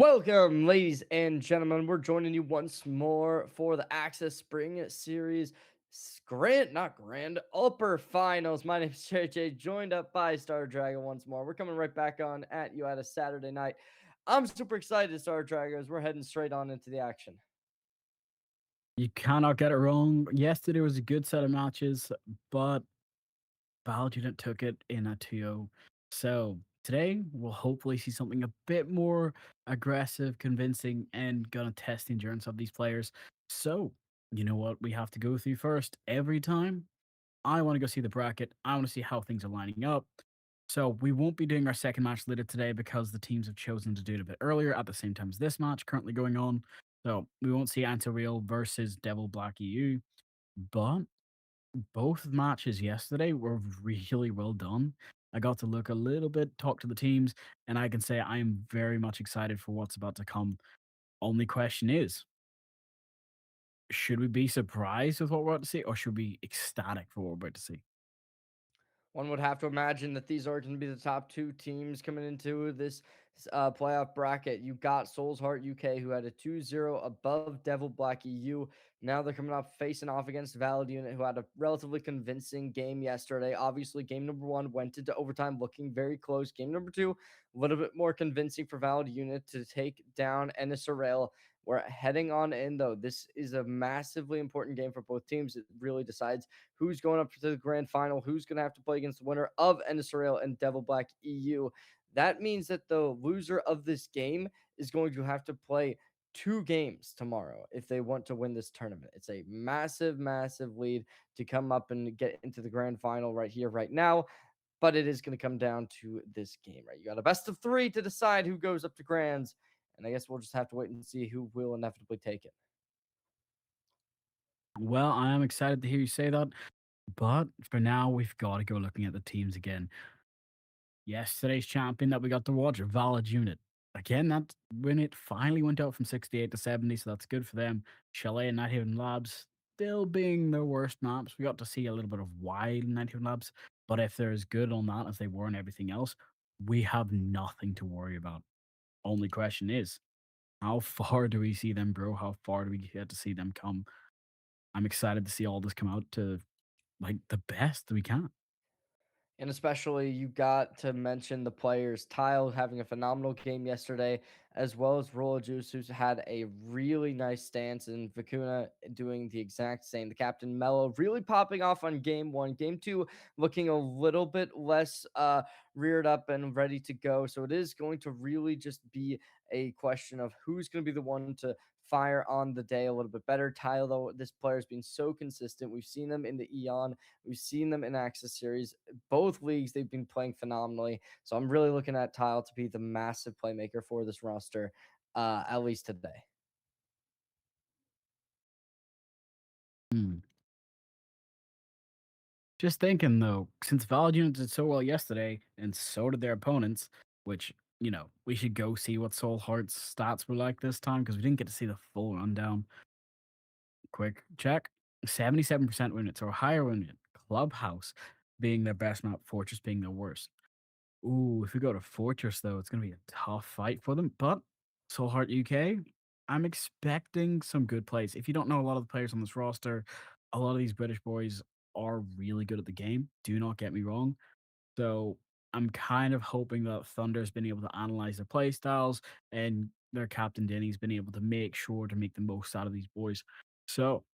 Welcome, ladies and gentlemen. We're joining you once more for the Access Spring Series not grand, upper finals. My name is JJ, joined up by Star Dragon once more. We're coming right back on at you at a Saturday night. I'm super excited, Star Dragons. We're heading straight on into the action. You cannot get it wrong. Yesterday was a good set of matches, but Valorant took it in a 2-0. So today we'll hopefully see something a bit more aggressive, convincing, and gonna test the endurance of these players. So you know what we have to go through first every time. I want to go see the bracket. I want to see how things are lining up. So we won't be doing our second match later today because the teams have chosen to do it a bit earlier at the same time as this match currently going on. So we won't see Anti-Real versus Devil Black EU, but both matches yesterday were really well done. I got to look a little bit, talk to the teams, and I can say I am very much excited for what's about to come. Only question is, should we be surprised with what we're about to see, or should we be ecstatic for what we're about to see? One would have to imagine that these are going to be the top two teams coming into this playoff bracket. You got Souls Heart UK, who had a 2-0 above Devil Black EU. Now they're coming up facing off against Valid Unit, who had a relatively convincing game yesterday. Obviously, game number one went into overtime looking very close. Game number two, a little bit more convincing for Valid Unit to take down Ennis Rail. We're heading on in, though. This is a massively important game for both teams. It really decides who's going up to the grand final, who's going to have to play against the winner of Enisrael and Devil Black EU. That means that the loser of this game is going to have to play two games tomorrow if they want to win this tournament. It's a massive, massive lead to come up and get into the grand final right here, right now. But it is going to come down to this game, right? You got a best of three to decide who goes up to grands. And I guess we'll just have to wait and see who will inevitably take it. Well, I am excited to hear you say that. But for now, we've got to go looking at the teams again. Yesterday's champion that we got to watch, Valid Unit. Again, that when it finally went up from 68 to 70, so that's good for them. Chalet and Nighthaven Labs still being their worst maps. We got to see a little bit of wide Nighthaven Labs, but if they're as good on that as they were in everything else, we have nothing to worry about. Only question is, how far do we see them grow? How far do we get to see them come? I'm excited to see all this come out to like the best we can. And especially, you got to mention the players. Tile having a phenomenal game yesterday, as well as Rolla Juice, who's had a really nice stance, and Vicuna doing the exact same. The captain Mello really popping off on game one. Game two looking a little bit less reared up and ready to go. So it is going to really just be a question of who's going to be the one to fire on the day a little bit better. Tile, though, this player's been so consistent. We've seen them in the Eon, we've seen them in Access Series. Both leagues, they've been playing phenomenally. So I'm really looking at Tile to be the massive playmaker for this roster, at least today. Hmm. Just thinking though, since Valid Unit did so well yesterday, and so did their opponents, which, we should go see what Soul Heart's stats were like this time because we didn't get to see the full rundown. Quick check 77% win rate, so a higher win rate. Clubhouse being their best map, Fortress being their worst. Ooh, if we go to Fortress though, it's going to be a tough fight for them. But Soul Heart UK, I'm expecting some good plays. If you don't know a lot of the players on this roster, a lot of these British boys are really good at the game. Do not get me wrong. So I'm kind of hoping that Thunder's been able to analyze their play styles and their captain Denny's been able to make sure to make the most out of these boys. So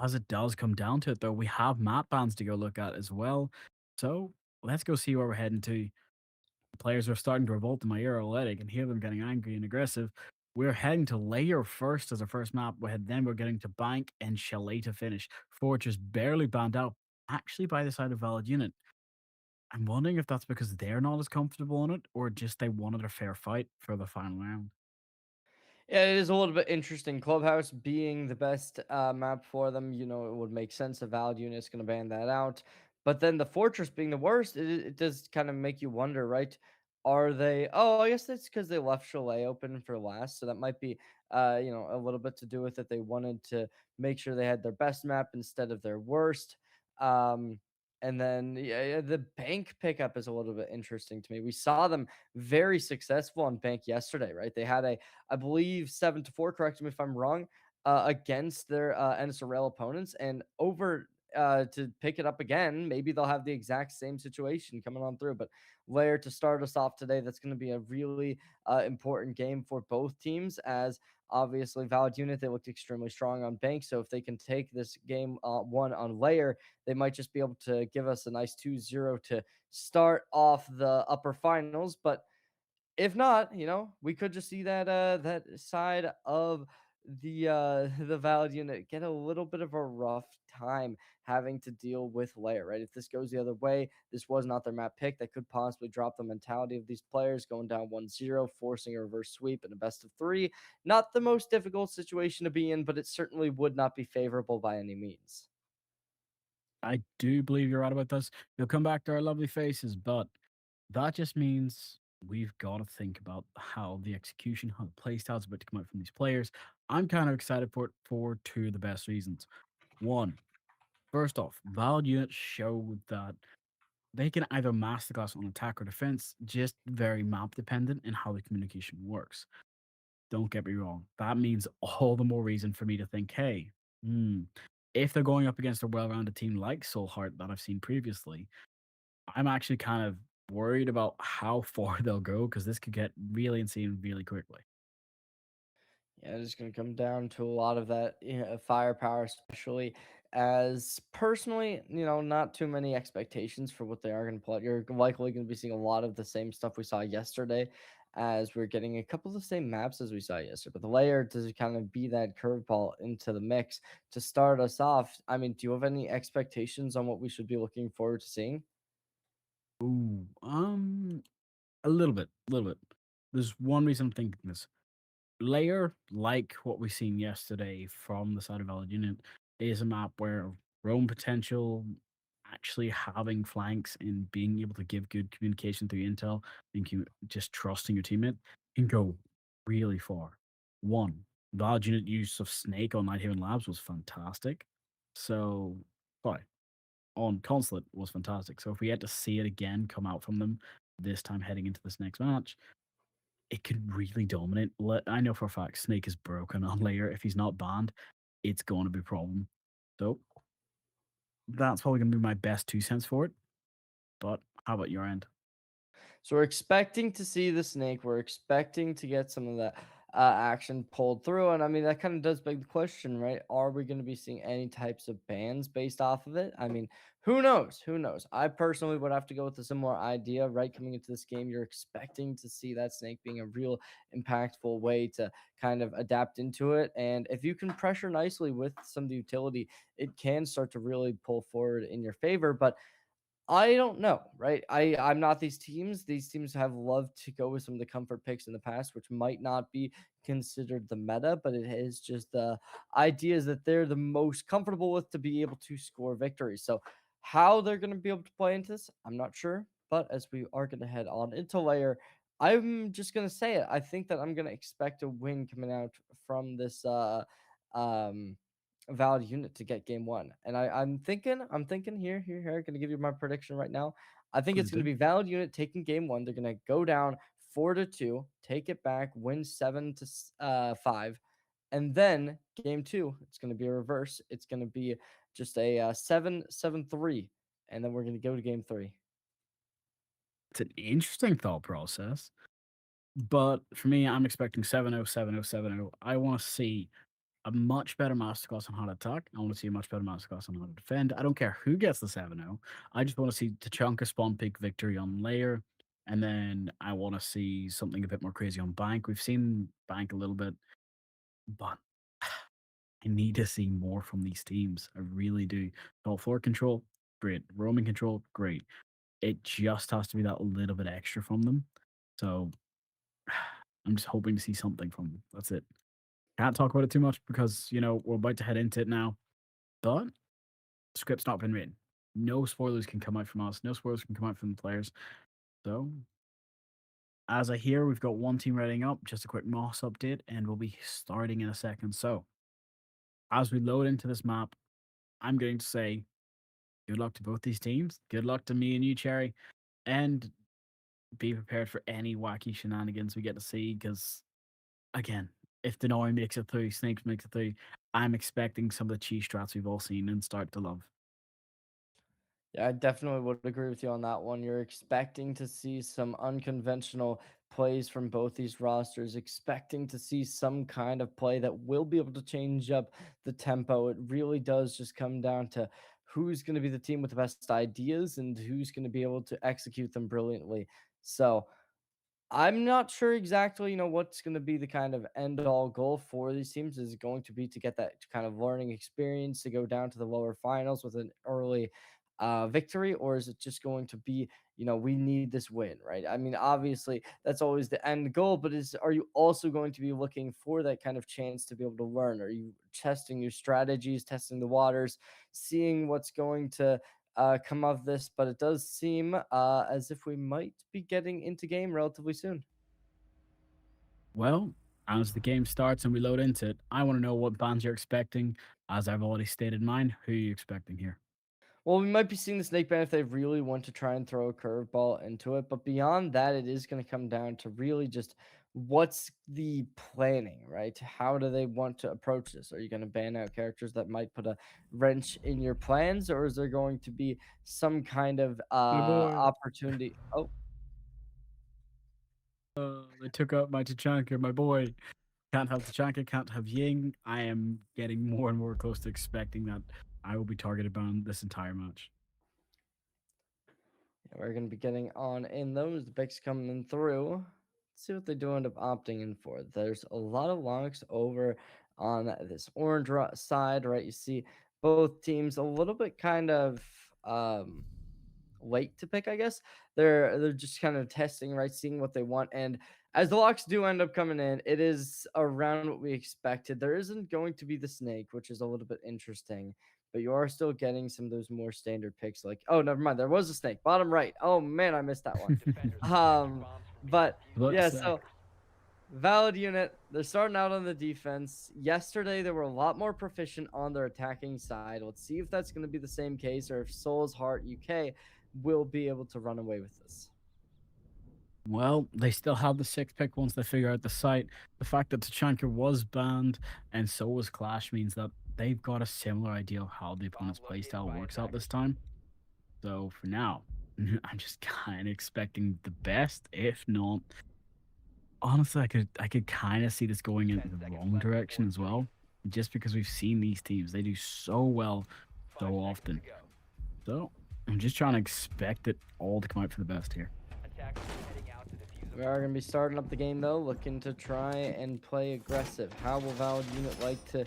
as it does come down to it, though, we have map bans to go look at as well. So let's go see where we're heading to. The players are starting to revolt in my ear already. I can hear them getting angry and aggressive. We're heading to Layer first as our first map. Then we're getting to Bank and Chalet to finish. Fortress barely banned out, actually by the side of Valid Unit. I'm wondering if that's because they're not as comfortable on it or just they wanted a fair fight for the final round. Yeah, it is a little bit interesting. Clubhouse being the best map for them, it would make sense. A valid unit is going to ban that out. But then the fortress being the worst, it does kind of make you wonder, right? Are they? Oh, I guess that's because they left Chalet open for last, so that might be, a little bit to do with it. They wanted to make sure they had their best map instead of their worst. Um, And then the bank pickup is a little bit interesting to me. We saw them very successful on bank yesterday, right? They had a, I believe, 7-4. Correct me if I'm wrong, against their NSRL opponents, and over to pick it up again. Maybe they'll have the exact same situation coming on through. But Lair to start us off today, that's going to be a really important game for both teams, as obviously Valid Unit, they looked extremely strong on bank. So if they can take this game one on Layer, they might just be able to give us a nice 2-0 to start off the upper finals. But if not, we could just see that that side of the Valid Unit get a little bit of a rough time having to deal with Layer, right? If this goes the other way, this was not their map pick. That could possibly drop the mentality of these players going down 1-0, forcing a reverse sweep in a best of three. Not the most difficult situation to be in, but it certainly would not be favorable by any means. I do believe you're right about this. They'll come back to our lovely faces, but that just means we've got to think about how the execution, how the play styles about to come out from these players. I'm kind of excited for two of the best reasons. One, first off, Valid units show that they can either masterclass on attack or defense, just very map dependent in how the communication works. Don't get me wrong. That means all the more reason for me to think, hey, hmm, if they're going up against a well-rounded team like Soul Heart that I've seen previously, I'm actually kind of worried about how far they'll go because this could get really insane really quickly. Yeah, it's going to come down to a lot of that firepower, especially as personally, not too many expectations for what they are going to play. You're likely going to be seeing a lot of the same stuff we saw yesterday, as we're getting a couple of the same maps as we saw yesterday. But the layer to kind of be that curveball into the mix to start us off. I mean, do you have any expectations on what we should be looking forward to seeing? Ooh, a little bit, a little bit. There's one reason I'm thinking this. Layer, like what we seen yesterday from the side of Valid Unit, is a map where roam potential, actually having flanks and being able to give good communication through intel and just trusting your teammate can go really far. One, Valid Unit use of Snake on Nighthaven Labs was fantastic. So, sorry, on Consulate was fantastic. So if we had to see it again come out from them this time heading into this next match, it could really dominate. I know for a fact Snake is broken on layer. If he's not banned, it's going to be a problem. So that's probably going to be my best 2 cents for it. But how about your end? So we're expecting to see the snake. We're expecting to get some of that action pulled through, and I mean that kind of does beg the question, right? Are we going to be seeing any types of bans based off of it? I mean, who knows? Who knows? I personally would have to go with a similar idea, right? Coming into this game, you're expecting to see that snake being a real impactful way to kind of adapt into it, and if you can pressure nicely with some of the utility, it can start to really pull forward in your favor, but I don't know, right? I'm not these teams. These teams have loved to go with some of the comfort picks in the past, which might not be considered the meta, but it is just the ideas that they're the most comfortable with to be able to score victories. So how they're going to be able to play into this, I'm not sure. But as we are going to head on into layer, I'm just going to say it. I think that I'm going to expect a win coming out from this um valid unit to get game one. And I'm thinking here, gonna give you my prediction right now. I think Please it's gonna do. be valid unit taking game one. They're gonna go down 4-2, take it back, win 7-5. And then game two, it's gonna be a reverse. It's gonna be just a 7-7-3. And then we're gonna go to game three. It's an interesting thought process. But for me, I'm expecting 7-0, 7-0, 7-0. I want to see a much better masterclass on how to attack. I want to see a much better masterclass on how to defend. I don't care who gets the 7-0. I just want to see Tachanka spawn pick victory on layer. And then I want to see something a bit more crazy on bank. We've seen bank a little bit, but I need to see more from these teams. I really do. Top floor control, great. Roaming control, great. It just has to be that little bit extra from them. So I'm just hoping to see something from them. That's it. Can't talk about it too much because, we're about to head into it now. But the script's not been written. No spoilers can come out from us. No spoilers can come out from the players. So, as I hear, we've got one team reading up. Just a quick Moss update, and we'll be starting in a second. So, as we load into this map, I'm going to say good luck to both these teams. Good luck to me and you, Cherry. And be prepared for any wacky shenanigans we get to see because, again, if Denoi makes it through, Snakes makes it through, I'm expecting some of the cheese strats we've all seen and start to love. Yeah, I definitely would agree with you on that one. You're expecting to see some unconventional plays from both these rosters, expecting to see some kind of play that will be able to change up the tempo. It really does just come down to who's going to be the team with the best ideas and who's going to be able to execute them brilliantly. So, I'm not sure exactly, what's going to be the kind of end all goal for these teams. Is it going to be to get that kind of learning experience to go down to the lower finals with an early victory, or is it just going to be, we need this win, right? I mean, obviously, that's always the end goal, but are you also going to be looking for that kind of chance to be able to learn? Are you testing new strategies, testing the waters, seeing what's going to come of this, but it does seem as if we might be getting into game relatively soon. Well, as the game starts and we load into it, I want to know what bands you're expecting. As I've already stated mine, who are you expecting here? Well, we might be seeing the snake band if they really want to try and throw a curveball into it, but beyond that, it is going to come down to really just what's the planning, right? How do they want to approach this? Are you going to ban out characters that might put a wrench in your plans, or is there going to be some kind of My boy. opportunity? Oh, They took out my Tachanka, my boy. Can't have Tachanka, can't have Ying. I am getting more and more close to expecting that I will be targeted ban this entire match. yeah, we're going to be getting on in those. The picks coming through. Let's see what they do end up opting in for. There's a lot of locks over on this orange side, right? You see both teams a little bit kind of um, late to pick, I guess. They're just kind of testing, right, seeing what they want. And as the locks do end up coming in, it is around what we expected. There isn't going to be the snake, which is a little bit interesting, but you are still getting some of those more standard picks. Like, oh, never mind, there was a snake, bottom right. Oh man, I missed that one. Um, but About to yeah, say, so valid unit. They're starting out on the defense. Yesterday, they were a lot more proficient on their attacking side. Let's see if that's going to be the same case or if Souls Heart UK will be able to run away with this. well, they still have the sixth pick once they figure out the site. The fact that Tachanka was banned and so was Clash means that they've got a similar idea of how the opponent's playstyle works out this time. So for now, I'm just kind of expecting the best, if not. Honestly, I could kind of see this going in the wrong direction as well, just because we've seen these teams. They do so well so often. So I'm just trying to expect it all to come out for the best here. We are going to be starting up the game, though, looking to try and play aggressive. How will Valid Unit like to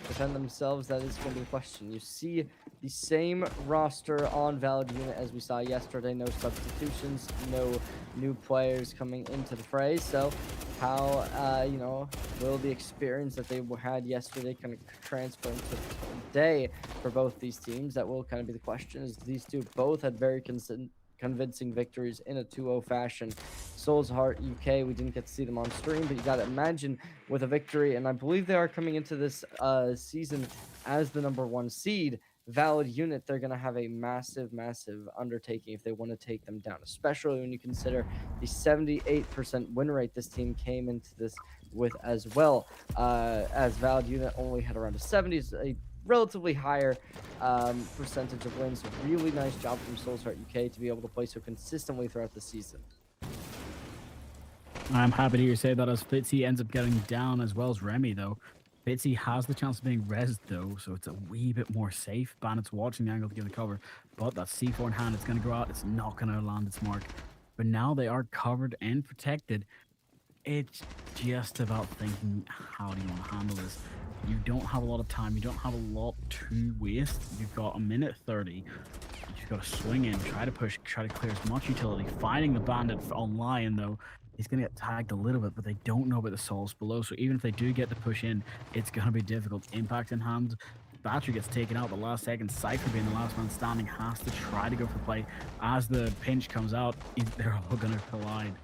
defend themselves? That is going to be the question. You see the same roster on Valid Unit as we saw yesterday. No substitutions, no new players coming into the fray. So how, will the experience that they had yesterday kind of transfer into today for both these teams? That will kind of be the question, as these two both had very convincing victories in a 2-0 fashion. Souls Heart UK, we didn't get to see them on stream, but you got to imagine with a victory, and I believe they are coming into this season as the #1 seed. Valid Unit, they're going to have a massive, massive undertaking if they want to take them down, especially when you consider the 78% win rate this team came into this with as well, as Valid Unit only had around a 70, a relatively higher percentage of wins. So really nice job from Souls Heart UK to be able to play so consistently throughout the season. I'm happy to hear you say that as Fitzy ends up getting down as well as Remy, though. Fitzy has the chance of being rezzed, though, so it's a wee bit more safe. Bandit's watching the angle to give the cover, but that C4 in hand, it's going to go out. It's not going to land its mark. But now they are covered and protected. It's just about thinking, how do you want to handle this? You don't have a lot of time. You don't have a lot to waste. You've got a minute 30. You've got to swing in, try to push, try to clear as much utility. Finding the bandit online, though, he's going to get tagged a little bit, but they don't know about the souls below. So even if they do get to push in, it's going to be difficult. Impact in hand. Battery gets taken out the last second. Cypher, being the last man standing, has to try to go for play. As the pinch comes out, they're all going to collide.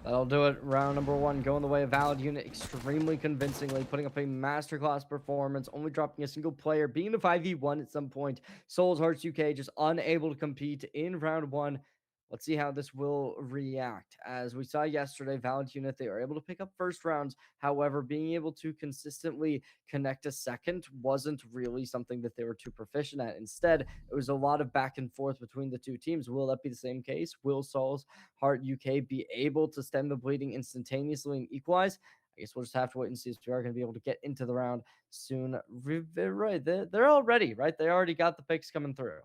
That'll do it. Round number one going the way of Valid Unit extremely convincingly, putting up a masterclass performance, only dropping a single player, being a 5v1 at some point. Souls Hearts UK just unable to compete in round one. Let's see how this will react. As we saw yesterday, Valid Unit, they were able to pick up first rounds. However, being able to consistently connect a second wasn't really something that they were too proficient at. Instead, it was a lot of back and forth between the two teams. Will that be the same case? Will Souls Heart UK be able to stem the bleeding instantaneously and equalize? I guess we'll just have to wait and see if we are going to be able to get into the round soon. Right, they're all ready, right? They already got the picks coming through.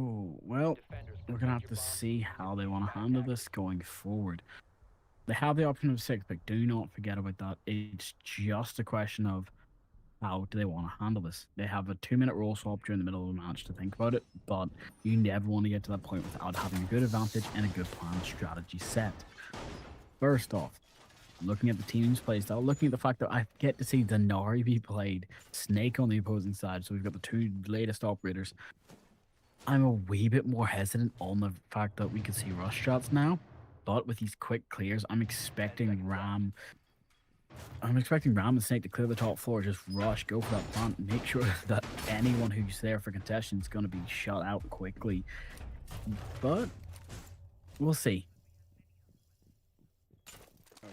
Oh, well, we're gonna have to see how they want to handle this going forward. They have the option of six pick. Do not forget about that. It's just a question of how do they want to handle this. They have a 2-minute roll swap during the middle of the match to think about it, but you never want to get to that point without having a good advantage and a good plan strategy set. First off, looking at the team's playstyle, looking at the fact that I get to see Denari be played, Snake on the opposing side, so we've got the two latest operators. I'm a wee bit more hesitant on the fact that we could see rush shots now, but with these quick clears, I'm expecting Ram and Snake to clear the top floor, just rush, go for that plant, make sure that anyone who's there for contention is going to be shut out quickly. But we'll see.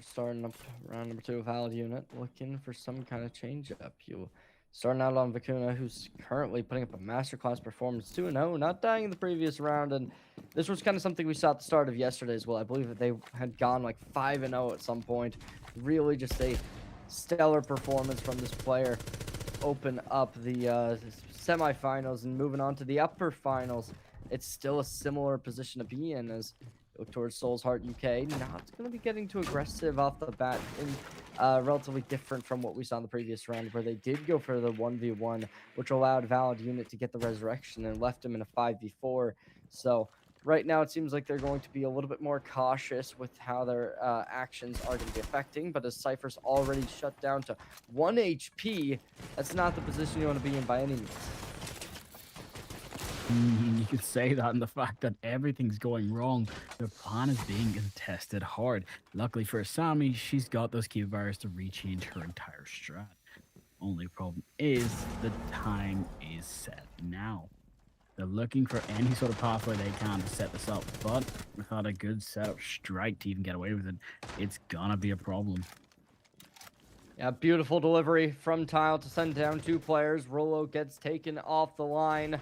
Starting up round number two of Valid Unit, looking for some kind of change up. You starting out on Vicuna, who's currently putting up a masterclass performance 2-0, not dying in the previous round, and this was kind of something we saw at the start of yesterday as well. I believe that they had gone like 5-0 at some point. Really just a stellar performance from this player. Open up the semifinals and moving on to the upper finals. It's still a similar position to be in as look towards Souls Heart UK. Not going to be getting too aggressive off the bat, and relatively different from what we saw in the previous round, where they did go for the 1v1, which allowed Valid Unit to get the resurrection and left him in a 5v4. So right now it seems like they're going to be a little bit more cautious with how their actions are going to be affecting. But as Cypher's already shut down to 1 HP, that's not the position you want to be in by any means. You could say that, and the fact that everything's going wrong, their plan is being contested hard. Luckily for Sammy, she's got those key bars to rechange her entire strat. Only problem is the time is set now. They're looking for any sort of pathway they can to set this up, but without a good setup strike to even get away with it, it's gonna be a problem. Yeah, beautiful delivery from Tile to send down two players. Rolo gets taken off the line.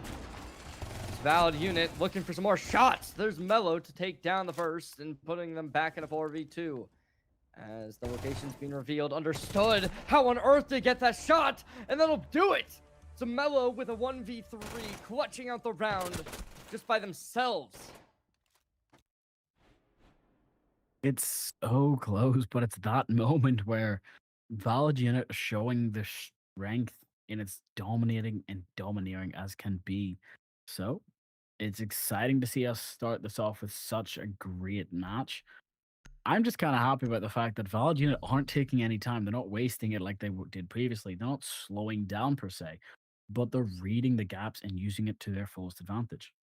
Valid Unit looking for some more shots. There's Mellow to take down the first and putting them back in a 4v2. As the location's being revealed, understood how on earth they get that shot, and that'll do it. So Mellow with a 1v3, clutching out the round just by themselves. It's so close, but it's that moment where Valid Unit is showing the strength in its dominating and domineering as can be. So it's exciting to see us start this off with such a great match. I'm just kind of happy about the fact that Valid Unit aren't taking any time. They're not wasting it like they did previously. They're not slowing down per se, but they're reading the gaps and using it to their fullest advantage.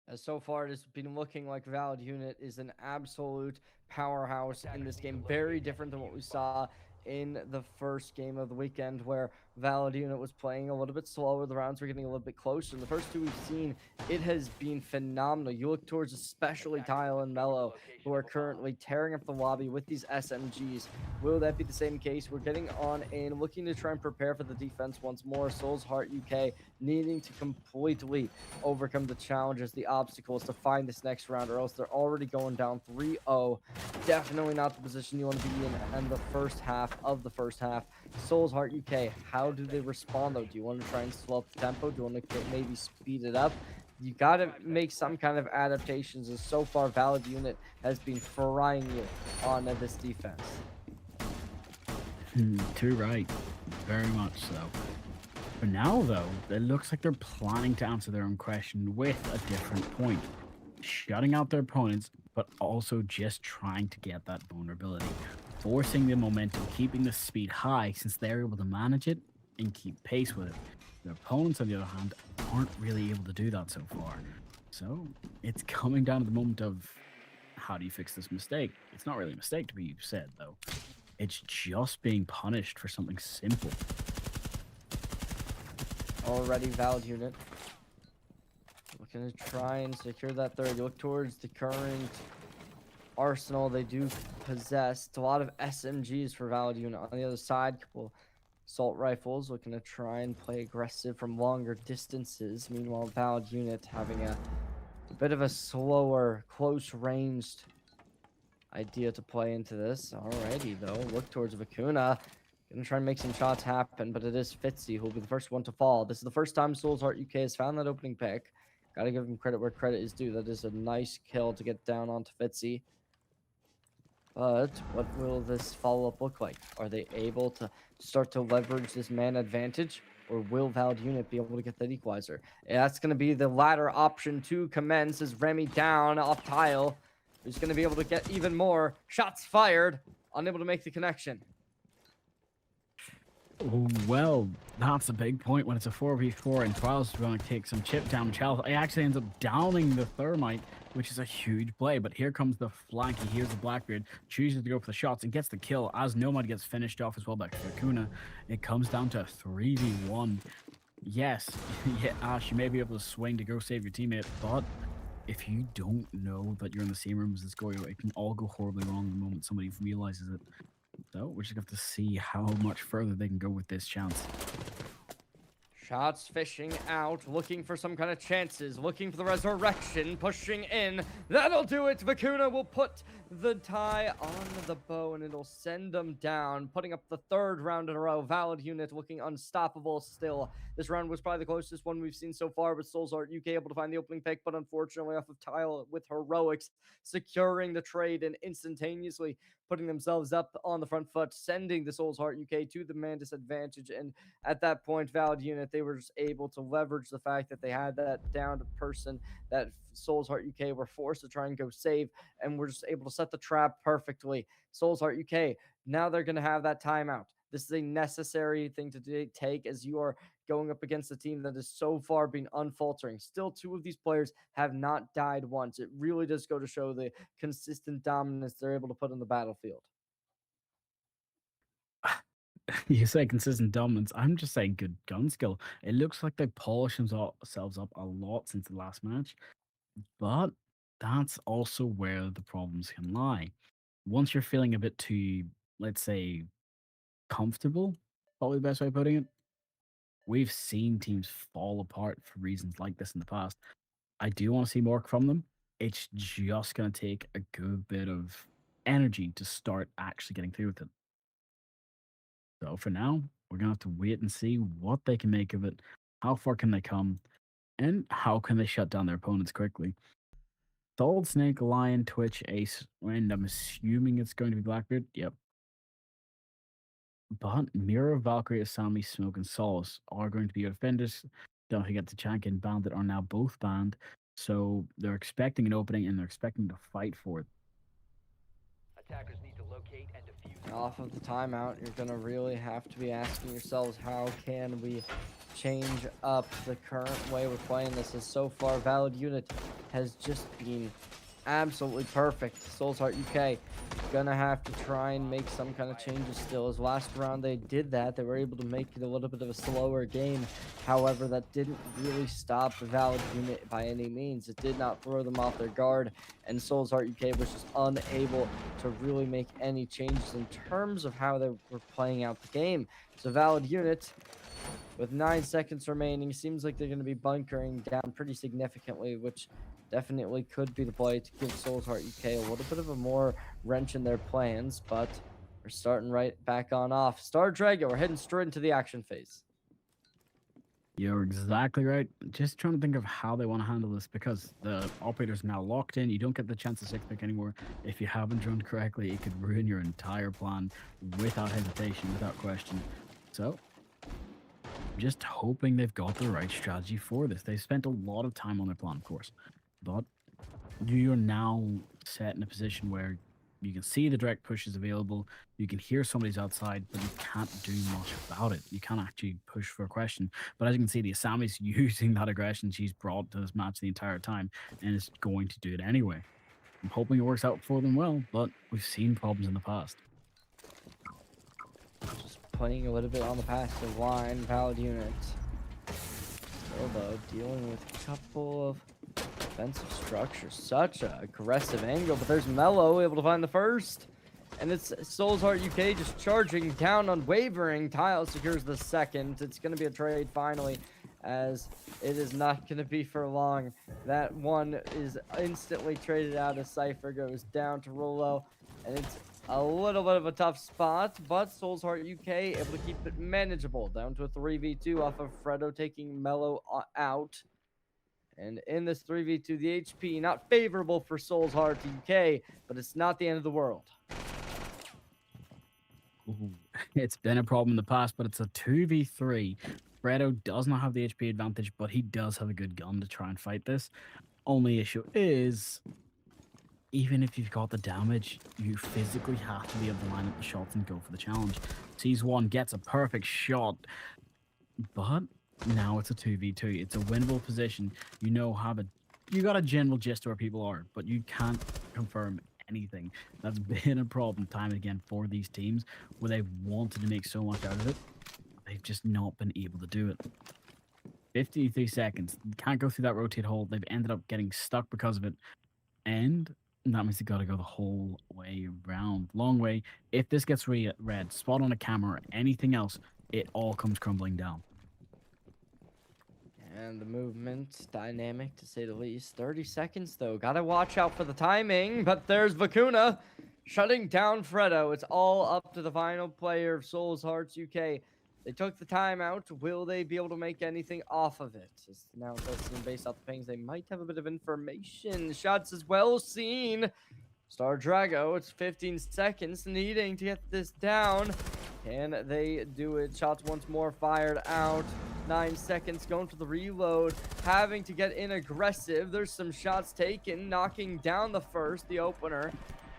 As so far, it has been looking like Valid Unit is an absolute powerhouse in this game. Very different than what we saw in the first game of the weekend, where Valid Unit was playing a little bit slower. The rounds were getting a little bit closer. In the first two we've seen, it has been phenomenal. You look towards especially Tile and Mellow, who are currently tearing up the lobby with these SMGs. Will that be the same case? We're getting on in, looking to try and prepare for the defense once more. Souls Heart UK needing to completely overcome the challenges, the obstacles to find this next round, or else they're already going down 3-0. Definitely not the position you want to be in the first half of the first half. Souls Heart UK, how do they respond though? Do you want to try and slow up the tempo? Do you want to maybe speed it up? You got to make some kind of adaptations, as so far Valid Unit has been frying you on this defense. Too right. Very much so. For now, though, it looks like they're planning to answer their own question with a different point. Shutting out their opponents, but also just trying to get that vulnerability. Forcing the momentum, keeping the speed high since they're able to manage it and keep pace with it. Their opponents, on the other hand, aren't really able to do that so far. So it's coming down to the moment of how do you fix this mistake? It's not really a mistake to be said, though. It's just being punished for something simple. Already valid unit. Looking to try and secure that third. You look towards the current arsenal they do possess. It's a lot of SMGs for valid unit. On the other side, couple assault rifles looking to try and play aggressive from longer distances. Meanwhile, valid unit having a bit of a slower, close-ranged idea to play into this. Alrighty, though. Look towards Vicuna. Gonna try and make some shots happen, but it is Fitzy who will be the first one to fall. This is the first time Souls Heart UK has found that opening pick. Gotta give him credit where credit is due. That is a nice kill to get down onto Fitzy. But what will this follow-up look like? Are they able to start to leverage this man advantage? Or will Valid Unit be able to get that equalizer? And that's going to be the latter option to commence as Remy down off tile. Who's going to be able to get even more shots fired. Unable to make the connection. Oh, well, that's a big point when it's a 4v4 and Trials is going to take some chip damage. He actually ends up downing the Thermite, which is a huge play. But here comes the flank. He hears the Blackbeard, chooses to go for the shots and gets the kill as Nomad gets finished off as well by Kakuna. It comes down to a 3v1. Yes, yeah, Ash, you may be able to swing to go save your teammate, but if you don't know that you're in the same room as this Goyo, it can all go horribly wrong the moment somebody realizes it. So we're just going to have to see how much further they can go with this chance. Shots fishing out, looking for some kind of chances, looking for the resurrection, pushing in. That'll do it. Vicuna will put the tie on the bow and it'll send them down, putting up the third round in a row. Valid Unit looking unstoppable still. This round was probably the closest one we've seen so far, with Souls Heart UK able to find the opening pick, but unfortunately off of tile with heroics, securing the trade and instantaneously putting themselves up on the front foot, sending the Souls Heart UK to the man disadvantage. And at that point, Valid Unit, they were just able to leverage the fact that they had that downed person that Souls Heart UK were forced to try and go save, and were just able to set the trap perfectly. Souls Heart UK, now they're going to have that timeout. This is a necessary thing to take, as you are going up against a team that has so far been unfaltering. Still, two of these players have not died once. It really does go to show the consistent dominance they're able to put on the battlefield. You say consistent dominance. I'm just saying good gun skill. It looks like they polish themselves up a lot since the last match, but that's also where the problems can lie. Once you're feeling a bit too, let's say, comfortable, probably the best way of putting it, we've seen teams fall apart for reasons like this in the past. I do want to see more from them. It's just going to take a good bit of energy to start actually getting through with it. So for now, we're going to have to wait and see what they can make of it, how far can they come, and how can they shut down their opponents quickly. Solid Snake, Lion, Twitch, Ace, and I'm assuming it's going to be Blackbeard. Yep. But Mirror, Valkyrie, Asami, Smoke, and Solace are going to be your defenders. Don't forget the Chank and Bandit are now both banned. So they're expecting an opening and they're expecting to fight for it. Attackers need to locate and defuse. Off of the timeout, you're going to really have to be asking yourselves, how can we change up the current way we're playing this? As so far, Valid Unit has just been absolutely perfect. Souls Heart UK gonna have to try and make some kind of changes still. As last round they did that, they were able to make it a little bit of a slower game. However, that didn't really stop the Valid Unit by any means. It did not throw them off their guard, and Souls Heart UK was just unable to really make any changes in terms of how they were playing out the game. So Valid Unit, with 9 seconds remaining, seems like they're going to be bunkering down pretty significantly, which definitely could be the play to give Souls Heart UK a little bit of a more wrench in their plans. But we're starting right back on off. Star Dragon, we're heading straight into the action phase. You're exactly right. Just trying to think of how they want to handle this, because the operator's now locked in. You don't get the chance to six pick anymore. If you haven't droned correctly, it could ruin your entire plan without hesitation, without question. So just hoping they've got the right strategy for this. They spent a lot of time on their plan, of course, but you're now set in a position where you can see the direct push is available. You can hear somebody's outside, but you can't do much about it. You can't actually push for a question. But as you can see, the Asami's using that aggression she's brought to this match the entire time, and is going to do it anyway. I'm hoping it works out for them well, but we've seen problems in the past. Just playing a little bit on the passive line, Valid unit. Still though, dealing with a couple of defensive structures. Such an aggressive angle, but there's Mello able to find the first. And it's Souls Heart UK just charging down, unwavering. Tile secures the second. It's going to be a trade finally, as it is not going to be for long. That one is instantly traded out as Cypher goes down to Rolo. And it's a little bit of a tough spot, but Souls Heart UK able to keep it manageable. Down to a 3v2 off of Fredo taking Mello out. And in this 3v2, the HP not favorable for Souls Heart UK, but it's not the end of the world. Ooh, it's been a problem in the past, but it's a 2v3. Fredo does not have the HP advantage, but he does have a good gun to try and fight this. Only issue is, even if you've got the damage, you physically have to be able to line up the shots and go for the challenge. Sees one, gets a perfect shot, but now it's a 2v2. It's a winnable position. You got a general gist of where people are, but you can't confirm anything. That's been a problem time and again for these teams, where they've wanted to make so much out of it. They've just not been able to do it. 53 seconds. Can't go through that rotate hold. They've ended up getting stuck because of it. And that means they got to go the whole way around. Long way. If this gets red, spot on a camera, or anything else, it all comes crumbling down. And the movement, dynamic to say the least. 30 seconds though. Gotta watch out for the timing. But there's Vicuna shutting down Fredo. It's all up to the final player of Souls Hearts UK. They took the timeout. Will they be able to make anything off of it? Now it does seem based off the pings, they might have a bit of information. Shots as well seen. Star Drago, it's 15 seconds needing to get this down. Can they do it? Shots once more fired out. 9 seconds going for the reload. Having to get in aggressive. There's some shots taken, knocking down the first, the opener.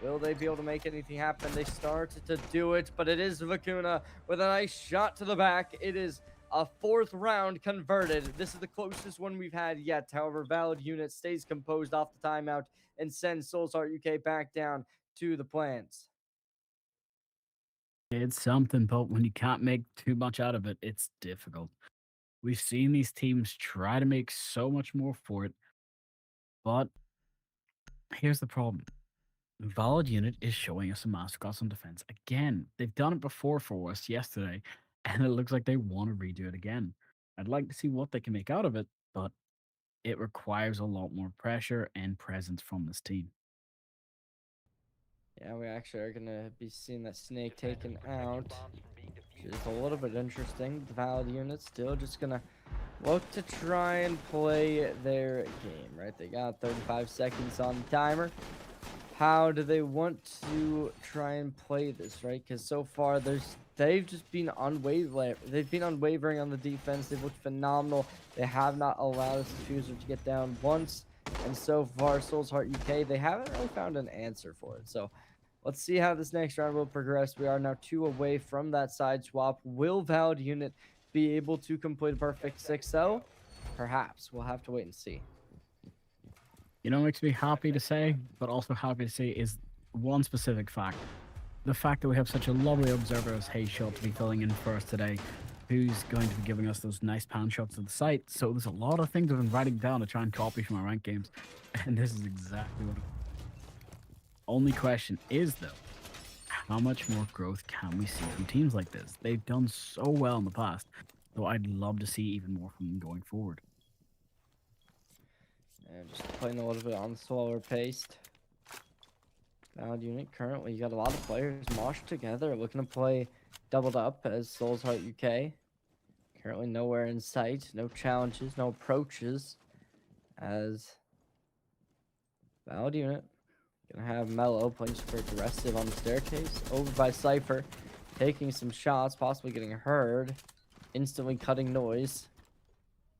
Will they be able to make anything happen? They started to do it, but it is Vicuna with a nice shot to the back. It is a 4th round converted. This is the closest one we've had yet. However, Valid unit stays composed off the timeout and sends Souls Heart UK back down to the plans. It's something, but when you can't make too much out of it, it's difficult. We've seen these teams try to make so much more for it, but here's the problem. Valid unit is showing us a masterclass on defense again. They've done it before for us yesterday, and it looks like they want to redo it again. I'd like to see what they can make out of it, but it requires a lot more pressure and presence from this team. Yeah, we actually are going to be seeing that snake taken out. It's a little bit interesting. The Valid unit still just going to look to try and play their game, right? They got 35 seconds on the timer. How do they want to try and play this, right? Because so far they've just been unwavering. They've been unwavering on the defense. They've looked phenomenal. They have not allowed us Diffuser to get down once. And so far, Souls Heart UK, they haven't really found an answer for it. So let's see how this next round will progress. We are now 2 away from that side swap. Will Valid unit be able to complete a perfect 6-0? Perhaps. We'll have to wait and see. You know what makes me happy to say, but also happy to say, is one specific fact. The fact that we have such a lovely observer as Hayshot to be filling in for us today, who's going to be giving us those nice pan shots of the site. So there's a lot of things I've been writing down to try and copy from our ranked games, and this is exactly what only question is, though, how much more growth can we see from teams like this? They've done so well in the past, so I'd love to see even more from them going forward. And just playing a little bit on the slower paced. Valid unit currently, you got a lot of players moshed together, looking to play doubled up as Souls Heart UK. Currently nowhere in sight, no challenges, no approaches. As Valid unit gonna have Mello playing super aggressive on the staircase, over by Cypher, taking some shots, possibly getting heard, instantly cutting noise.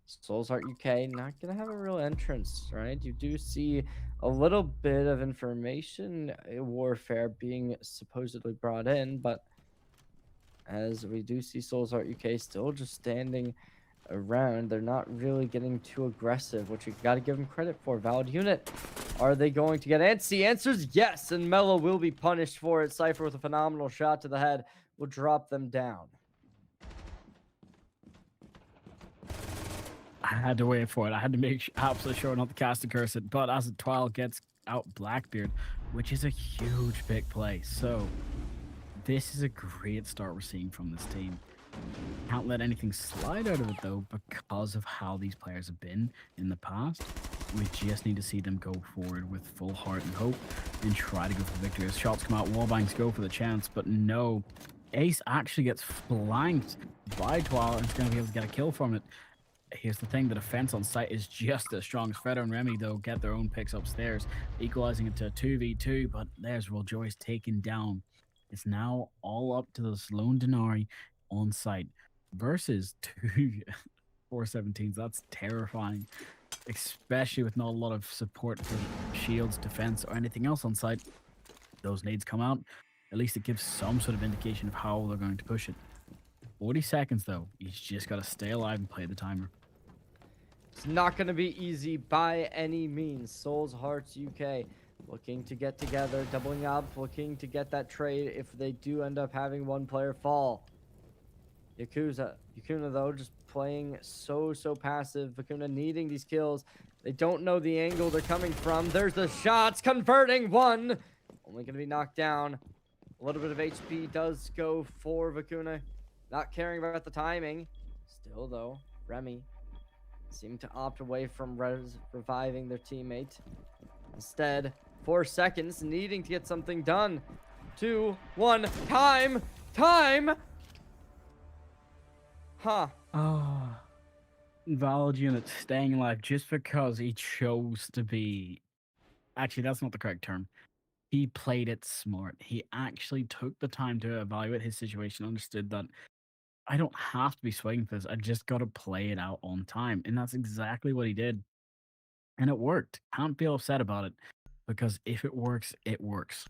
Souls Heart UK not gonna have a real entrance, right? You do see a little bit of information warfare being supposedly brought in, but as we do see Souls Heart UK still just standing around. They're not really getting too aggressive, which you got to give them credit for. Valid unit. Are they going to get antsy? Answers yes, and Mello will be punished for it. Cypher with a phenomenal shot to the head will drop them down. I had to wait for it. I had to make absolutely sure not to cast a curse it. But as Twile gets out Blackbeard, which is a huge big play. So this is a great start we're seeing from this team. Can't let anything slide out of it though, because of how these players have been in the past. We just need to see them go forward with full heart and hope and try to go for victory. As shots come out, wallbangs go for the chance, but no. Ace actually gets flanked by Twile and is going to be able to get a kill from it. Here's the thing, the defense on site is just as strong. Freddo and Remy, though, get their own picks upstairs, equalizing it to a 2v2, but there's Rolljoy's taken down. It's now all up to those lone Denari on site versus 2 417s. That's terrifying, especially with not a lot of support for shields, defense, or anything else on site. Those nades come out. At least it gives some sort of indication of how they're going to push it. 40 seconds, though. He's just got to stay alive and play the timer. It's not going to be easy by any means. Souls Hearts UK looking to get together, doubling up, looking to get that trade if they do end up having one player fall. Yakuna, though, just playing so passive. Yakuna needing these kills. They don't know the angle they're coming from. There's the shots, converting one. Only going to be knocked down. A little bit of HP does go for Yakuna. Not caring about the timing. Still, though, Remy seem to opt away from reviving their teammate. Instead, 4 seconds, needing to get something done. 2, 1, time! Huh. Oh, Valid unit staying alive just because he chose to be... Actually, that's not the correct term. He played it smart. He actually took the time to evaluate his situation, understood that I don't have to be swinging for this. I just got to play it out on time. And that's exactly what he did. And it worked. Can't feel upset about it. Because if it works, it works.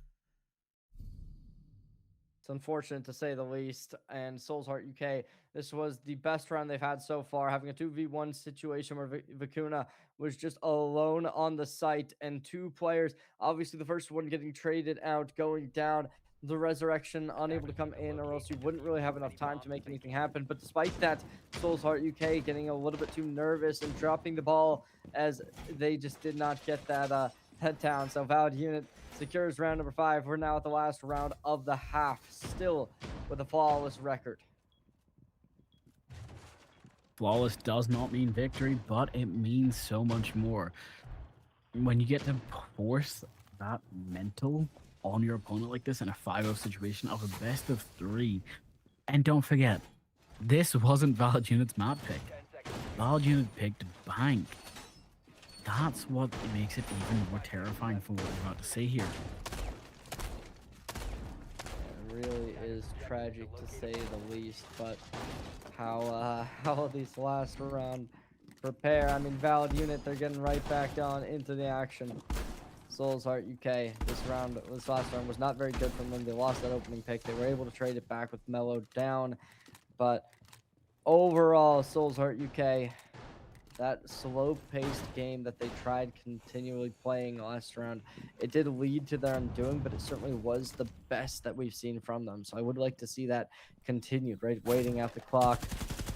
It's unfortunate to say the least. And Souls Heart UK, this was the best round they've had so far, having a 2v1 situation where Yakuna was just alone on the site and 2 players. Obviously, the first one getting traded out, going down. The resurrection unable to come in, or else you wouldn't really have enough time to make anything happen. But despite that, Souls Heart UK getting a little bit too nervous and dropping the ball as they just did not get that head down. So Valid unit secures round number 5. We're now at the last round of the half, still with a flawless record. Flawless does not mean victory, but it means so much more. When you get to force that mental on your opponent like this in a 5-0 situation of a best of 3. And don't forget, this wasn't Valid Unit's map pick. Valid Unit picked Bank. That's what makes it even more terrifying for what we're about to see here. It really is tragic to say the least, but how these last round prepare. I mean, Valid Unit, they're getting right back on into the action. Souls Heart UK, this last round was not very good from them. They lost that opening pick. They were able to trade it back with Mello down. But overall, Souls Heart UK, that slow-paced game that they tried continually playing last round, it did lead to their undoing, but it certainly was the best that we've seen from them. So I would like to see that continued, right? Waiting out the clock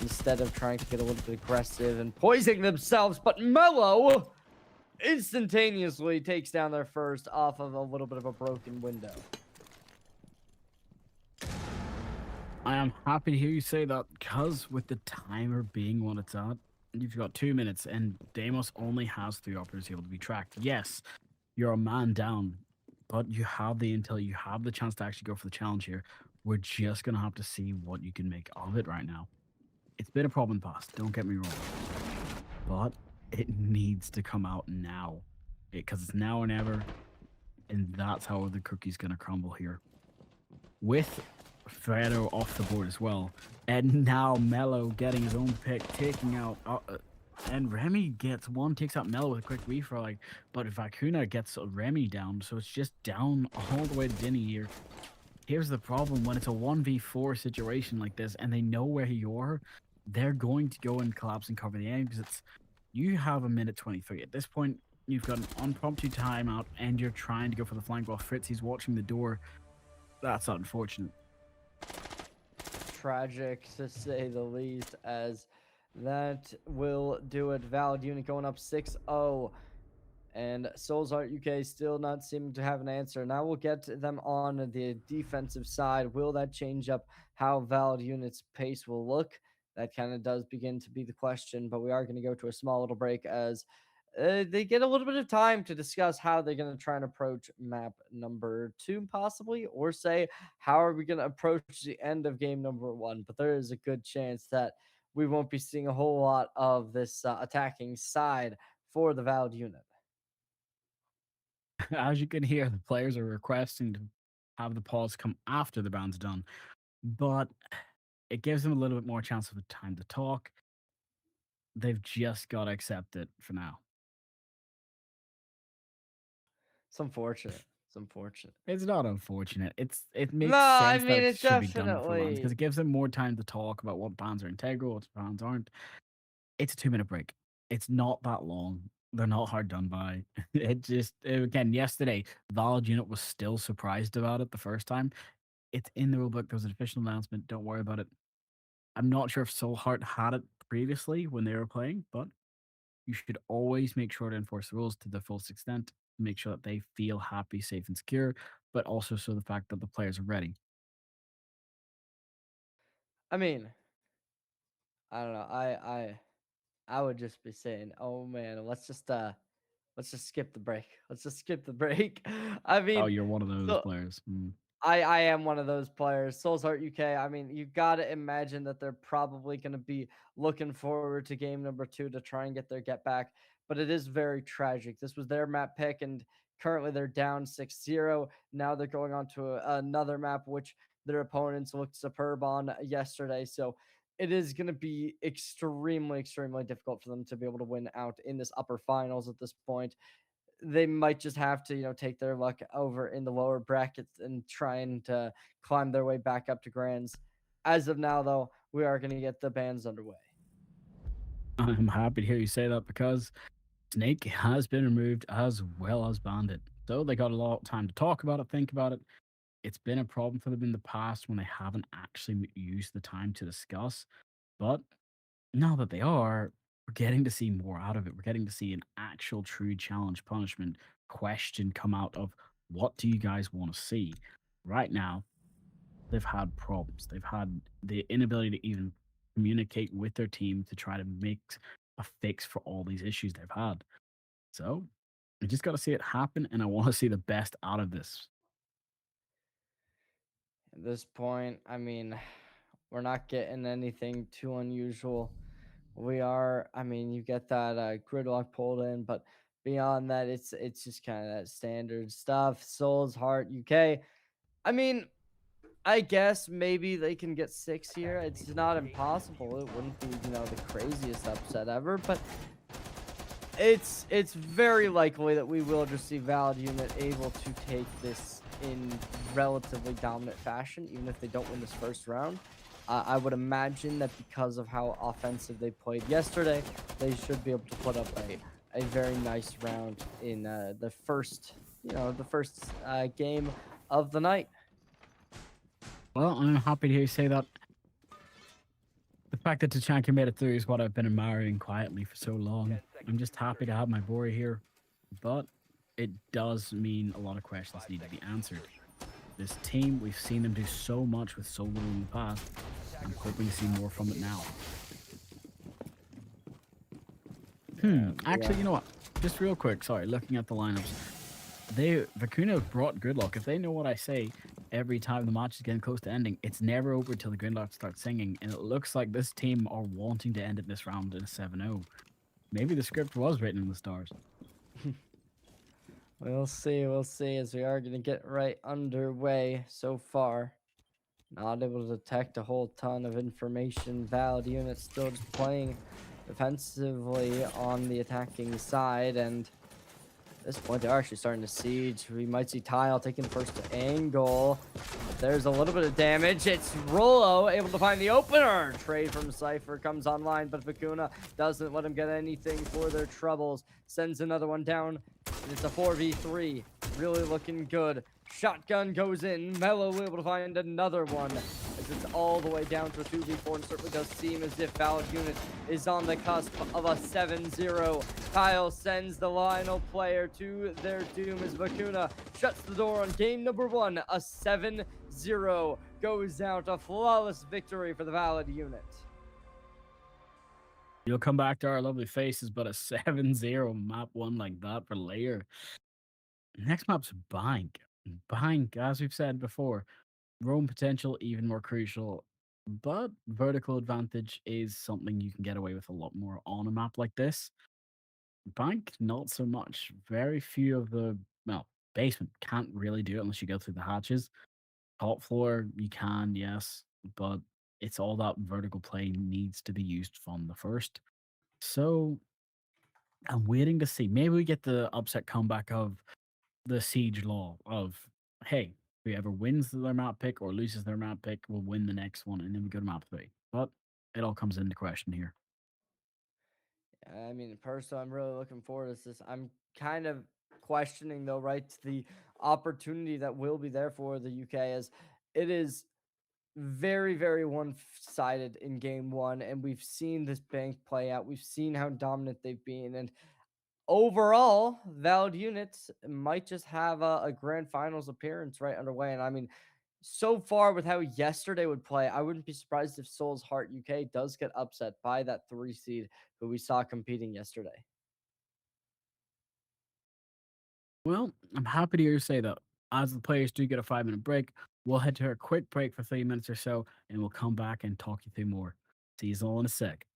instead of trying to get a little bit aggressive and poisoning themselves. But Mello instantaneously takes down their first off of a little bit of a broken window. I am happy to hear you say that, because with the timer being what it's at, you've got 2 minutes and Deimos only has 3 operators able to be tracked. Yes, you're a man down, but you have the intel, you have the chance to actually go for the challenge here. We're just going to have to see what you can make of it right now. It's been a problem in the past, don't get me wrong, but it needs to come out now, because it's now or never, and that's how the cookie's going to crumble here. With Freddo off the board as well, and now Mello getting his own pick, taking out, and Remy gets one, takes out Mello with a quick refrag, but Yakuna gets Remy down, so it's just down all the way to Dinny here. Here's the problem, when it's a 1v4 situation like this, and they know where you are, they're going to go and collapse and cover the end because it's you have a minute 23. At this point, you've got an impromptu timeout and you're trying to go for the flank while Fritz he's watching the door. That's unfortunate. Tragic to say the least, as that will do it. Valid unit going up 6-0. And Souls Art UK still not seeming to have an answer. Now we'll get to them on the defensive side. Will that change up how Valid Unit's pace will look? That kind of does begin to be the question, but we are going to go to a small little break as they get a little bit of time to discuss how they're going to try and approach map number 2, possibly, or say, how are we going to approach the end of game number 1? But there is a good chance that we won't be seeing a whole lot of this attacking side for the Valid unit. As you can hear, the players are requesting to have the pause come after the round's done, but it gives them a little bit more chance of time to talk. They've just got to accept it for now. It's unfortunate. It's unfortunate. It's not unfortunate. It makes No, I sense mean, that it it should be done before rounds definitely. because it gives them more time to talk about what bands are integral, what bands aren't. It's a 2-minute break. It's not that long. They're not hard done by. It just again yesterday, Valid Unit was still surprised about it the first time. It's in the rulebook. There was an official announcement. Don't worry about it. I'm not sure if Soul Heart had it previously when they were playing, but you should always make sure to enforce the rules to the fullest extent. Make sure that they feel happy, safe, and secure, but also so the fact that the players are ready. I mean, I don't know. I would just be saying, oh man, let's just skip the break. Let's just skip the break. I Oh, mean, you're one of those so players. I am one of those players. Souls Heart UK. I mean, you got to imagine that they're probably going to be looking forward to game number 2 to try and get their get back. But it is very tragic. This was their map pick, and currently they're down 6-0. Now they're going on to another map, which their opponents looked superb on yesterday. So it is going to be extremely, extremely difficult for them to be able to win out in this upper finals at this point. They might just have to, take their luck over in the lower brackets and trying to climb their way back up to grands. As of now, though, we are going to get the bands underway. I'm happy to hear you say that because Snake has been removed as well as Bandit. So they got a lot of time to talk about it, think about it. It's been a problem for them in the past when they haven't actually used the time to discuss. But now that they are, we're getting to see more out of it. We're getting to see an actual true challenge punishment question come out of what do you guys want to see? Right now, they've had problems. They've had the inability to even communicate with their team to try to make a fix for all these issues they've had. So I just got to see it happen, and I want to see the best out of this. At this point, I mean, we're not getting anything too unusual. I mean, you get that gridlock pulled in, but beyond that, it's just kind of that standard stuff. Souls Heart UK. I mean, I guess maybe they can get 6 here. It's not impossible. It wouldn't be, the craziest upset ever, but it's very likely that we will just see Valid Unit able to take this in relatively dominant fashion, even if they don't win this first round. I would imagine that because of how offensive they played yesterday, they should be able to put up a very nice round in the first game of the night. Well, I'm happy to hear you say that. The fact that Tachanka made it through is what I've been admiring quietly for so long. I'm just happy to have my boy here, but it does mean a lot of questions need to be answered. This team, we've seen them do so much with so little in the past. I'm hoping to see more from it now. Actually, you know what? Just real quick, sorry, looking at the lineups. Vicuna brought Gridlock. If they know what I say every time the match is getting close to ending, it's never over till the Gridlock starts singing. And it looks like this team are wanting to end it this round in a 7-0. Maybe the script was written in the stars. We'll see as we are going to get right underway so far. Not able to detect a whole ton of information. Valid Unit still just playing defensively on the attacking side, and At this point, they're actually starting to siege. We might see Tile taking the first angle. But there's a little bit of damage. It's Rolo able to find the opener. Trade from Cypher comes online, but Vicuna doesn't let him get anything for their troubles. Sends another one down, and it's a 4v3. Really looking good. Shotgun goes in. Mello able to find another one. As it's all the way down to a 2v4, and certainly does seem as if Valid Unit is on the cusp of a 7-0. Kyle sends the Lionel player to their doom as Vicuna shuts the door on game number 1. A 7-0 goes out. A flawless victory for the Valid Unit. You'll come back to our lovely faces, but a 7-0 map one like that for Layer. Next map's Bank. Bank, as we've said before, roam potential even more crucial, but vertical advantage is something you can get away with a lot more on a map like this. Bank, not so much. Very few of the, well, basement can't really do it unless you go through the hatches. Top floor, you can, yes, but it's all that vertical play needs to be used from the first. So I'm waiting to see. Maybe we get the upset comeback of the siege law of, hey, whoever wins their map pick or loses their map pick will win the next one, and then we go to map 3. But it all comes into question here. I mean, personally, I'm really looking forward to this. I'm kind of questioning, though, right, the opportunity that will be there for the UK, as it is very, very one-sided in game 1, and we've seen this bank play out. We've seen how dominant they've been, and overall, Valid Units might just have a grand finals appearance right underway. And I mean, so far with how yesterday would play, I wouldn't be surprised if Souls Heart UK does get upset by that 3 seed who we saw competing yesterday. Well, I'm happy to hear you say that. As the players do get a 5-minute break, we'll head to a quick break for 3 minutes or so, and we'll come back and talk you through more. See you all in a sec.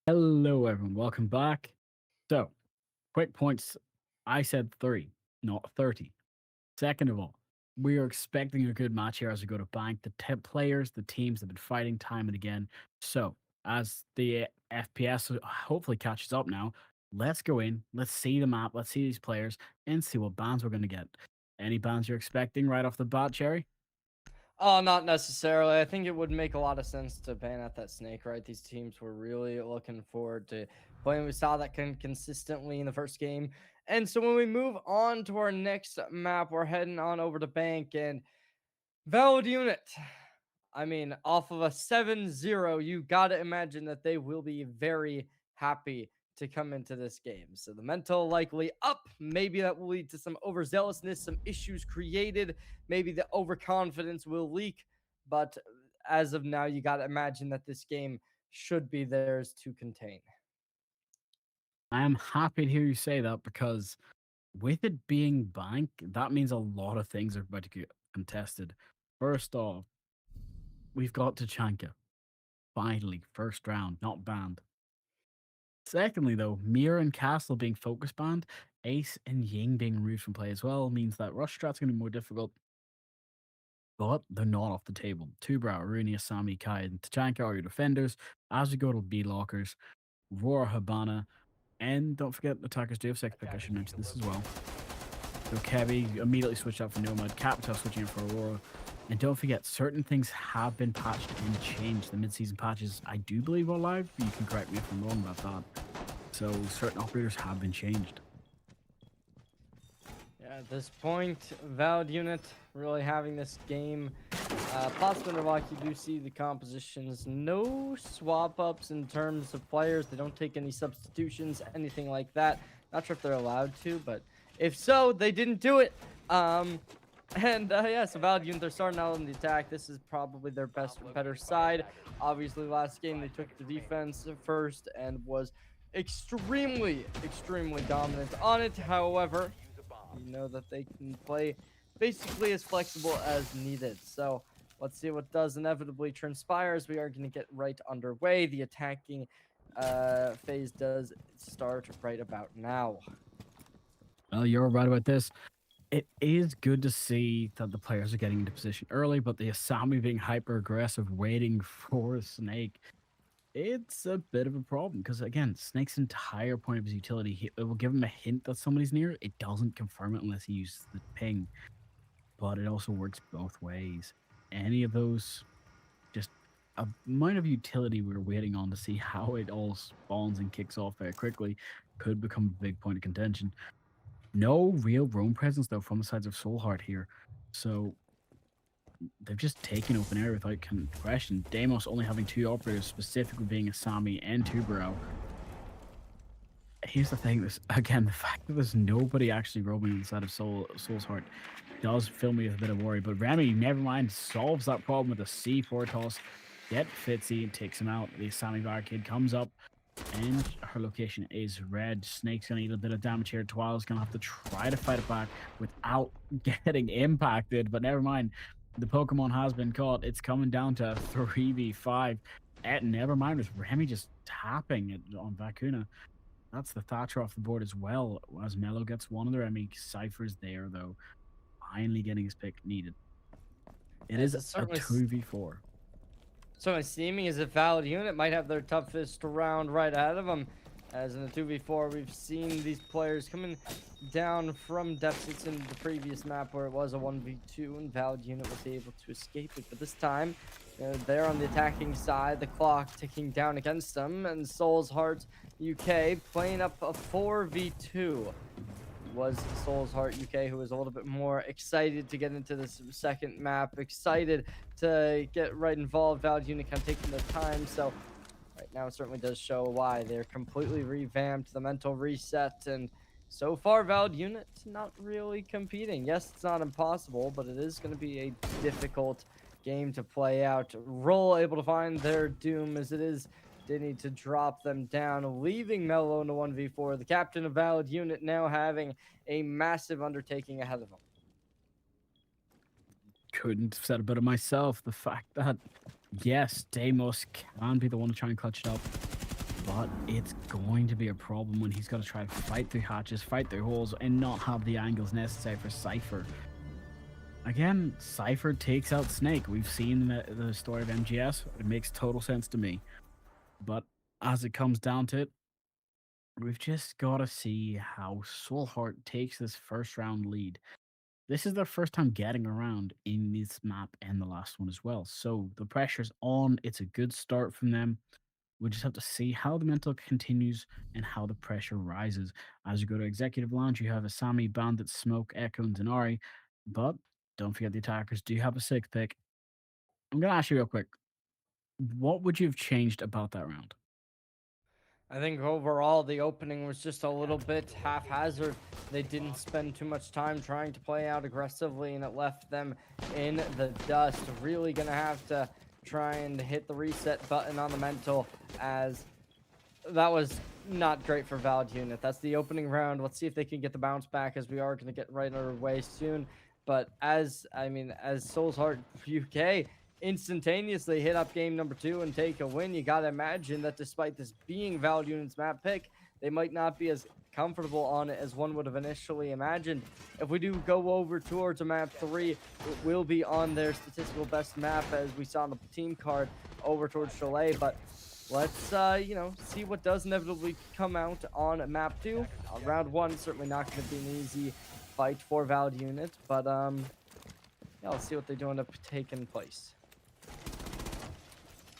Hello, everyone. Welcome back. So, quick points. I said 3, not 30. Second of all, we are expecting a good match here as we go to bank. The players, the teams have been fighting time and again. So, as the FPS hopefully catches up now, let's go in, let's see the map, let's see these players, and see what bans we're going to get. Any bans you're expecting right off the bat, Cherry? Oh, not necessarily. I think it would make a lot of sense to ban out that snake, right? These teams were really looking forward to playing. We saw that consistently in the first game. And so when we move on to our next map, we're heading on over to Bank and Valid Unit. I mean, off of a 7-0, you got to imagine that they will be very happy to come into this game. So the mental likely up. Maybe that will lead to some overzealousness, some issues created. Maybe the overconfidence will leak. But as of now, you got to imagine that this game should be theirs to contain. I am happy to hear you say that because with it being bank, that means a lot of things are about to get contested. First off, we've got Tachanka. Finally, first round, not banned. Secondly, though, Mira and Castle being focus banned, Ace and Ying being removed from play as well means that rush strat's going to be more difficult. But they're not off the table. Tubra, Aruni, Asami, Kai, and Tachanka are your defenders. As we go to B lockers, Roar, Habana, and don't forget attackers do have second pick. I should mention this as well. So Kevy immediately switched out for Nomad, Capital switching in for Aurora. And don't forget, certain things have been patched and changed. The mid-season patches, I do believe, are live. You can correct me if I'm wrong about that. So certain operators have been changed. Yeah, at this point, Valid Unit really having this game. Possibly Rock, you do see the compositions. No swap ups in terms of players. They don't take any substitutions, anything like that. Not sure if they're allowed to, but if so, they didn't do it. Yeah, so Valid Unit, they're starting out on the attack. This is probably their best or better side. Obviously, last game they took the defense first and was extremely dominant on it. However, you know that they can play basically as flexible as needed. So let's see what does inevitably transpire as we are going to get right underway. The attacking phase does start right about now. Well, you're right about this. It is good to see that the players are getting into position early, but the Asami being hyper aggressive, waiting for Snake, it's a bit of a problem because again, Snake's entire point of his utility, it will give him a hint that somebody's near. It doesn't confirm it unless he uses the ping, but it also works both ways. Any of those, just a amount of utility we're waiting on to see how it all spawns and kicks off very quickly, could become a big point of contention. No real roam presence though from the sides of Soulheart here, so they've just taken open air without question. Deimos only having 2 operators, specifically being Asami and Tubarão. Here's the thing: this again, the fact that there's nobody actually roaming inside of Soul's Heart does fill me with a bit of worry. But Remy, never mind, solves that problem with a C4 toss. Get Fitzy, takes him out. The Asami barricade comes up, and her location is red. Snake's gonna eat a bit of damage here. Twile's gonna have to try to fight it back without getting impacted, but never mind. The Pokemon has been caught. It's coming down to 3v5. Never mind with Remy just tapping it on Vacuna. That's the Thatcher off the board as well, as Mello gets one of the Remy. Cypher's there, though. Finally getting his pick needed. It is a 2v4. So seeming as if Valid Unit might have their toughest round right ahead of them. As in the 2v4, we've seen these players coming down from deficits in the previous map where it was a 1v2 and Valid Unit was able to escape it. But this time, they're on the attacking side, the clock ticking down against them, and Soul's Heart UK playing up a 4v2. Was Soul's Heart UK, who was a little bit more excited to get into this second map, excited to get right involved. Valid Unit kind of taking their time, so right now it certainly does show why. They're completely revamped, the mental reset, and so far Valid Unit not really competing. Yes, it's not impossible, but it is going to be a difficult game to play out. Roll able to find their doom as it is. They need to drop them down, leaving Mello in a 1v4. The captain of Valid Unit now having a massive undertaking ahead of him. Couldn't have said it better myself. The fact that, yes, Deimos can be the one to try and clutch it up. but it's going to be a problem when he's got to try to fight through hatches, fight through holes, and not have the angles necessary for Cypher. Again, Cypher takes out Snake. We've seen the story of MGS. It makes total sense to me. But as it comes down to it, we've just got to see how Soulheart takes this first round lead. This is their first time getting around in this map and the last one as well. So the pressure's on. It's a good start from them. We just have to see how the mental continues and how the pressure rises. As you go to Executive Lounge, you have Asami, Bandit, Smoke, Echo, and Denari. But don't forget the attackers do have a sixth pick. I'm going to ask you real quick. What would you have changed about that round? I think overall the opening was just a little bit haphazard. They didn't spend too much time trying to play out aggressively, and it left them in the dust. Really gonna have to try and hit the reset button on the mental, as that was not great for Valid Unit. That's the opening round. Let's see if they can get the bounce back, as we are gonna get right on our way soon. But as Souls Heart UK instantaneously hit up game number 2 and take a win, you gotta imagine that despite this being Valid Unit's map pick, they might not be as comfortable on it as one would have initially imagined. If we do go over towards a map 3, it will be on their statistical best map, as we saw on the team card, over towards Chalet. But let's see what does inevitably come out on map 2. Round 1 certainly not going to be an easy fight for Valid Unit, but yeah, let's see what they do end up taking place.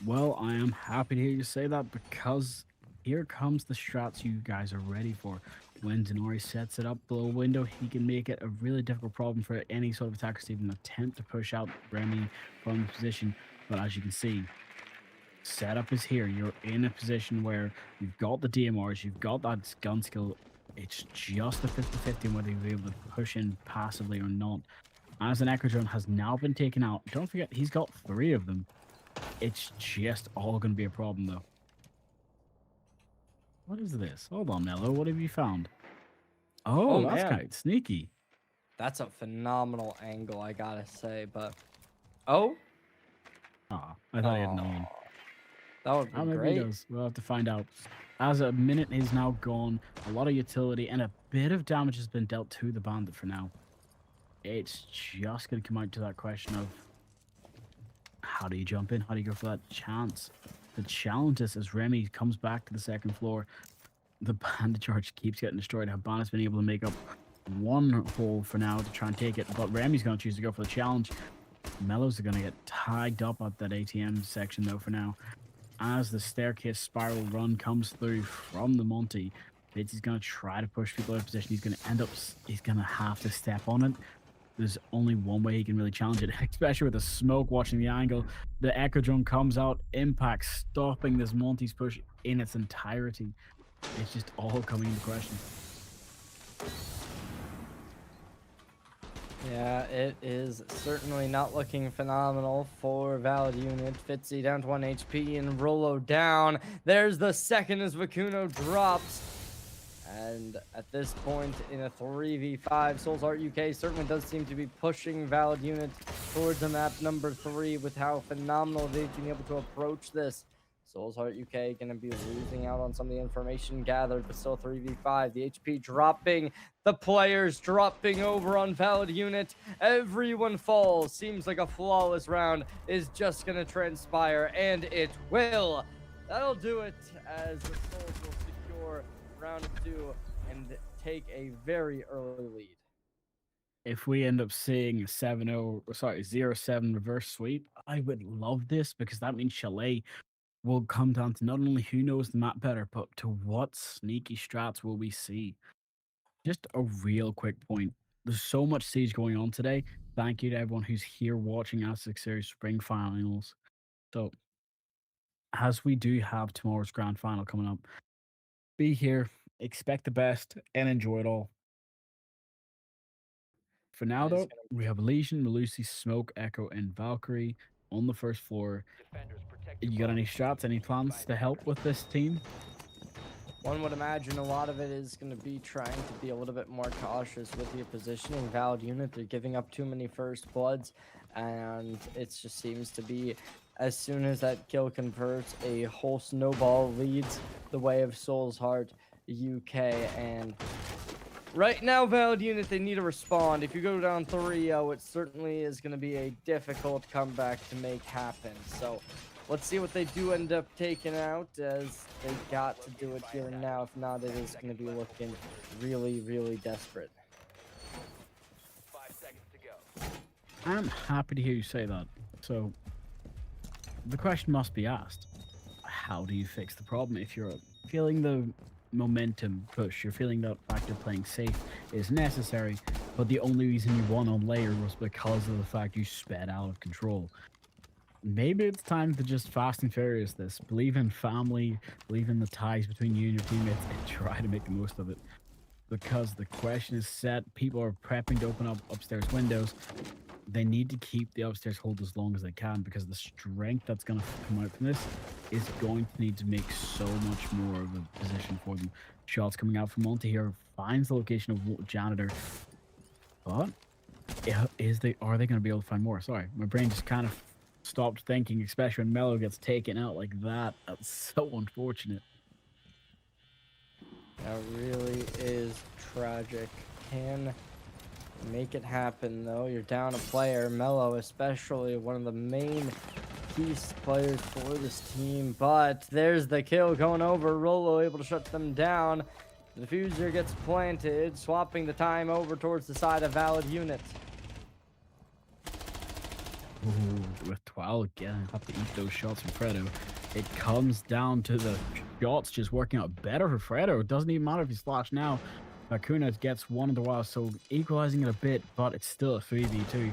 Well, I am happy to hear you say that, because here comes the strats you guys are ready for. When Denari sets it up below window, he can make it a really difficult problem for any sort of attacker to even attempt to push out Remy from the position. But as you can see, setup is here. You're in a position where you've got the DMRs, you've got that gun skill. It's just a 50-50 on whether you'll be able to push in passively or not. As an Echo Drone has now been taken out, don't forget he's got 3 of them. It's just all going to be a problem, though. What is this? Hold on, Mello. What have you found? Oh, that's man. kind of sneaky. That's a phenomenal angle, I gotta say. But oh, Ah, I thought he had known. that would be Maybe great. he does. We'll have to find out. As a minute is now gone, a lot of utility and a bit of damage has been dealt to the Bandit for now. It's just going to come out to that question of how do you jump in? How do you go for that chance? The challenge is, as Remy comes back to the second floor, the Bandit charge keeps getting destroyed. Habana's been able to make up one hole for now to try and take it, but Remy's going to choose to go for the challenge. Mellows are going to get tagged up at that ATM section, though, for now. As the staircase spiral run comes through from the Monty, Fitzy's going to try to push people out of position. He's going to he's going to have to step on it. There's only one way he can really challenge it, especially with the smoke watching the angle. The Echo Drone comes out, impact, stopping this Monty's push in its entirety. It's just all coming into question. Yeah, it is certainly not looking phenomenal for Valid Unit. Fitzy down to 1 HP and Rolo down. There's the second as Vacuno drops. And at this point in a 3v5, Souls Heart UK certainly does seem to be pushing Valid Unit towards the map number 3 with how phenomenal they've been able to approach this. Souls Heart UK going to be losing out on some of the information gathered, but still 3v5. The HP dropping, the players dropping over on Valid Unit. Everyone falls. Seems like a flawless round is just going to transpire, and it will. That'll do it, as the Souls will secure round 2 and take a very early lead. If we end up seeing a 0-7 reverse sweep, I would love this, because that means Chalet will come down to not only who knows the map better, but to what sneaky strats will we see. Just a real quick point. There's so much Siege going on today. Thank you to everyone who's here watching Aztec Series Spring Finals. So, as we do have tomorrow's Grand Final coming up, be here, expect the best, and enjoy it all. For now, though, we have Legion, Malusi, Smoke, Echo, and Valkyrie on the first floor. You got any shots, any plans to help with this team? One would imagine a lot of it is going to be trying to be a little bit more cautious with your positioning. Valid Unit, they're giving up too many first bloods, and it just seems to be as soon as that kill converts, a whole snowball leads the way of Soul's Heart UK. And right now, Valid Unit, they need to respond. If you go down 3-0, it certainly is going to be a difficult comeback to make happen. So let's see what they do end up taking out, as they got to do it here and now. If not, it is going to be looking really, really desperate. 5 seconds to go. I'm happy to hear you say that. So, the question must be asked: how do you fix the problem if you're feeling the momentum push? You're feeling that factor playing safe is necessary, but the only reason you won on layer was because of the fact you sped out of control. Maybe it's time to just fast and furious this. Believe in family, believe in the ties between you and your teammates, and try to make the most of it. Because the question is set, people are prepping to open up upstairs windows. They need to keep the upstairs hold as long as they can, because the strength that's going to come out from this is going to need to make so much more of a position for them. Shots coming out from Monty here, finds the location of Janitor, but are they going to be able to find more? Sorry, my brain just kind of stopped thinking, especially when Mello gets taken out like that. That's so unfortunate. That really is tragic. Can make it happen, though. You're down a player. Mello, especially one of the main piece players for this team. But there's the kill going over. Rolo able to shut them down. The diffuser gets planted, swapping the time over towards the side of Valid Unit. Ooh, with 12 again, have to eat those shots from Fredo. It comes down to the shots just working out better for Fredo. It doesn't even matter if he's flashed now. Bakuna gets one in the while, so equalizing it a bit, but it's still a 3v2.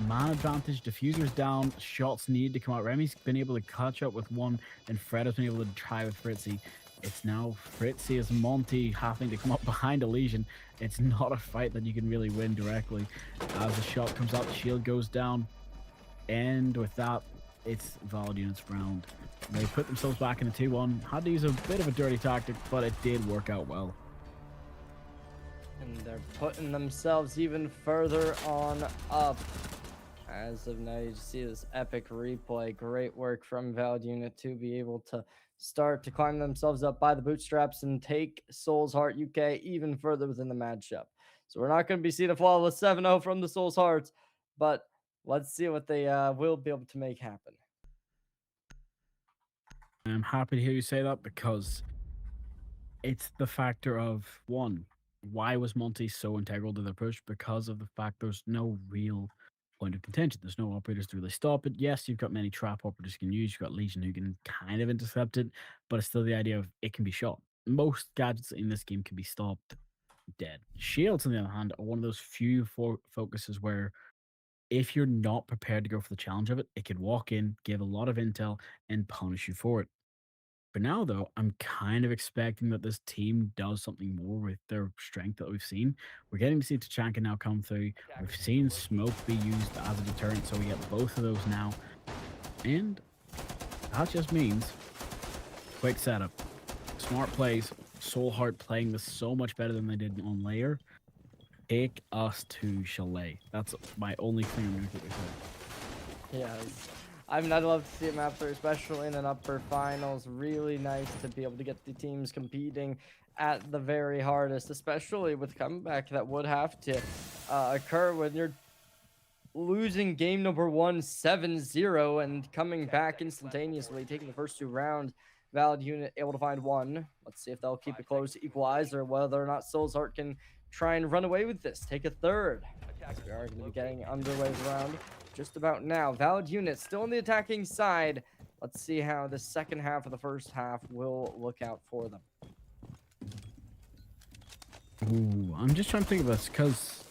Man advantage, diffuser's down, shots need to come out. Remy's been able to catch up with one, and Fredo's been able to try with Fritzy. It's now Fritzy as Monty having to come up behind Elysian. It's not a fight that you can really win directly. As the shot comes out, the shield goes down, and with that, it's Valid Unit's round. They put themselves back in a 2-1. Had to use a bit of a dirty tactic, but it did work out well. And they're putting themselves even further on up. As of now, you see this epic replay. Great work from Valid Unit to be able to start to climb themselves up by the bootstraps and take Soul's Heart UK even further within the matchup. So we're not going to be seeing a flawless 7-0 from the Soul's Hearts, but let's see what they will be able to make happen. I'm happy to hear you say that, because it's the factor of, one, why was Monty so integral to the push? Because of the fact there's no real point of contention. There's no operators to really stop it. Yes, you've got many trap operators you can use. You've got Legion who can kind of intercept it, but it's still the idea of it can be shot. Most gadgets in this game can be stopped dead. Shields, on the other hand, are one of those few focuses where if you're not prepared to go for the challenge of it, it can walk in, give a lot of intel, and punish you for it. For now, though, I'm kind of expecting that this team does something more with their strength that we've seen. We're getting to see Tachanka now come through. We've seen smoke be used as a deterrent, so we get both of those now. And that just means quick setup, smart plays, Soul Heart playing this so much better than they did on layer. Take us to Chalet. That's my only thing I'm going to quickly say. Yes. I'd love to see a map there, especially in an upper finals. Really nice to be able to get the teams competing at the very hardest, especially with comeback that would have to occur when you're losing game number 1 7-0 and coming back instantaneously, taking the first 2 rounds. Valid Unit able to find one. Let's see if they'll keep it close, equalize, or whether or not Soul's Heart can try and run away with this, take a third. As we are going to be getting underway around just about now. Valid Unit still on the attacking side. Let's see how the second half of the first half will look out for them. Ooh, I'm just trying to think of this, because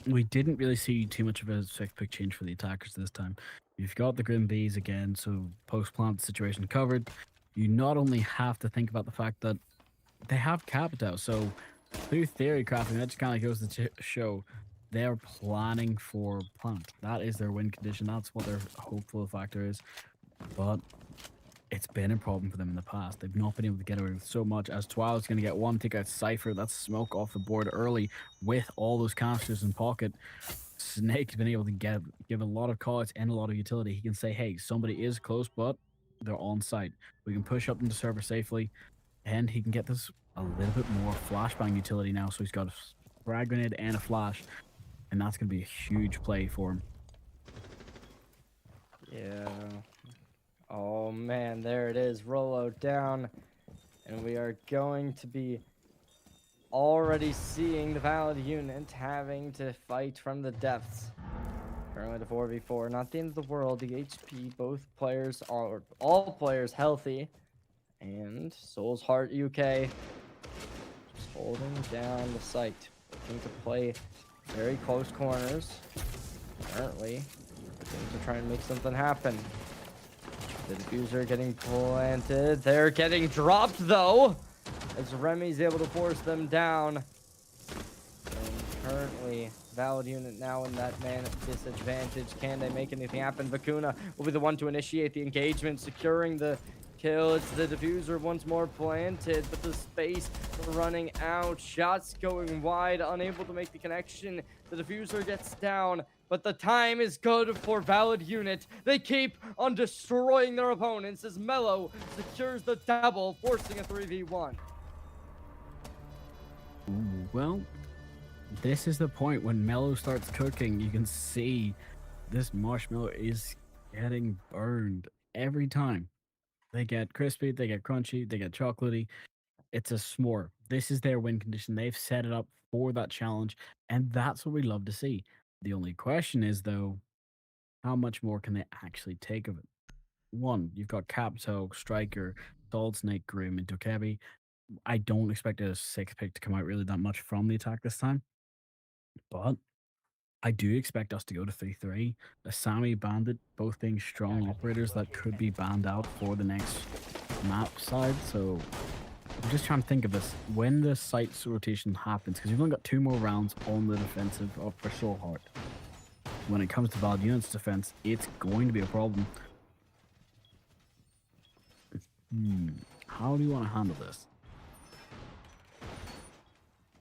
we didn't really see too much of a swift pick change for the attackers this time. You've got the Grim Bees again, so post-plant situation covered. You not only have to think about the fact that they have Capitao, so through theory crafting, that just kind of goes to show they're planning for plant. That is their win condition. That's what their hopeful factor is. But it's been a problem for them in the past. They've not been able to get away with so much, as Twilight's going to get one, take out Cypher. That's smoke off the board early with all those canisters in pocket. Snake's been able to give a lot of calls and a lot of utility. He can say, hey, somebody is close, but they're on site. We can push up into server safely, and he can get this a little bit more flashbang utility now. So he's got a frag grenade and a flash, and that's going to be a huge play for him. Yeah. Oh man, there it is. Rolo down. And we are going to be already seeing the Valid unit having to fight from the depths. Currently the 4v4. Not the end of the world. The HP, all players healthy. And Soul's Heart UK just holding down the site. Looking to play very close corners. Currently looking to try and make something happen. The diffuser getting planted. They're getting dropped though, as Remy's able to force them down. And currently, Valid unit now in that man disadvantage. Can they make anything happen? Vicuna will be the one to initiate the engagement, securing the kill. It's the diffuser once more planted, but the space running out. Shots going wide, unable to make the connection. The diffuser gets down, but the time is good for Valid unit. They keep on destroying their opponents as Mello secures the double, forcing a 3v1. Ooh, well, this is the point when Mello starts cooking. You can see this marshmallow is getting burned every time. They get crispy, they get crunchy, they get chocolatey. It's a s'more. This is their win condition. They've set it up for that challenge, and that's what we love to see. The only question is, though, how much more can they actually take of it? One, you've got Capto, Striker, Solid Snake, Grim, and Tokebi. I don't expect a 6-pick to come out really that much from the attack this time, but I do expect us to go to 3-3. Asami, Bandit, both being strong operators that could be banned out for the next map side. So I'm just trying to think of this. When the site's rotation happens, because you've only got 2 more rounds on the defensive for Soul Heart. When it comes to Valid Unit's defense, it's going to be a problem. How do you want to handle this?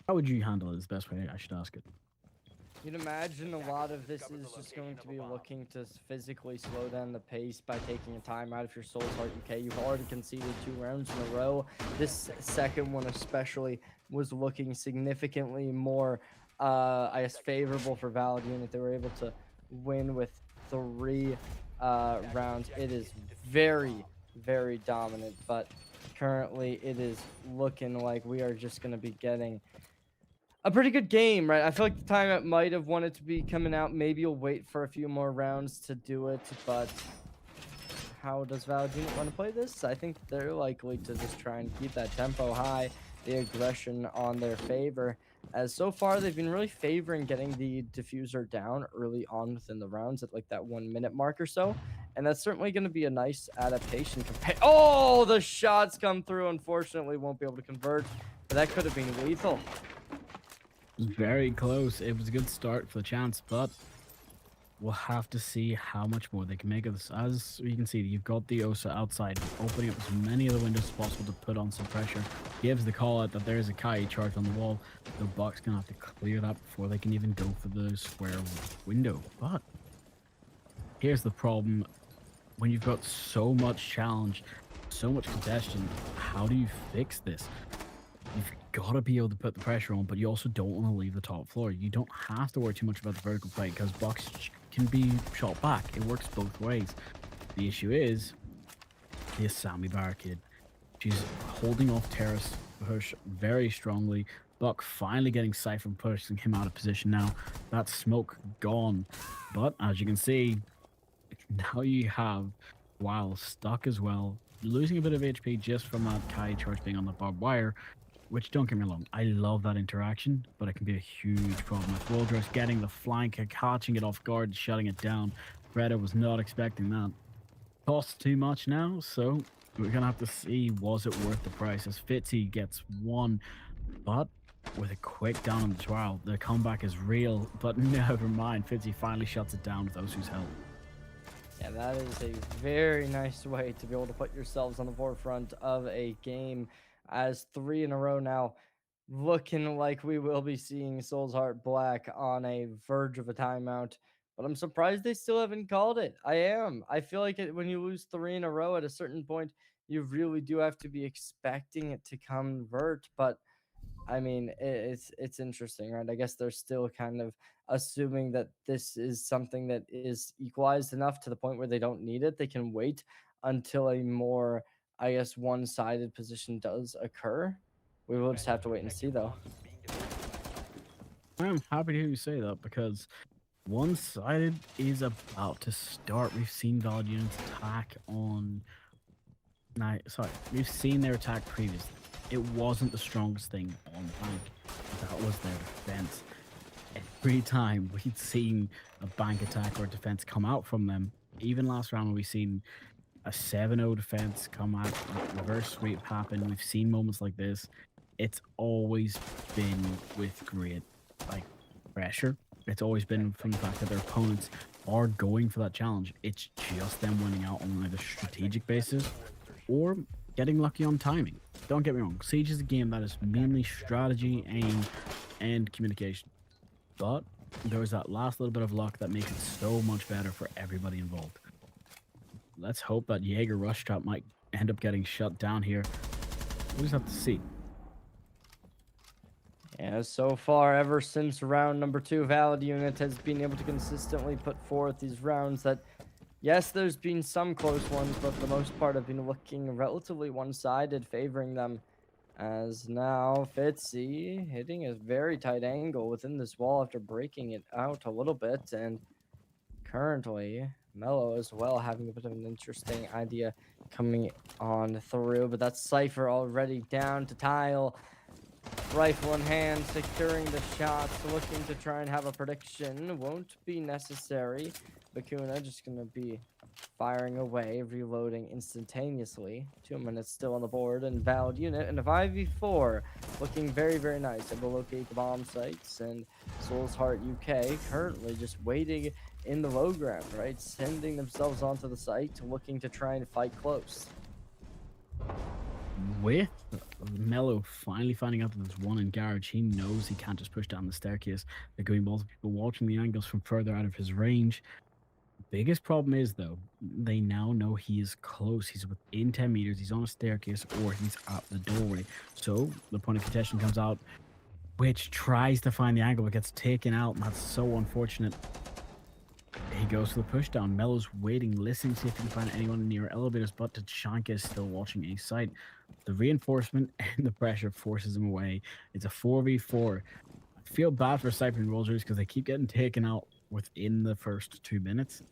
How would you handle it is the best way I should ask it. You'd imagine a lot of this is just going to be looking to physically slow down the pace by taking a time out of your Soul's Heart UK. You've already conceded 2 rounds in a row. This second one especially was looking significantly more, I guess, favorable for Valid unit. They were able to win with 3 rounds. It is very, very dominant, but currently it is looking like we are just going to be getting a pretty good game, right? I feel like the time it might have wanted to be coming out. Maybe you'll wait for a few more rounds to do it, but how does Valid unit want to play this? I think they're likely to just try and keep that tempo high, the aggression on their favor, as so far they've been really favoring getting the diffuser down early on within the rounds at like that 1 minute mark or so, and that's certainly going to be a nice adaptation. Oh, the shots come through. Unfortunately, won't be able to convert, but that could have been lethal. Very close. It was a good start for the chance, but we'll have to see how much more they can make of this. As you can see, you've got the Osa outside, opening up as many of the windows as possible to put on some pressure. Gives the call out that there is a Kai charge on the wall. The Bucks gonna have to clear that before they can even go for the square window. But here's the problem: when you've got so much challenge, so much congestion, how do you fix this? You've got to be able to put the pressure on, but you also don't want to leave the top floor. You don't have to worry too much about the vertical play because Bucks can be shot back. It works both ways. The issue is the Asami barricade. She's holding off Terrace push very strongly. Buck finally getting Siphon, pushing him out of position now. That smoke gone. But as you can see, now you have Wild stuck as well, losing a bit of HP just from that Kai charge being on the barbed wire. Which, don't get me wrong, I love that interaction, but it can be a huge problem. With Wildress getting the flank, catching it off guard, shutting it down. Greta was not expecting that. Costs too much now, so we're going to have to see, was it worth the price? As Fitzy gets 1, but with a quick down on the trial, the comeback is real, but never mind. Fitzy finally shuts it down with Osu's help. Yeah, that is a very nice way to be able to put yourselves on the forefront of a game, as 3 in a row now. looking like we will be seeing Soul's Heart Black on a verge of a timeout. But I'm surprised they still haven't called it. I am. I feel like when you lose three in a row at a certain point, you really do have to be expecting it to convert. But I mean, it's interesting, right? I guess they're still kind of assuming that this is something that is equalized enough to the point where they don't need it. They can wait until a more, I guess, one-sided position does occur. We will just have to wait and see, though. I'm happy to hear you say that because one-sided is about to start. We've seen Valid Units attack on. Sorry, we've seen their attack previously. It wasn't the strongest thing on Bank. That was their defense. Every time we'd seen a Bank attack or defense come out from them, even last round we've seen a 7-0 defense come out, reverse sweep happen. We've seen moments like this. It's always been with great like pressure. It's always been from the fact that their opponents are going for that challenge. It's just them winning out on either strategic basis or getting lucky on timing. Don't get me wrong, Siege is a game that is mainly strategy, aim, and communication. But there's that last little bit of luck that makes it so much better for everybody involved. Let's hope that Jaeger Rush Trap might end up getting shut down here. We'll just have to see. Yeah, so far, ever since round number 2, Valid Unit has been able to consistently put forth these rounds that, yes, there's been some close ones, but for the most part have been looking relatively one-sided, favoring them. As now, Fitzy hitting a very tight angle within this wall after breaking it out a little bit, and currently, Mellow as well having a bit of an interesting idea coming on through, but that's Cypher already down to tile. Rifle in hand, securing the shots, looking to try and have a prediction. Won't be necessary. Bakuna just going to be firing away, reloading instantaneously. 2 minutes still on the board, and Valid Unit and a 5v4 looking very, very nice. Able to locate the bomb sites, and Soul's Heart UK currently just waiting in the low ground, right? Sending themselves onto the site, looking to try and fight close. With Mello finally finding out that there's one in garage, he knows he can't just push down the staircase. There are going to be multiple people watching the angles from further out of his range. Biggest problem is, though, they now know he is close. He's within 10 meters, he's on a staircase, or he's at the doorway. So the point of contention comes out, which tries to find the angle but gets taken out, and that's so unfortunate. He goes for the push down. Mello's waiting, listening, see if he can find anyone near elevators, but Tachanka is still watching a site. The reinforcement and the pressure forces him away. It's a 4v4. I feel bad for Cypher and Rogers because they keep getting taken out within the first 2 minutes.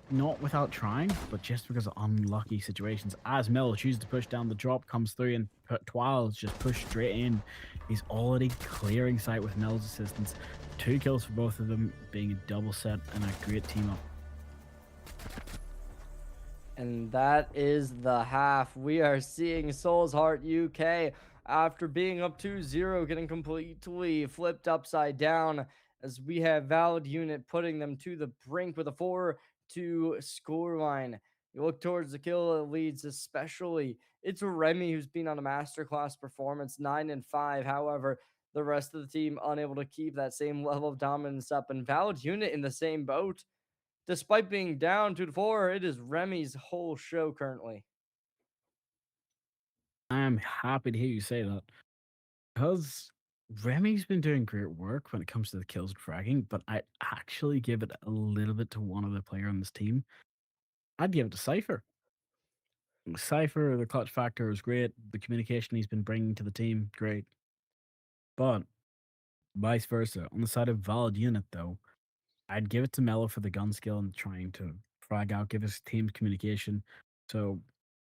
Not without trying, but just because of unlucky situations. As Mello chooses to push down, the drop comes through and Twile's just pushed straight in. He's already clearing sight with Mello's assistance. 2 kills for both of them, being a double set and a great team up. And that is the half. We are seeing Soul's Heart UK, after being up 2-0, getting completely flipped upside down, as we have Valid Unit putting them to the brink with a 4-2 scoreline. You look towards the kill leads, especially. It's Remy who's been on a masterclass performance, 9-5. However, the rest of the team unable to keep that same level of dominance up, and Valid Unit in the same boat. Despite being down 2-4, it is Remy's whole show currently. I'm happy to hear you say that, because Remy's been doing great work when it comes to the kills and fragging, but I actually give it a little bit to one other player on this team. I'd give it to Cypher. Cypher, the clutch factor is great. The communication he's been bringing to the team, great. But vice versa. On the side of Valid Unit, though, I'd give it to Mello for the gun skill and trying to frag out, give his team communication. So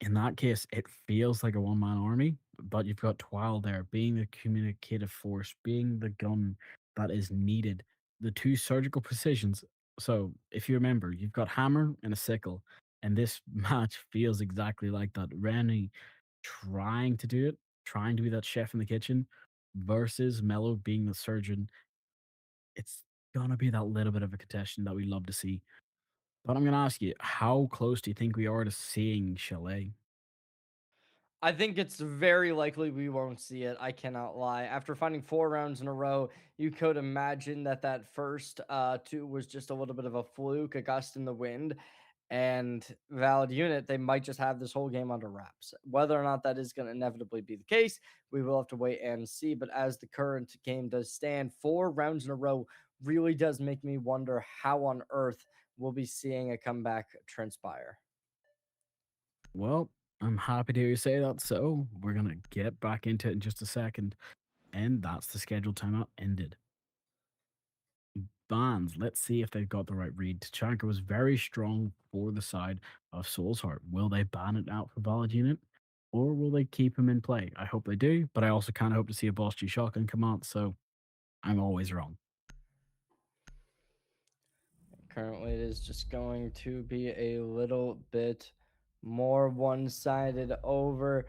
in that case, it feels like a one-man army, but you've got Twile there being the communicative force, being the gun that is needed, the 2 surgical precisions. So if you remember, you've got hammer and a sickle, and this match feels exactly like that. Rennie trying to do it, trying to be that chef in the kitchen, versus Mello being the surgeon. It's gonna be that little bit of a contention that we love to see. But I'm gonna ask you, how close do you think we are to seeing Chalet? I think it's very likely we won't see it. I cannot lie. After finding 4 rounds in a row, you could imagine that that first two was just a little bit of a fluke, a gust in the wind, and Valid Unit, they might just have this whole game under wraps. Whether or not that is going to inevitably be the case, we will have to wait and see. But as the current game does stand, 4 rounds in a row really does make me wonder how on earth we'll be seeing a comeback transpire. Well, I'm happy to hear you say that. So we're gonna get back into it in just a second, and that's the scheduled timeout ended. Bans. Let's see if they've got the right read. Tachanka was very strong for the side of Soul's Heart. Will they ban it out for Valid Unit? Or will they keep him in play? I hope they do, but I also kind of hope to see a Boss G shotgun come out, so I'm always wrong. Currently, it is just going to be a little bit more one-sided over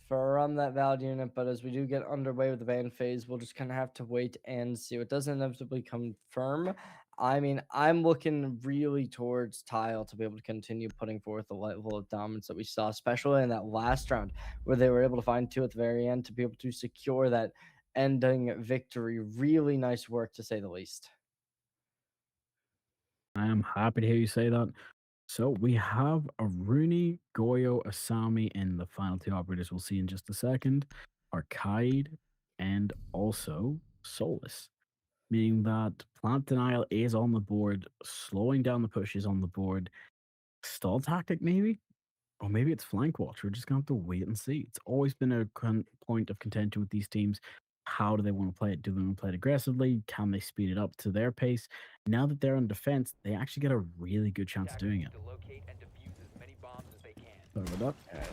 from that Valid Unit, but as we do get underway with the ban phase, we'll just kind of have to wait and see. It doesn't inevitably confirm. I mean, I'm looking really towards Tile to be able to continue putting forth the level of dominance that we saw, especially in that last round where they were able to find two at the very end to be able to secure that ending victory. Really nice work, to say the least. I am happy to hear you say that. So we have Aruni, Goyo, Asami, and the final two operators we'll see in just a second are Kaid and also Solus, meaning that Plant Denial is on the board, slowing down the push is on the board. Stall tactic, maybe? Or maybe it's flank watch. We're just going to have to wait and see. It's always been a point of contention with these teams. How do they want to play it? Do they want to play it aggressively? Can they speed it up to their pace? Now that they're on defense, they actually get a really good chance of Attackers doing need it. to locate and defuse as many bombs as they can. Sorry about that. Okay.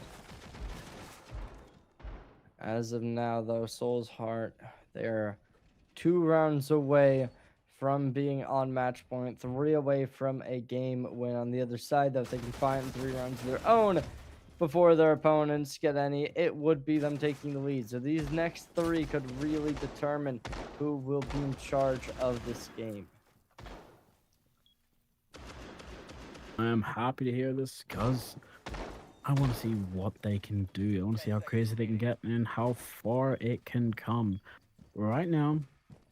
As of now, though, Soul's Heart, they're 2 rounds away from being on match point, 3 away from a game win. On the other side, though, if they can find 3 rounds of their own before their opponents get any, it would be them taking the lead. So these next 3 could really determine who will be in charge of this game. I am happy to hear this because I want to see what they can do. I want to see how crazy they can get and how far it can come. Right now,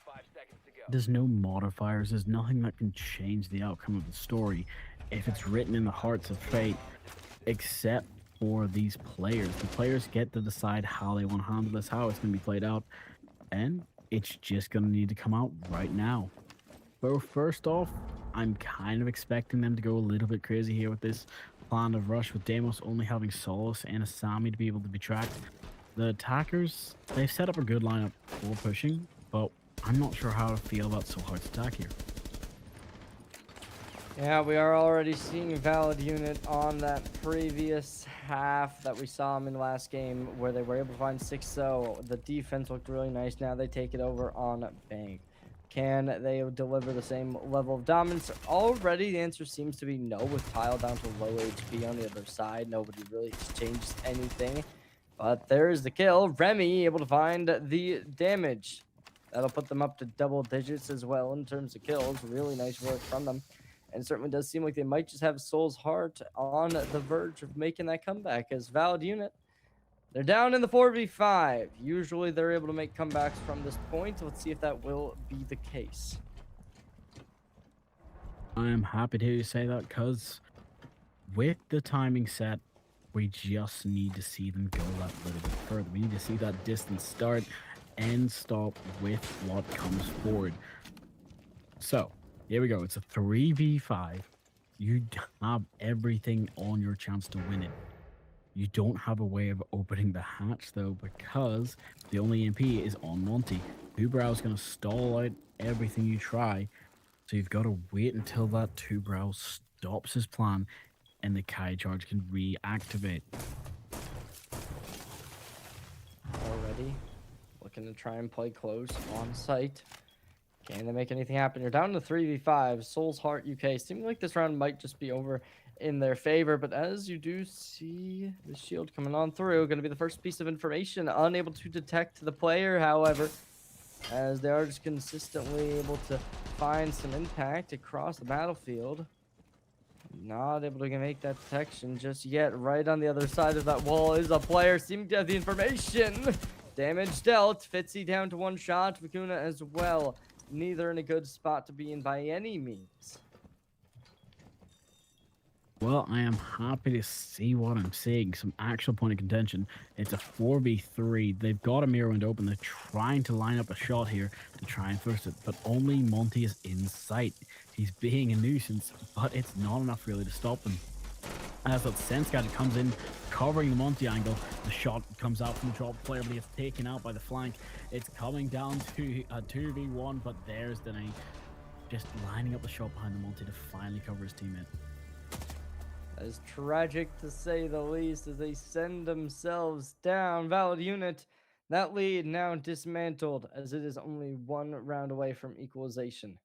5 seconds to go. there's no modifiers. There's nothing that can change the outcome of the story if it's written in the hearts of fate, except for these players. The players get to decide how they want to handle this, how it's going to be played out, and it's just going to need to come out right now. So first off, I'm kind of expecting them to go a little bit crazy here with this plan of rush, with Deimos only having Solus and Asami to be able to be tracked. The attackers, they've set up a good lineup for pushing, but I'm not sure how to feel about Soul Heart's attack here. Yeah, we are already seeing Valid Unit on that previous half that we saw them in the last game where they were able to find 6-0. The defense looked really nice. Now they take it over on Bank. Can they deliver the same level of dominance? Already, the answer seems to be no, with Tile down to low HP on the other side. Nobody really exchanged anything. But there's the kill. Remy able to find the damage. That'll put them up to double digits as well in terms of kills. Really nice work from them. And it certainly does seem like they might just have Soul's Heart on the verge of making that comeback as Valid Unit. They're down in the 4v5. Usually they're able to make comebacks from this point. Let's see if that will be the case. I am happy to hear you say that because with the timing set, we just need to see them go that little bit further. We need to see that distance start and stop with what comes forward. So, here we go. It's a 3v5. You have everything on your chance to win it. You don't have a way of opening the hatch, though, because the only MP is on Monty. Tubrow's going to stall out everything you try, so you've got to wait until that Tubrow stops his plan and the Kai charge can reactivate. Already looking to try and play close on site. Can they make anything happen? You're down to 3v5. Soul's Heart UK. Seeming like this round might just be over in their favor, but as you do see the shield coming on through, going to be the first piece of information. Unable to detect the player, however, as they are just consistently able to find some impact across the battlefield. Not able to make that detection just yet. Right on the other side of that wall is a player seeming to have the information. Damage dealt. Fitzy down to one shot. Vicuna as well. Neither in a good spot to be in by any means. Well, I am happy to see what I'm seeing. Some actual point of contention. It's a 4v3. They've got a mirror window open. They're trying to line up a shot here to try and force it, but only Monty is in sight. He's being a nuisance, but it's not enough really to stop them. As that Sense Gadget comes in, covering the Monty angle, the shot comes out from the drop player, but he gets taken out by the flank. It's coming down to a 2v1, but there's Dene just lining up the shot behind the Monty to finally cover his teammate. That is tragic to say the least as they send themselves down. Valid unit. That lead now dismantled as it is only one round away from equalization.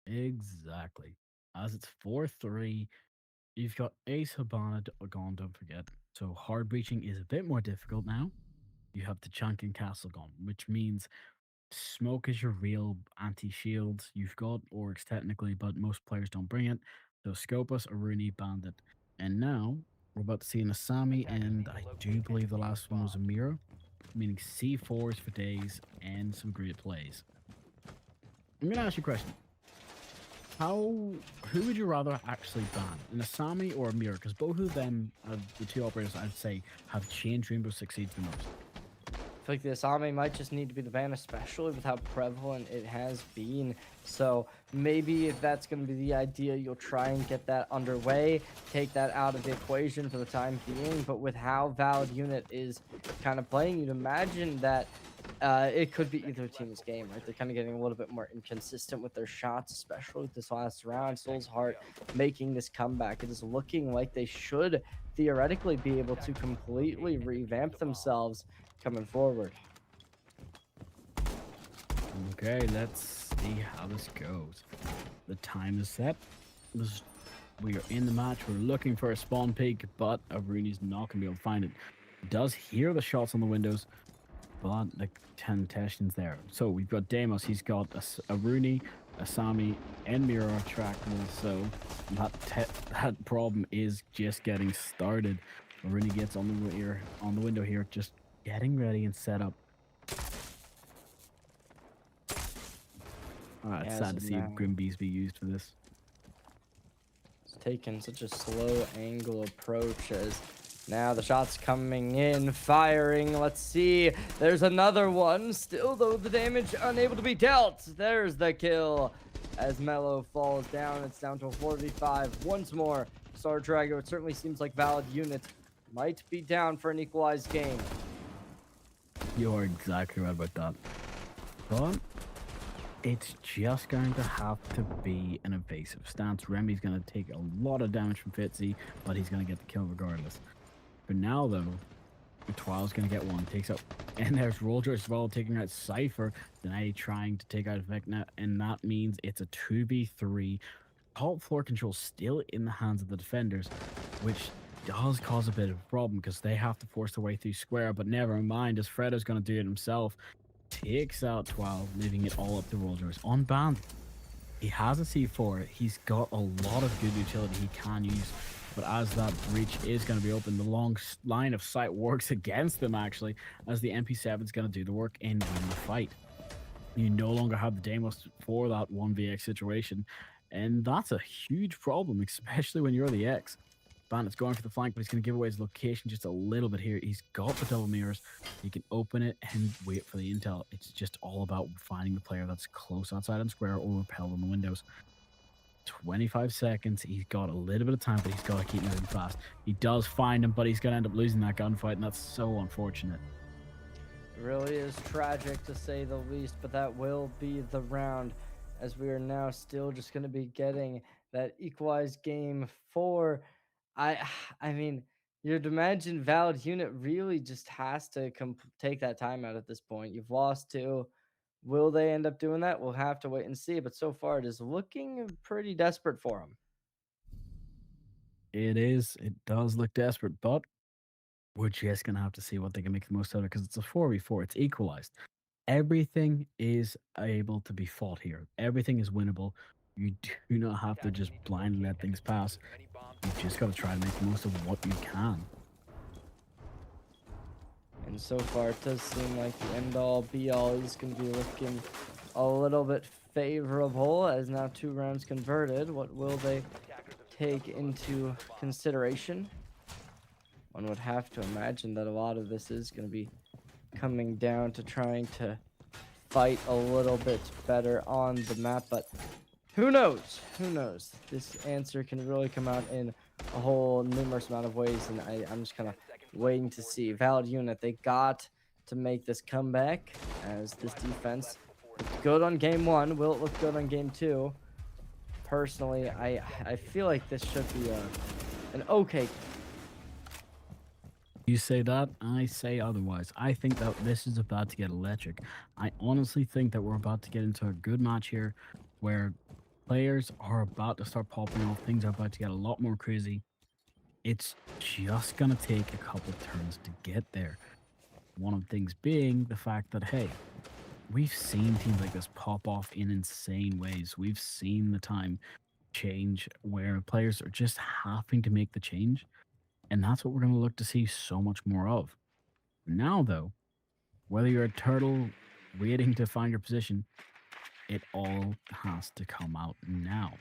Exactly. As it's 4-3, you've got Ace Habana gone, don't forget. So hard breaching is a bit more difficult now. You have the Chankin Castle gone, which means smoke is your real anti-shield. You've got orcs technically, but most players don't bring it. So Scopus, Aruni, Bandit. And now we're about to see an Asami, and I do believe the last one was a Mira, meaning C4s for days and some great plays. I'm gonna ask you a question. Who would you rather actually ban? An Asami or a Mirror? Because both of them, the two operators, I'd say, have changed Rainbow Six Siege the most. I feel like the Asami might just need to be the ban, especially with how prevalent it has been. So maybe if that's going to be the idea, you'll try and get that underway, take that out of the equation for the time being. But with how Valid Unit is kind of playing, you'd imagine that it could be either team's game, right? They're kind of getting a little bit more inconsistent with their shots, especially with this last round. Soul's Heart making this comeback. It is looking like they should theoretically be able to completely revamp themselves coming forward. Okay, let's see how this goes. The time is set. We are in the match. We're looking for a spawn peak, but Aruni's not going to be able to find it. Does hear the shots on the windows, but the temptation's there. So we've got Deimos. He's got Aruni, Asami, and Mira trackable. So that problem is just getting started. Aruni gets on the window here, just getting ready and set up. It's sad to see Grim Bees be used for this. It's taken such a slow angle approach as now the shots coming in, firing. Let's see. There's another one. Still, though, the damage unable to be dealt. There's the kill. As Mello falls down, it's down to a 4v5. Once more, Star Drago. It certainly seems like Valid Unit might be down for an equalized game. You're exactly right about that. But it's just going to have to be an evasive stance. Remy's going to take a lot of damage from Fitzy, but he's going to get the kill regardless. For now, though, Twile's going to get one. Takes out, and there's Rolljoy as well, taking out Cypher. Dene trying to take out Vecna, and that means it's a 2v3. Top floor control still in the hands of the defenders, which does cause a bit of a problem because they have to force their way through square, but never mind, as Fredo's going to do it himself. Takes out 12, leaving it all up to Rolljoy. On Bandit, he has a C4. He's got a lot of good utility he can use. But as that breach is going to be open, the long line of sight works against them, actually, as the MP7 is going to do the work and win the fight. You no longer have the Deimos for that 1vx situation, and that's a huge problem, especially when you're the X. Bandit's going for the flank, but he's going to give away his location just a little bit here. He's got the double mirrors. He can open it and wait for the intel. It's just all about finding the player that's close outside on square or repelled on the windows. 25 seconds. He's got a little bit of time, but he's got to keep moving fast. He does find him, but he's going to end up losing that gunfight, and that's so unfortunate. It really is tragic to say the least, but that will be the round as we are now still just going to be getting that equalized game for I mean, you'd imagine Valid Unit really just has to take that time out at this point. You've lost two. Will they end up doing that? We'll have to wait and see. But so far, it is looking pretty desperate for them. It is. It does look desperate, but we're just going to have to see what they can make the most of it because it's a 4v4. It's equalized. Everything is able to be fought here. Everything is winnable. You do not have to just blindly let things pass. You just got to try to make the most of what you can. And so far, it does seem like the end-all, be-all is going to be looking a little bit favorable, as now 2 rounds converted. What will they take into consideration? One would have to imagine that a lot of this is going to be coming down to trying to fight a little bit better on the map, but who knows? Who knows? This answer can really come out in a whole numerous amount of ways, and I'm just kind of waiting to see. Valid unit, they got to make this comeback, as this defense looked good on game 1. Will it look good on game 2? Personally, I feel like this should be an okay. You say that, I say otherwise. I think that this is about to get electric. I honestly think that we're about to get into a good match here where players are about to start popping off. Things are about to get a lot more crazy. It's just going to take a couple turns to get there. One of the things being the fact that, hey, we've seen teams like this pop off in insane ways. We've seen the time change where players are just having to make the change. And that's what we're going to look to see so much more of. Now, though, whether you're a turtle waiting to find your position, it all has to come out now.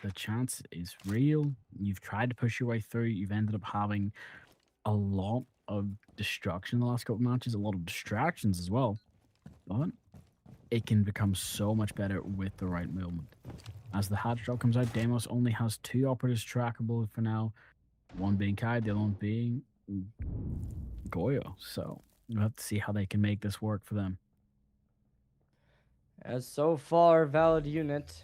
The chance is real. You've tried to push your way through. You've ended up having a lot of destruction the last couple matches, a lot of distractions as well. But it can become so much better with the right movement. As the hatch drop comes out, Deimos only has 2 operatives trackable for now. One being Kai, the other one being Goyo. So we'll have to see how they can make this work for them. As so far, valid unit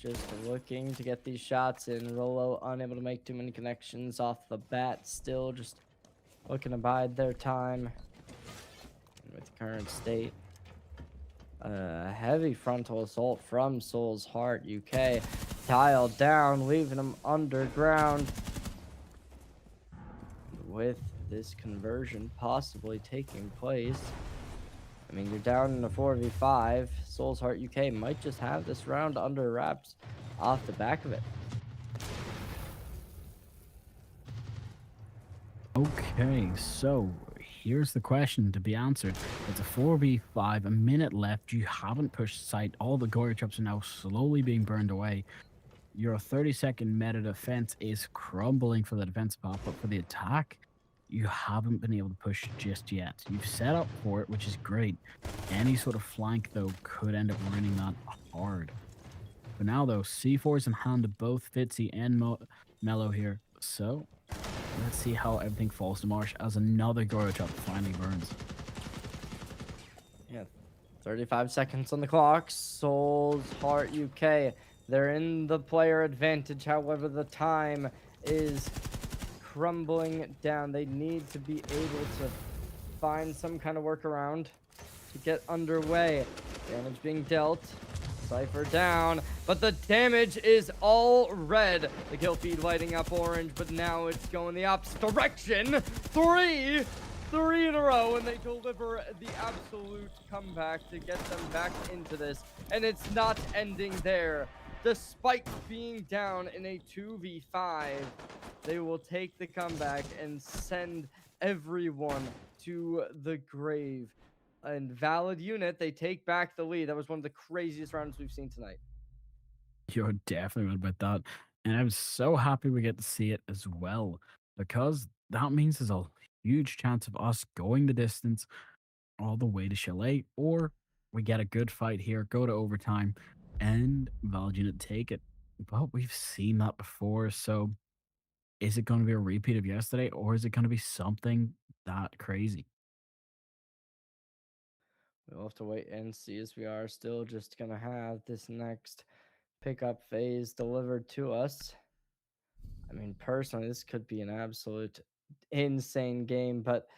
just looking to get these shots in. Rolo unable to make too many connections off the bat. Still just looking to bide their time with the current state. Heavy frontal assault from Soul's Heart UK. Tile down, leaving them underground. With this conversion possibly taking place, I mean, you're down in a 4v5. Soul's Heart UK might just have this round under wraps off the back of it. Okay, so here's the question to be answered. It's a 4v5, a minute left. You haven't pushed site. All the Goyo traps are now slowly being burned away. Your 30-second meta defense is crumbling for the defense path, but for the attack, you haven't been able to push just yet. You've set up for it, which is great. Any sort of flank, though, could end up ruining that hard. But now, though, C4 is in hand of both Fitzy and Mellow here. So, let's see how everything falls to Marsh as another Goyo trap finally burns. Yeah, 35 seconds on the clock. Soul's Heart UK. They're in the player advantage. However, the time is crumbling down. They need to be able to find some kind of workaround to get underway. Damage being dealt. Cypher down, but the damage is all red. The kill feed lighting up orange, but now it's going the opposite direction. Three in a row, and they deliver the absolute comeback to get them back into this. And it's not ending there. Despite being down in a 2v5, they will take the comeback and send everyone to the grave. And valid unit, they take back the lead. That was one of the craziest rounds we've seen tonight. You're definitely right about that. And I'm so happy we get to see it as well, because that means there's a huge chance of us going the distance all the way to Chalet, or we get a good fight here, go to overtime, and Valid Unit take it. But we've seen that before, so is it going to be a repeat of yesterday, or is it going to be something that crazy? We'll have to wait and see, as we are still just going to have this next pickup phase delivered to us. I mean, personally, this could be an absolute insane game, but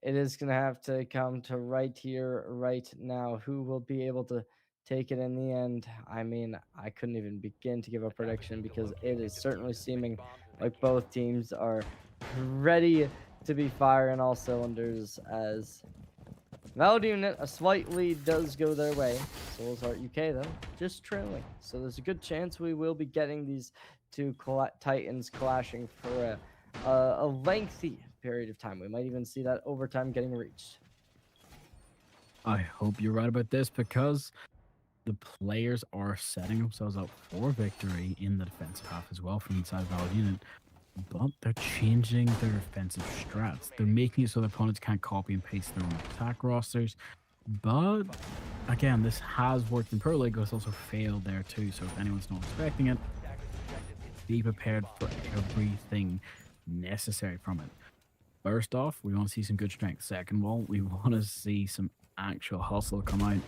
it is going to have to come to right here, right now. Who will be able to take it in the end? I mean, I couldn't even begin to give a prediction, because it is certainly seeming like both teams are ready to be firing all cylinders, as Valid Unit, a slight lead does go their way. Souls Heart UK, though, just trailing. So there's a good chance we will be getting these two Titans clashing for a lengthy period of time. We might even see that overtime getting reached. I hope you're right about this because the players are setting themselves up for victory in the defensive half as well from inside Valid Unit. But they're changing their offensive strats. They're making it so the opponents can't copy and paste their own attack rosters. But again, this has worked in Pro League, but it's also failed there too. So if anyone's not expecting it, be prepared for everything necessary from it. First off, we want to see some good strength. Second of all, we want to see some actual hustle come out.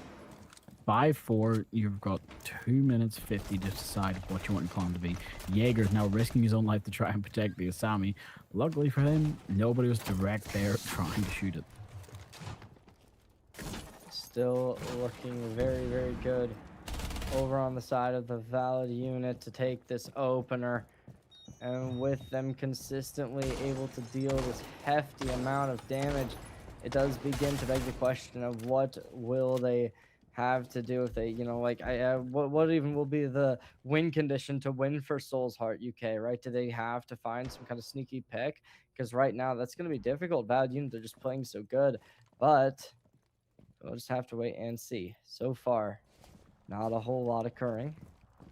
5-4, you've got 2 minutes 50 to decide what you want your clan to be. Jaeger's now risking his own life to try and protect the Asami. Luckily for him, nobody was direct there trying to shoot it. Still looking very, very good over on the side of the Valid Unit to take this opener. And with them consistently able to deal this hefty amount of damage, it does begin to beg the question of what will they have to do if they, like, what even will be the win condition to win for Souls Heart UK, right? Do they have to find some kind of sneaky pick? Because right now that's going to be difficult. Valid Unit, they're just playing so good, but we'll just have to wait and see. So far, not a whole lot occurring.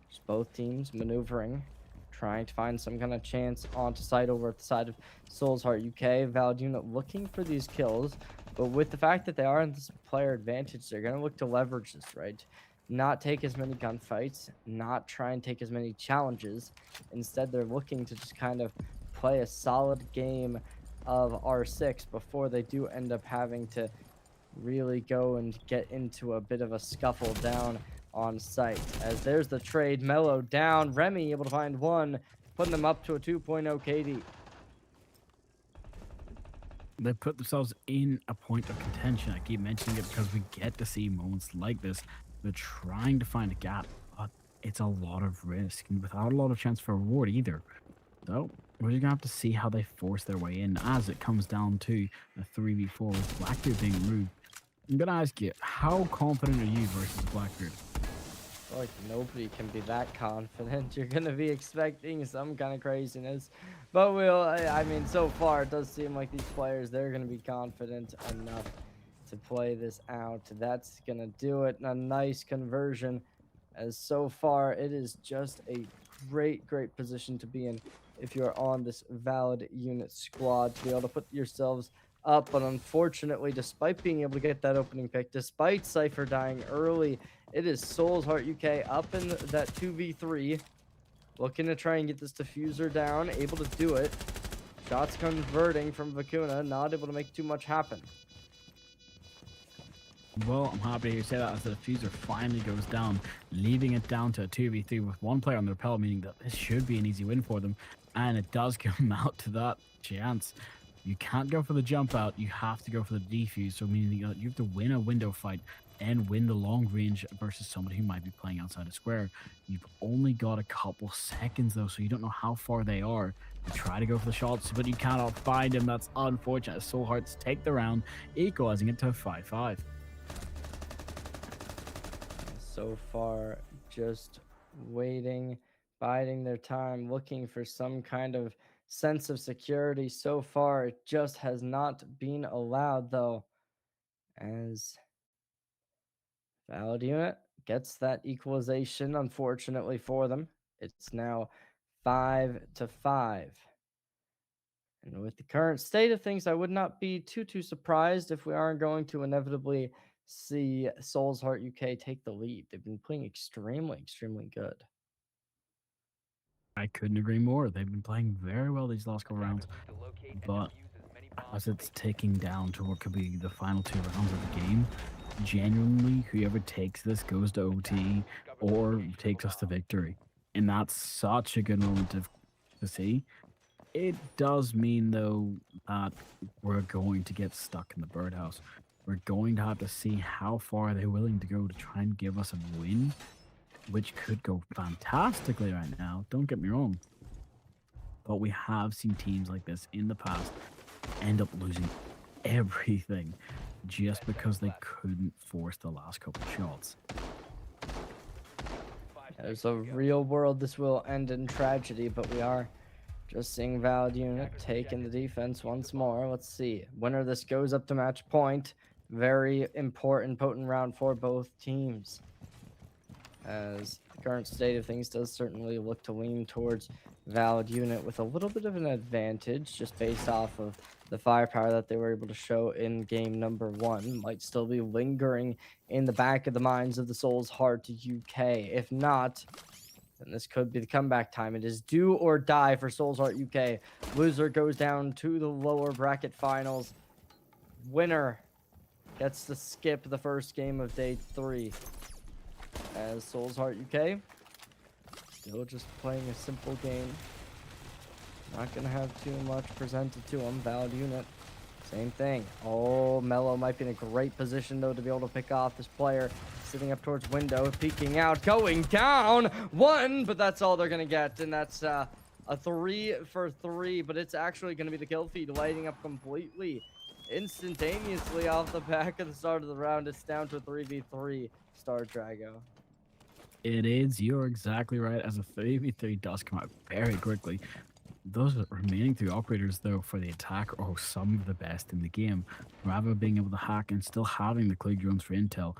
Just both teams maneuvering, trying to find some kind of chance onto site over at the side of Souls Heart UK. Valid Unit looking for these kills, but with the fact that they are in this player advantage, they're going to look to leverage this, right? Not take as many gunfights, not try and take as many challenges. Instead, they're looking to just kind of play a solid game of R6 before they do end up having to really go and get into a bit of a scuffle down on site. As there's the trade, Mellow down, Remy able to find one, putting them up to a 2.0 KD. They put themselves in a point of contention. I keep mentioning it because we get to see moments like this. They're trying to find a gap, but it's a lot of risk and without a lot of chance for reward either. So we're just gonna have to see how they force their way in as it comes down to a 3v4 with Blackbeard being removed. I'm gonna ask you, how confident are you versus Blackbeard? Like, nobody can be that confident. You're gonna be expecting some kind of craziness, but I mean, so far it does seem like these players, they're gonna be confident enough to play this out. That's gonna do it. A nice conversion, as so far it is just a great position to be in if you're on this Valid Unit squad, to be able to put yourselves up. But unfortunately, despite being able to get that opening pick, despite Cypher dying early, it is Souls Heart UK up in that 2v3, looking to try and get this diffuser down, able to do it. Shots converting from Vicuna, not able to make too much happen. Well, I'm happy to say that as the diffuser finally goes down, leaving it down to a 2v3 with one player on the rappel, meaning that this should be an easy win for them. And it does come out to that chance. You can't go for the jump out, you have to go for the defuse, so meaning that you have to win a window fight and win the long range versus somebody who might be playing outside a square. You've only got a couple seconds though, so you don't know how far they are. You try to go for the shots, but you cannot find them. That's unfortunate. Soul Hearts take the round, equalizing it to a 5-5. So far, just waiting, biding their time, looking for some kind of sense of security. So far, it just has not been allowed, though, as Valid Unit gets that equalization, unfortunately for them. It's now 5-5. And with the current state of things, I would not be too surprised if we aren't going to inevitably see Souls Heart UK take the lead. They've been playing extremely good. I couldn't agree more. They've been playing very well these last couple rounds, but as it's ticking down to what could be the final 2 rounds of the game, genuinely, whoever takes this goes to OT or takes us to victory. And that's such a good moment to see. It does mean, though, that we're going to get stuck in the birdhouse. We're going to have to see how far they're willing to go to try and give us a win, which could go fantastically right now, don't get me wrong. But we have seen teams like this in the past end up losing everything. just because they couldn't force the last couple of shots. There's a real world this will end in tragedy, but we are just seeing Valid Unit taking the defense once more. Let's see. Winner this goes up to match point. Very important, potent round for both teams. As the current state of things does certainly look to lean towards Valid Unit with a little bit of an advantage just based off of the firepower that they were able to show in game number 1. Might still be lingering in the back of the minds of the Souls Heart UK. If not, then this could be the comeback time. It is do or die for Souls Heart UK. Loser goes down to the lower bracket finals. Winner gets to skip the first game of day 3. As Souls Heart UK still just playing a simple game. Not going to have too much presented to them. Valid Unit, same thing. Oh, Mello might be in a great position, though, to be able to pick off this player. Sitting up towards window, peeking out, going down. 1, but that's all they're going to get. And that's a 3 for 3, but it's actually going to be the kill feed lighting up completely. Instantaneously off the back of the start of the round. It's down to a 3v3 Star Drago. It is. You're exactly right. As a 3v3 does come out very quickly. Those remaining 3 operators, though, for the attack are some of the best in the game. Bravo being able to hack and still having the Click drones for intel,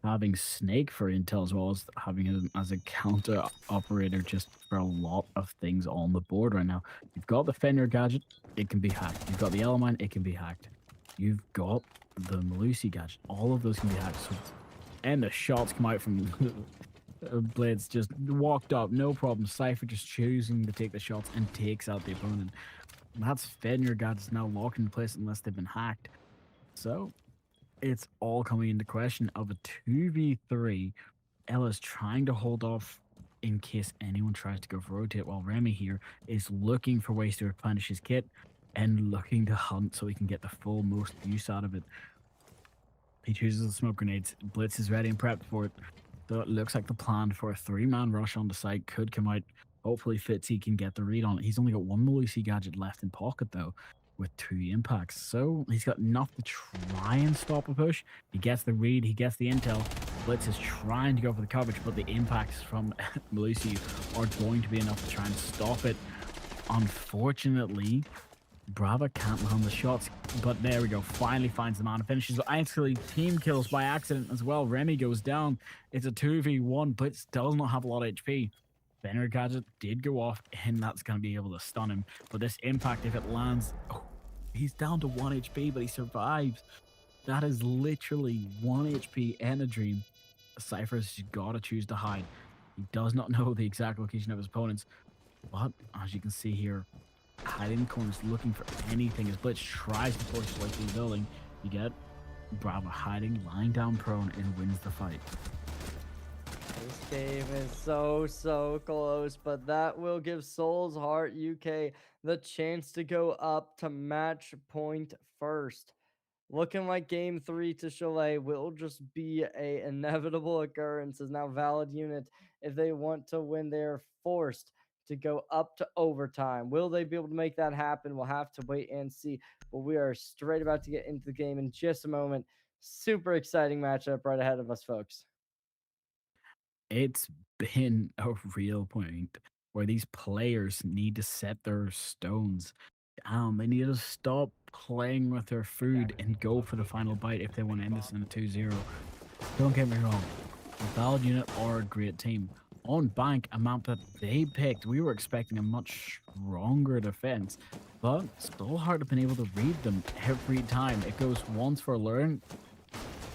having Snake for intel, as well as having him as a counter operator just for a lot of things on the board right now. You've got the Fenrir gadget, it can be hacked. You've got the Elemine, it can be hacked. You've got the Malusi gadget, all of those can be hacked. So, and the shots come out from Blitz just walked up, no problem. Cypher just choosing to take the shots and takes out the opponent. That's Fenrir gadgets now locked into place unless they've been hacked. So it's all coming into question of a 2v3. Ella's trying to hold off in case anyone tries to go for rotate, while Remy here is looking for ways to replenish his kit and looking to hunt so he can get the full most use out of it. He chooses the smoke grenades. Blitz is ready and prepped for it. So it looks like the plan for a 3-man rush on the site could come out. Hopefully Fitzy can get the read on it. He's only got 1 Malusi gadget left in pocket, though, with 2 impacts. So he's got enough to try and stop a push. He gets the read, he gets the intel. Blitz is trying to go for the coverage, but the impacts from Malusi are going to be enough to try and stop it. Unfortunately, Brava can't land the shots, but there we go. Finally finds the man and finishes. Actually, team kills by accident as well. Remy goes down. It's a 2v1. Blitz does not have a lot of HP. Fenrir gadget did go off, and that's going to be able to stun him. But this impact, if it lands, oh, he's down to 1 HP, but he survives. That is literally 1 HP and a dream. Cypher's got to choose to hide. He does not know the exact location of his opponents, but as you can see here, hiding in the corners, looking for anything as Blitz tries to force his way through the building. You get Bravo hiding, lying down prone, and wins the fight. This game is so close, but that will give Souls Heart UK the chance to go up to match point first. Looking like game 3 to Chalet will just be a inevitable occurrence, as now Valid Unit, if they want to win, they're forced to go up to overtime. Will they be able to make that happen? We'll have to wait and see. But we are straight about to get into the game in just a moment. Super exciting matchup right ahead of us, folks. It's been a real point where these players need to set their stones down. They need to stop playing with their food and go for the final bite if they want to end this in a 2-0. Don't get me wrong. Valid Unit are a great team. On Bank, a map that they picked, we were expecting a much stronger defense, but still hard to been able to read them every time. It goes once for a learn.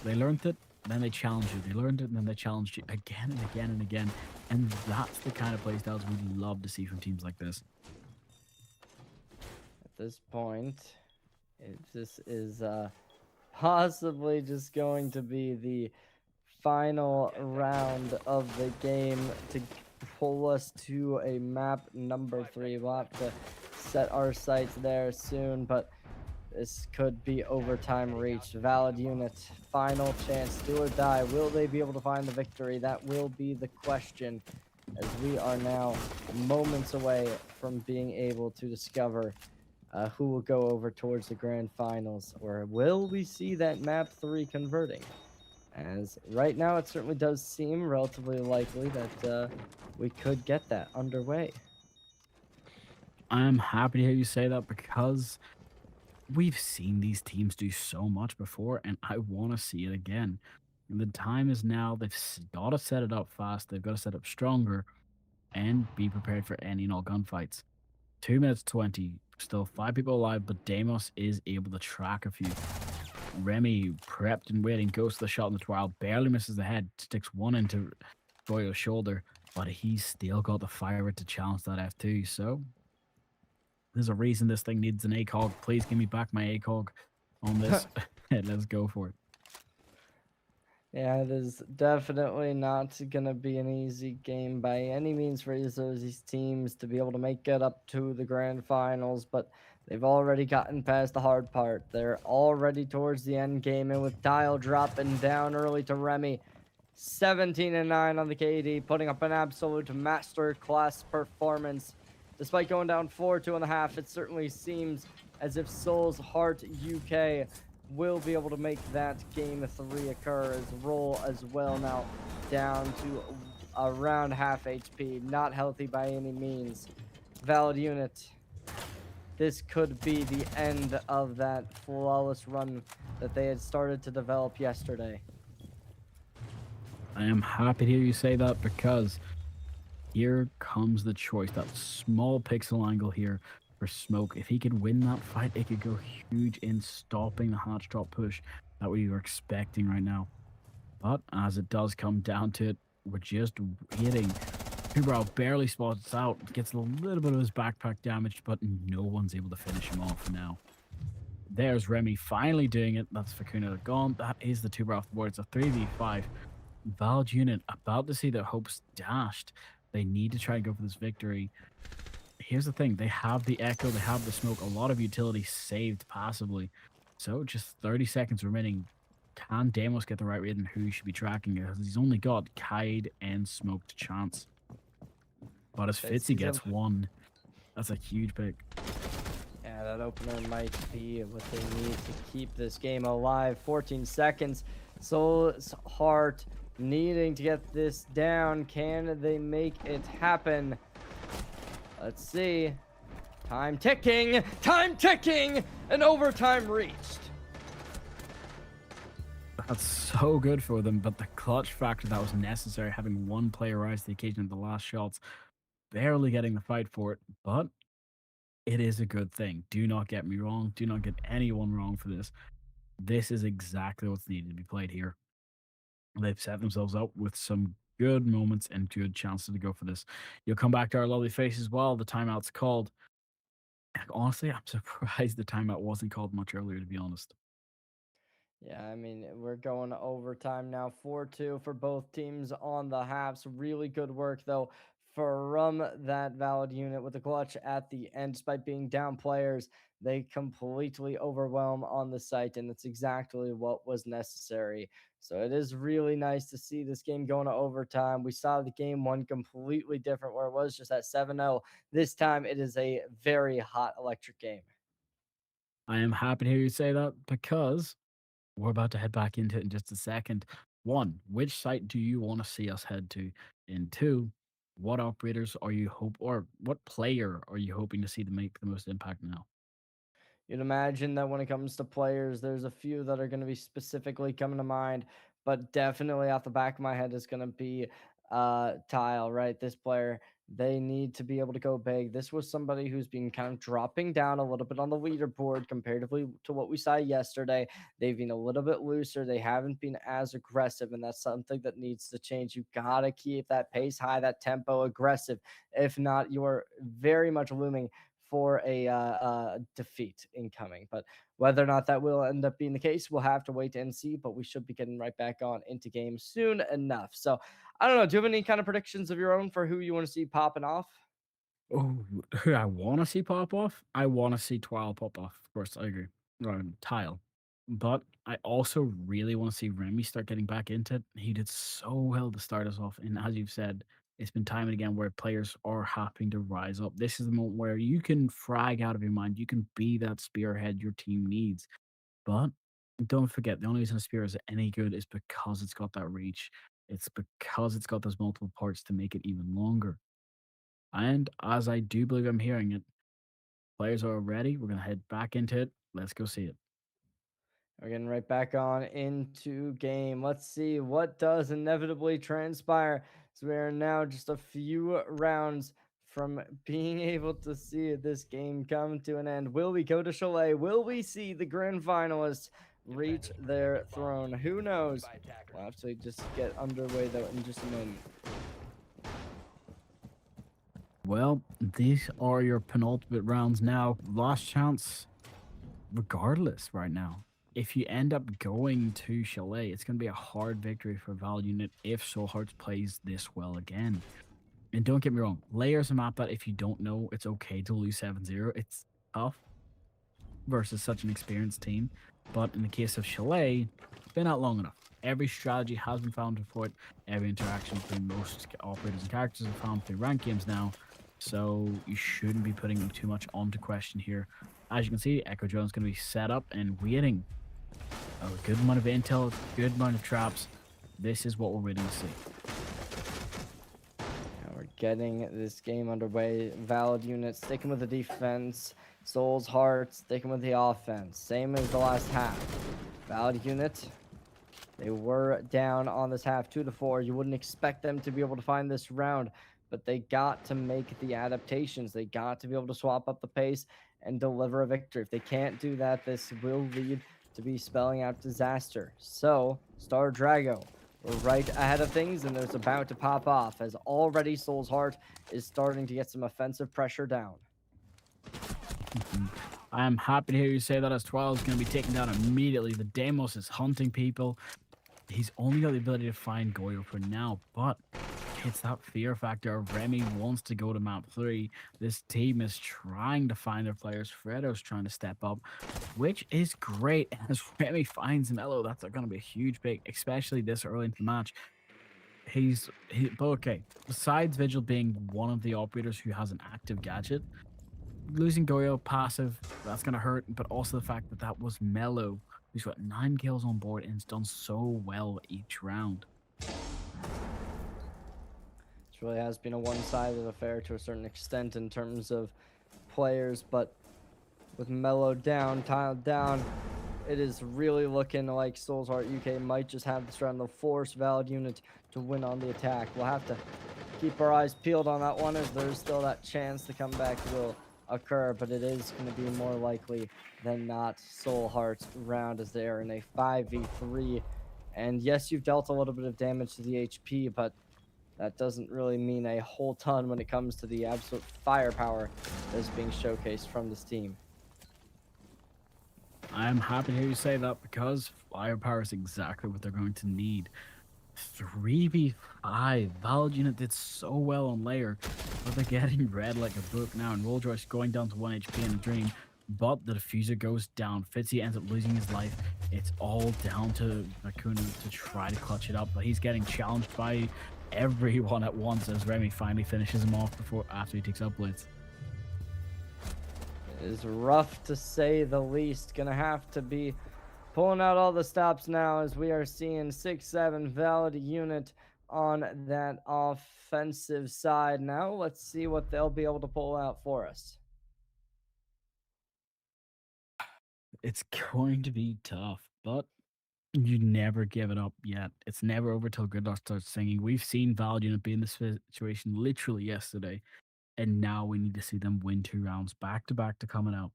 They learned it, then they challenge you. They learned it, and then they challenged you again and again and again. And that's the kind of playstyles we love to see from teams like this. At this point, this is possibly just going to be the final round of the game to pull us to a map number 3. We'll have to set our sights there soon, but this could be overtime reached. Valid Unit, final chance, do or die. Will they be able to find the victory? That will be the question, as we are now moments away from being able to discover who will go over towards the grand finals, or will we see that map 3 converting? As right now, it certainly does seem relatively likely that we could get that underway. I'm happy to hear you say that because we've seen these teams do so much before, and I want to see it again. The time is now. They've got to set it up fast. They've got to set up stronger and be prepared for any and all gunfights. 2 minutes 20, still 5 people alive, but Deimos is able to track a few. Remy, prepped and waiting, goes to the shot in the twirl, barely misses the head, sticks one into Goyo's shoulder, but he's still got the fire to challenge that F2. So there's a reason this thing needs an ACOG. Please give me back my ACOG on this. Let's go for it. Yeah, it is definitely not going to be an easy game by any means for either of these teams to be able to make it up to the grand finals, but they've already gotten past the hard part. They're already towards the end game, and with Dial dropping down early to Remy, 17-9 on the KD, putting up an absolute master class performance. Despite going down 4-2 in the half, it certainly seems as if Souls Heart UK will be able to make that game 3 occur, as Roll as well now down to around half HP, not healthy by any means. Valid unit, this could be the end of that flawless run that they had started to develop yesterday. I am happy to hear you say that because here comes the choice. That small pixel angle here for Smoke. If he could win that fight, it could go huge in stopping the hatch drop push that we were expecting right now. But as it does come down to it, we're just hitting. Kubrow barely spots out, gets a little bit of his backpack damaged, but no one's able to finish him off now. There's Remy finally doing it. That's Fakuna gone. That is the Tuber off the board. It's a 3v5. Valid unit about to see their hopes dashed. They need to try and go for this victory. Here's the thing. They have the Echo. They have the Smoke. A lot of utility saved passively. So just 30 seconds remaining. Can Deimos get the right read on who he should be tracking? Because he's only got Kaid and Smoke to chance. But as Fitzy gets one, that's a huge pick. Yeah, that opener might be what they need to keep this game alive. 14 seconds. Soul's Heart needing to get this down. Can they make it happen? Let's see. Time ticking! Time ticking! And overtime reached. That's so good for them, but the clutch factor that was necessary, having one player rise to the occasion at the last shots, barely getting the fight for it, but it is a good thing. Do not get me wrong. Do not get anyone wrong for this. This is exactly what's needed to be played here. They've set themselves up with some good moments and good chances to go for this. You'll come back to our lovely faces while the timeout's called. Honestly, I'm surprised the timeout wasn't called much earlier, to be honest. Yeah, I mean, we're going to overtime now. 4-2 for both teams on the halves. Really good work, though, from that Valid unit with the clutch at the end. Despite being down players, they completely overwhelm on the site, and it's exactly what was necessary. So it is really nice to see this game going to overtime. We saw the game one completely different, where it was just at 7-0. This time, it is a very hot electric game. I am happy to hear you say that because we're about to head back into it in just a second. One, which site do you want to see us head to? And two, what operators are you or what player are you hoping to see to make the most impact now? You'd imagine that when it comes to players, there's a few that are going to be specifically coming to mind, but definitely off the back of my head is going to be Tile, right? This player, they need to be able to go big. This was somebody who's been kind of dropping down a little bit on the leaderboard comparatively to what we saw yesterday. They've been a little bit looser. They haven't been as aggressive, and that's something that needs to change. You got to keep that pace high, that tempo aggressive. If not, you're very much looming for a defeat incoming. But whether or not that will end up being the case, we'll have to wait and see. But we should be getting right back on into games soon enough. So I don't know. Do you have any kind of predictions of your own for who you want to see popping off? Oh, who I want to see pop off? I want to see Twile pop off. Of course, I agree. Tile. But I also really want to see Remy start getting back into it. He did so well to start us off. And as you've said, It's been time and again where players are having to rise up. This is the moment where you can frag out of your mind. You can be that spearhead your team needs. But don't forget, the only reason a spear is any good is because it's got that reach. It's because it's got those multiple parts to make it even longer. And as I do believe I'm hearing it, players are ready. We're going to head back into it. Let's go see it. We're getting right back on into game. Let's see what does inevitably transpire. So we are now just a few rounds from being able to see this game come to an end. Will we go to Chalet? Will we see the grand finalists reach their throne? Who knows? We'll have to just get underway though in just a moment. Well, these are your penultimate rounds now. Last chance, regardless, right now. If you end up going to Chalet, it's going to be a hard victory for Val Unit if Soul Hearts plays this well again. And don't get me wrong, Lair is a map that if you don't know, it's okay to lose 7-0. It's tough versus such an experienced team. But in the case of Chalet, it's been out long enough. Every strategy has been found before it. Every interaction between most operators and characters are found through ranked games now. So you shouldn't be putting too much onto question here. As you can see, Echo Drone is going to be set up and waiting. A good amount of intel, good amount of traps. This is what we're waiting to see. Now we're getting this game underway. Valid Unit sticking with the defense. Souls Heart sticking with the offense. Same as the last half. Valid Unit, they were down on this half 2-4. You wouldn't expect them to be able to find this round, but they got to make the adaptations. They got to be able to swap up the pace and deliver a victory. If they can't do that, this will lead to be spelling out disaster. So, Star Drago, we're right ahead of things, and there's about to pop off as already Soul's Heart is starting to get some offensive pressure down. I am happy to hear you say that as Twirl is going to be taken down immediately. The Deimos is hunting people. He's only got the ability to find Goyo for now, but it's that fear factor of Remy wants to go to map 3. This team is trying to find their players. Fredo's trying to step up, which is great. As Remy finds Mello, that's going to be a huge pick, especially this early into the match. But okay, besides Vigil being one of the operators who has an active gadget, losing Goyo passive, that's going to hurt, but also the fact that that was Mello, who's got 9 kills on board and has done so well each round. Really has been a one-sided affair to a certain extent in terms of players, but with Mello down, tiled down, it is really looking like Souls Heart UK might just have this round. They'll force Valid Unit to win on the attack. We'll have to keep our eyes peeled on that one, as there's still that chance the comeback will occur, but it is going to be more likely than not Soul Heart's round, as they are in a 5v3. And yes, you've dealt a little bit of damage to the HP, but that doesn't really mean a whole ton when it comes to the absolute firepower that is being showcased from this team. I'm happy to hear you say that, because firepower is exactly what they're going to need. 3v5. Valid Unit did so well on Lair, but they're getting read like a book now, and Rolljoy's going down to 1 HP in a dream. But the diffuser goes down. Fitzy ends up losing his life. It's all down to Makuna to try to clutch it up, but he's getting challenged by everyone at once as Remy finally finishes him off after he takes up Blitz. It is rough to say the least. Gonna have to be pulling out all the stops now, as we are seeing 6-7 Valid Unit on that offensive side. Now let's see what they'll be able to pull out for us. It's going to be tough, but you never give it up yet. It's never over till Gridlock starts singing. We've seen Valid Unit be in this situation literally yesterday, and now we need to see them win 2 rounds back to back to coming out.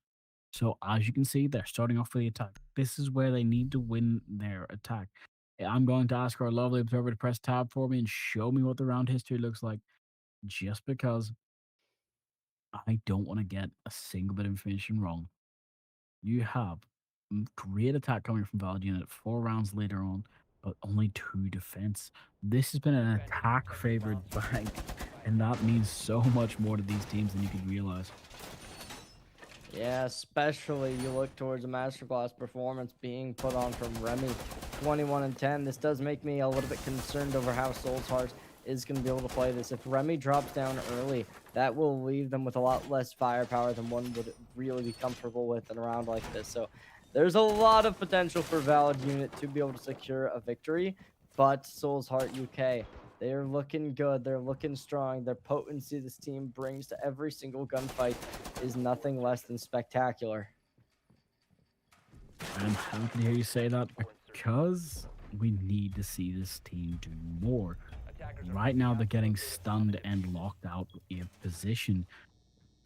So as you can see, they're starting off with the attack. This is where they need to win their attack. I'm going to ask our lovely observer to press tab for me and show me what the round history looks like, just because I don't want to get a single bit of information wrong. You have great attack coming from Valid Unit 4 rounds later on, but only 2 defense. This has been an attack favored bank, and that means so much more to these teams than you could realize. Yeah, especially you look towards a masterclass performance being put on from Remy, 21-10. This does make me a little bit concerned over how Soul's Heart is going to be able to play this. If Remy drops down early, that will leave them with a lot less firepower than one would really be comfortable with in a round like this. So there's a lot of potential for Valid Unit to be able to secure a victory, but Souls Heart UK, they're looking good. They're looking strong. Their potency this team brings to every single gunfight is nothing less than spectacular. I'm happy to hear you say that because we need to see this team do more. Right now, they're getting stunned and locked out of position.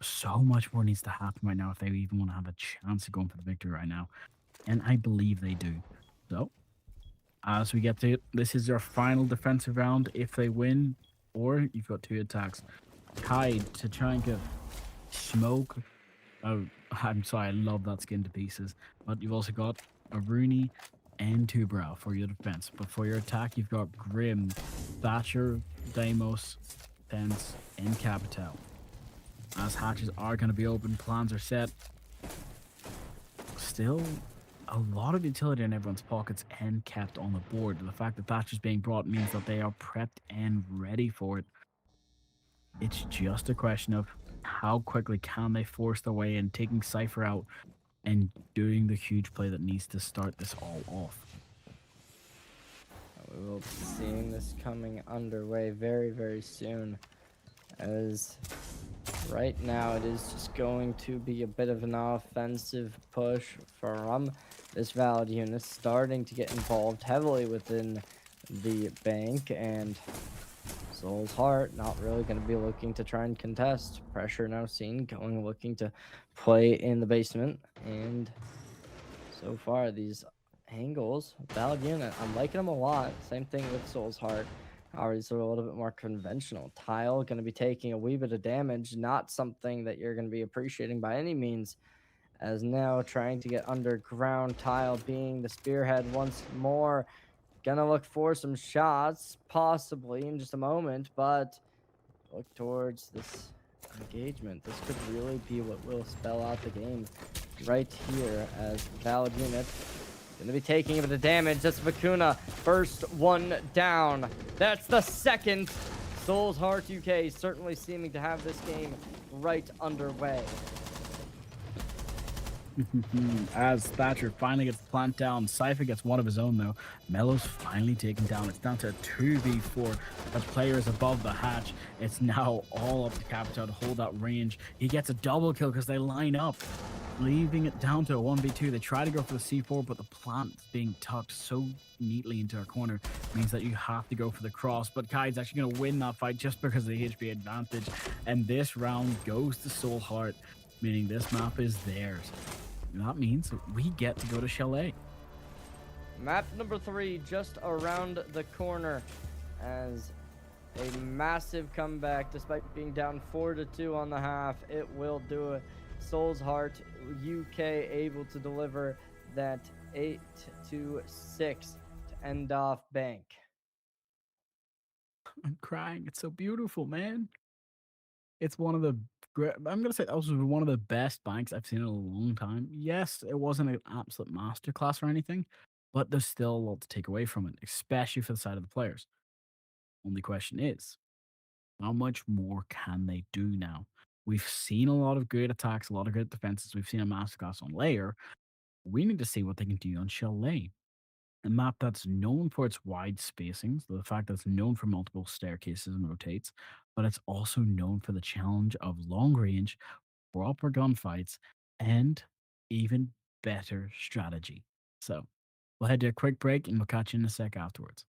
So much more needs to happen right now if they even want to have a chance of going for the victory right now. And I believe they do. So, as we get to it, this is their final defensive round. If they win, or you've got 2 attacks. Kai to try and get Smoke. Oh, I'm sorry, I love that skin to pieces. But you've also got a Rooney and Tubrow for your defense. But for your attack, you've got Grim, Thatcher, Deimos, Pence, and Capital. As hatches are going to be open, plans are set. Still, a lot of utility in everyone's pockets and kept on the board. The fact that Thatcher's being brought means that they are prepped and ready for it. It's just a question of how quickly can they force their way in, taking Cypher out and doing the huge play that needs to start this all off. We will be seeing this coming underway very, very soon, as right now it is just going to be a bit of an offensive push from this Valid unit, starting to get involved heavily within the bank, and Soul's Heart not really going to be looking to try and contest. Pressure now seen, looking to play in the basement, and so far these angles, Valid unit, I'm liking them a lot. Same thing with Soul's Heart. However, these are a little bit more conventional. Tile going to be taking a wee bit of damage, not something that you're going to be appreciating by any means, as now trying to get underground. Tile being the spearhead once more. Gonna look for some shots, possibly in just a moment, but look towards this engagement. This could really be what will spell out the game right here, as Valid unit gonna be taking a bit of damage. That's Vicuna, first one down. That's the second. Souls Heart UK certainly seeming to have this game right underway. As Thatcher finally gets the plant down, Cypher gets one of his own though. Mello's finally taken down. It's down to a 2v4. The player is above the hatch. It's now all up to Capital to hold that range. He gets a double kill because they line up, leaving it down to a 1v2. They try to go for the C4, but the plant being tucked so neatly into a corner means that you have to go for the cross. But Kai's actually going to win that fight just because of the HP advantage. And this round goes to Soul Heart, meaning this map is theirs. And that means that we get to go to Chalet. Map number 3 just around the corner, as a massive comeback despite being down 4-2 on the half. It will do it. Souls Heart UK able to deliver that 8-6 to end off Bank. I'm crying. It's so beautiful, man. It's one of the I'm gonna say that was one of the best banks I've seen in a long time. Yes, it wasn't an absolute masterclass or anything, but there's still a lot to take away from it, especially for the side of the players. Only question is, how much more can they do now? We've seen a lot of great attacks, a lot of great defenses. We've seen a masterclass on Layer. We need to see what they can do on Chalet, a map that's known for its wide spacings, the fact that it's known for multiple staircases and rotates, but it's also known for the challenge of long range, proper gunfights, and even better strategy. So we'll head to a quick break and we'll catch you in a sec afterwards.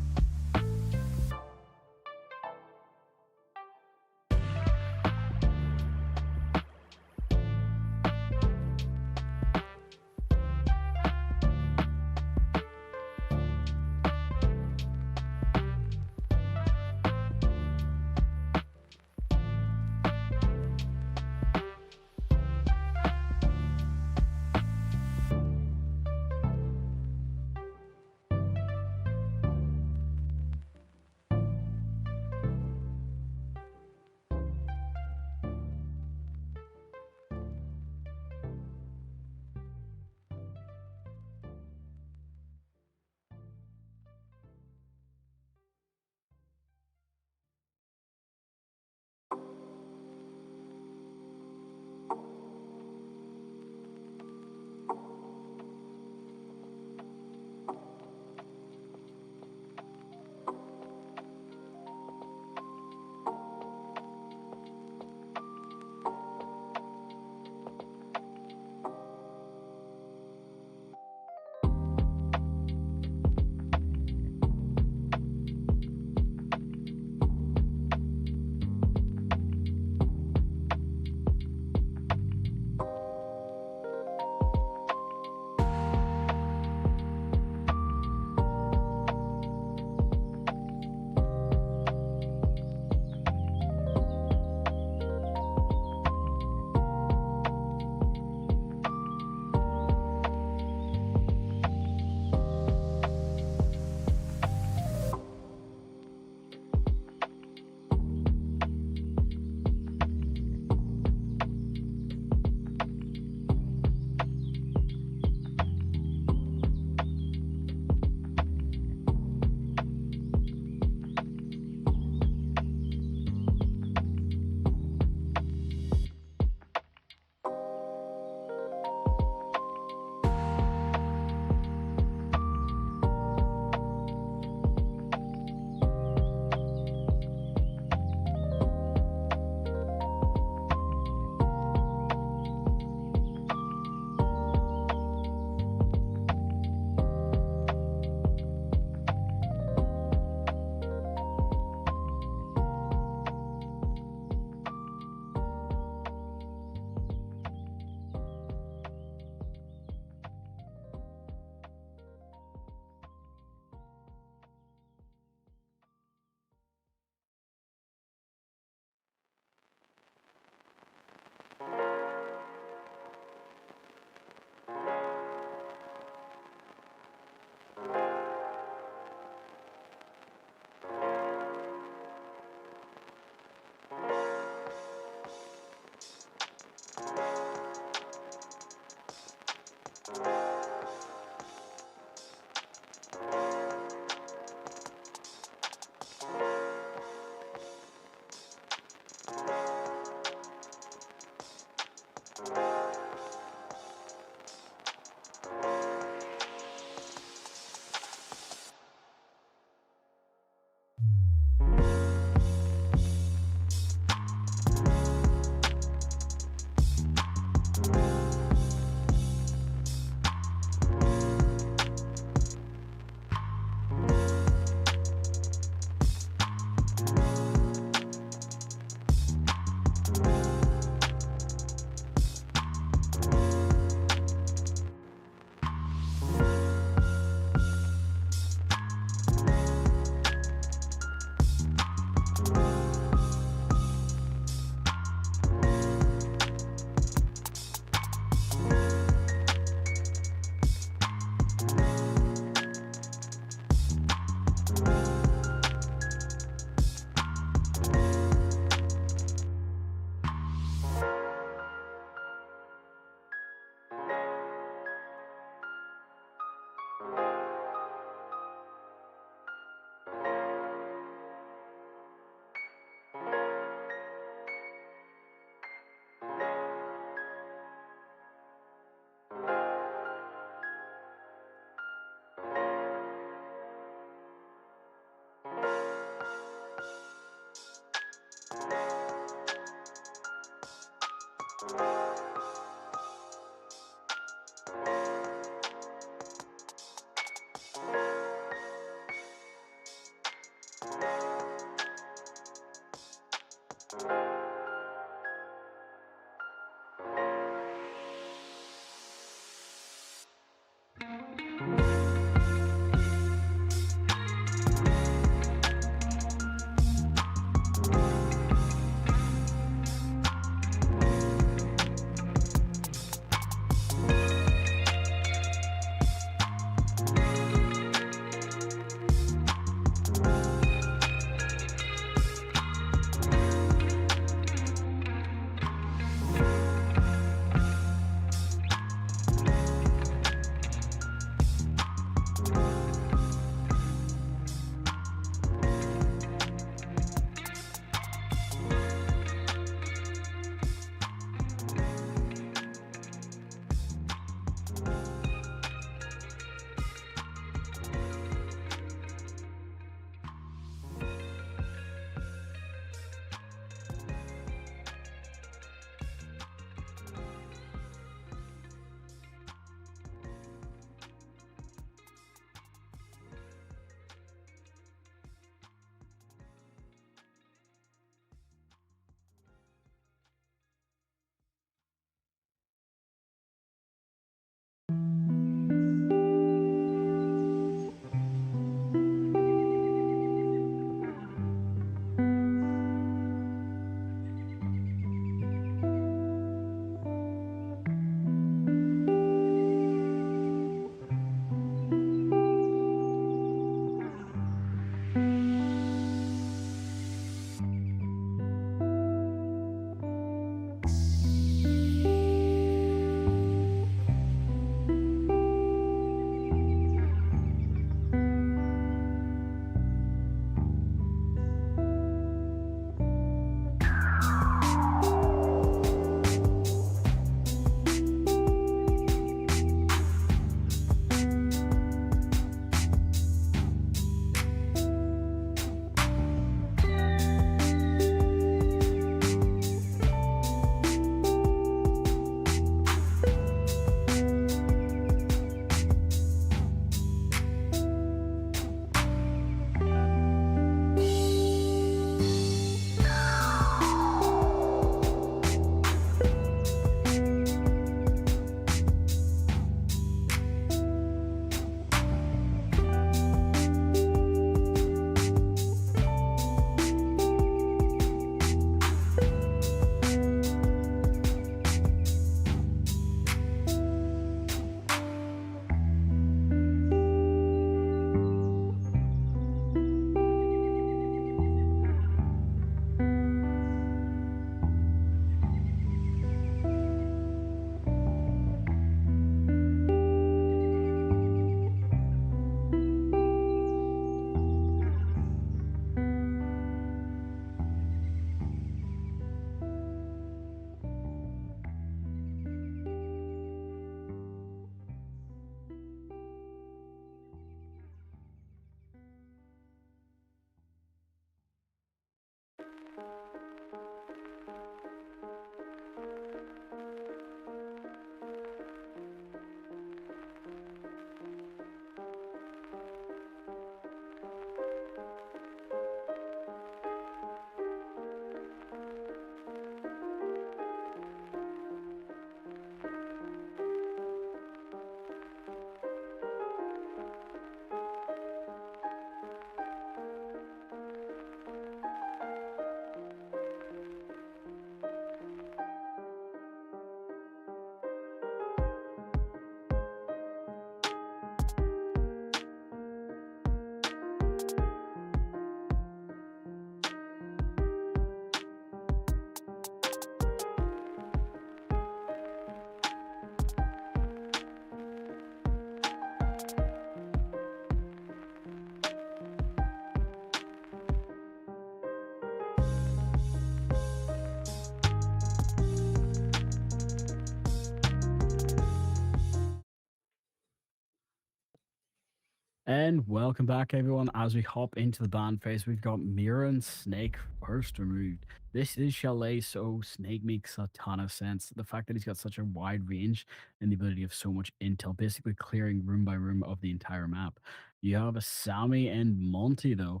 And welcome back, everyone. As we hop into the band phase, we've got Mira and Snake first removed. This is Chalet, so Snake makes a ton of sense. The fact that he's got such a wide range and the ability of so much intel, basically clearing room by room of the entire map. You have a Sammy and Monty, though,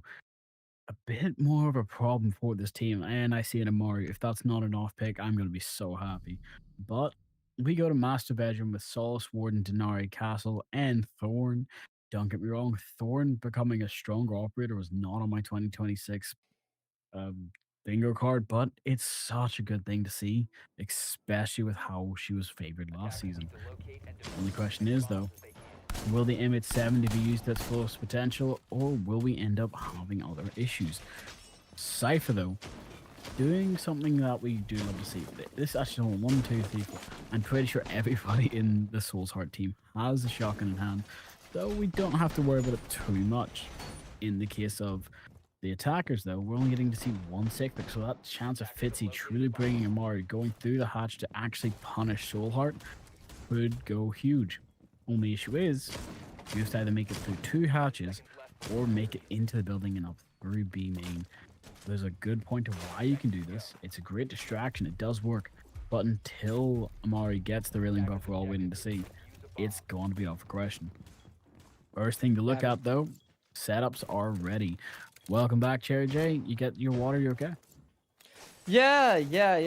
a bit more of a problem for this team, and I see an Amari. If that's not an off pick, I'm going to be so happy. But we go to Master Bedroom with Solace, Warden, Denari, Castle, and Thorn. Don't get me wrong, Thorn becoming a stronger operator was not on my 2026 bingo card, but it's such a good thing to see, especially with how she was favored last Attackers season. need to locate and defuse Only question any is, bombs though, they can. will the M870 be used at its fullest potential, or will we end up having other issues? Cypher, though, doing something that we do love to see. This actually, 1, 2, 3, 4. I'm pretty sure everybody in the Souls Heart team has a shotgun in hand, though we don't have to worry about it too much. In the case of the attackers, though, we're only getting to see one sick pick, so that chance of Fitzy truly bringing Amari going through the hatch to actually punish Soul Heart could go huge. Only issue is, you have to either make it through 2 hatches or make it into the building and up through B main. There's a good point of why you can do this. It's a great distraction. It does work. But until Amari gets the railing buff we're all waiting to see, it's going to be out for question. First thing to look at, though, setups are ready. Welcome back, Cherry J. You get your water, you okay? Yeah.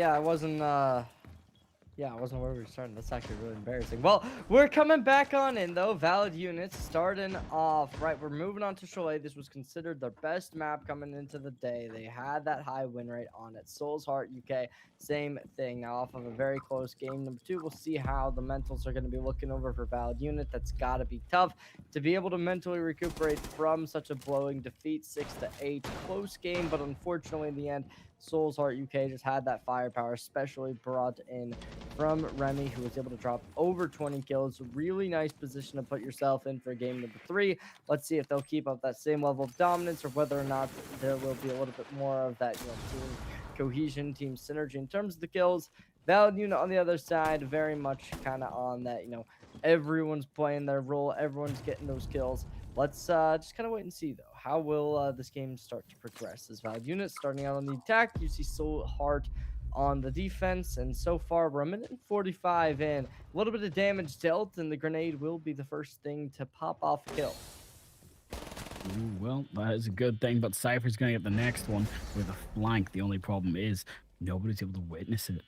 I wasn't where we were starting. That's actually really embarrassing. Well, we're coming back on in though. Valid units starting off right. We're moving on to Chalet. This was considered their best map coming into the day. They had that high win rate on it. Souls Heart UK, same thing. Now off of a very close game. Number 2, we'll see how the mentals are going to be looking over for Valid unit. That's got to be tough to be able to mentally recuperate from such a blowing defeat. 6-8, close game, but unfortunately in the end, Souls Heart UK just had that firepower, especially brought in from Remy, who was able to drop over 20 kills. Really nice position to put yourself in for game number 3. Let's see if they'll keep up that same level of dominance or whether or not there will be a little bit more of that, team cohesion, team synergy in terms of the kills. Valid unit on the other side, very much kind of on that, everyone's playing their role, everyone's getting those kills. Let's just kind of wait and see, though. How will this game start to progress? As Valid unit starting out on the attack, you see Soul Heart on the defense, and so far we're a minute and 45 in. A little bit of damage dealt, and the grenade will be the first thing to pop off kill. Ooh, well, that is a good thing, but Cypher's going to get the next one with a flank. The only problem is nobody's able to witness it.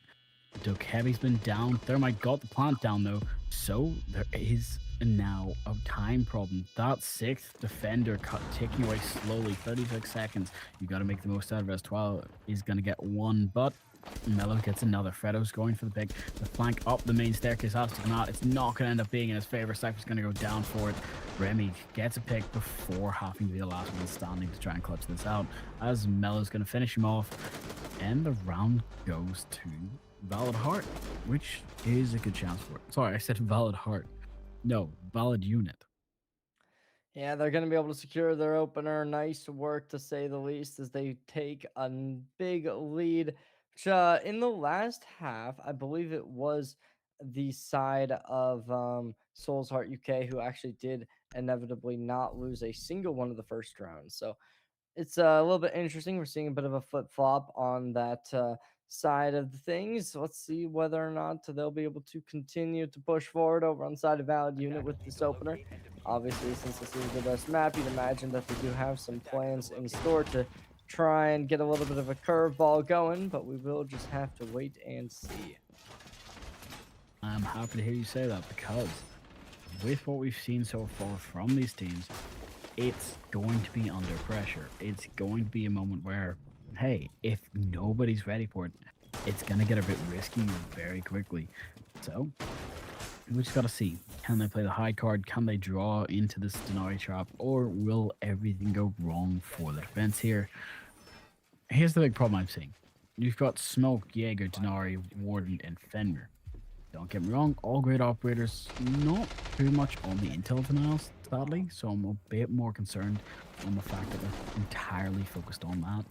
Dokebi's been down. Thermite got the plant down, though, so there is now a time problem. That 6th defender ticking away slowly, 36 seconds. You got to make the most out of it. 12 is going to get one, but Mello gets another. Fredo's going for the pick. The flank up the main staircase. Absolutely not. It's not going to end up being in his favor. Cypher's going to go down for it. Remy gets a pick before having to be the last one standing to try and clutch this out, as Mello's going to finish him off. And the round goes to Valid Heart, which is a good chance for it. Sorry, I said Valid Heart. No, Valid Unit. Yeah, they're going to be able to secure their opener. Nice work, to say the least, as they take a big lead. Which, in the last half, I believe it was the side of Souls Heart UK who actually did inevitably not lose a single one of the first rounds. So it's a little bit interesting. We're seeing a bit of a flip flop on that side of the things. Let's see whether or not they'll be able to continue to push forward over on the side of Valid unit with this opener. Obviously, since this is the best map, you'd imagine that they do have some plans in store to try and get a little bit of a curveball going, but we will just have to wait and see. I'm happy to hear you say that, because with what we've seen so far from these teams, it's going to be under pressure. It's going to be a moment where, hey, if nobody's ready for it, it's going to get a bit risky very quickly. So we just got to see, can they play the high card? Can they draw into this Denari trap? Or will everything go wrong for the defense here? Here's the big problem I'm seeing. You've got Smoke, Jaeger, Denari, Warden, and Fenrir. Don't get me wrong, all great operators, not too much on the intel denials, sadly, so I'm a bit more concerned on the fact that they're entirely focused on that.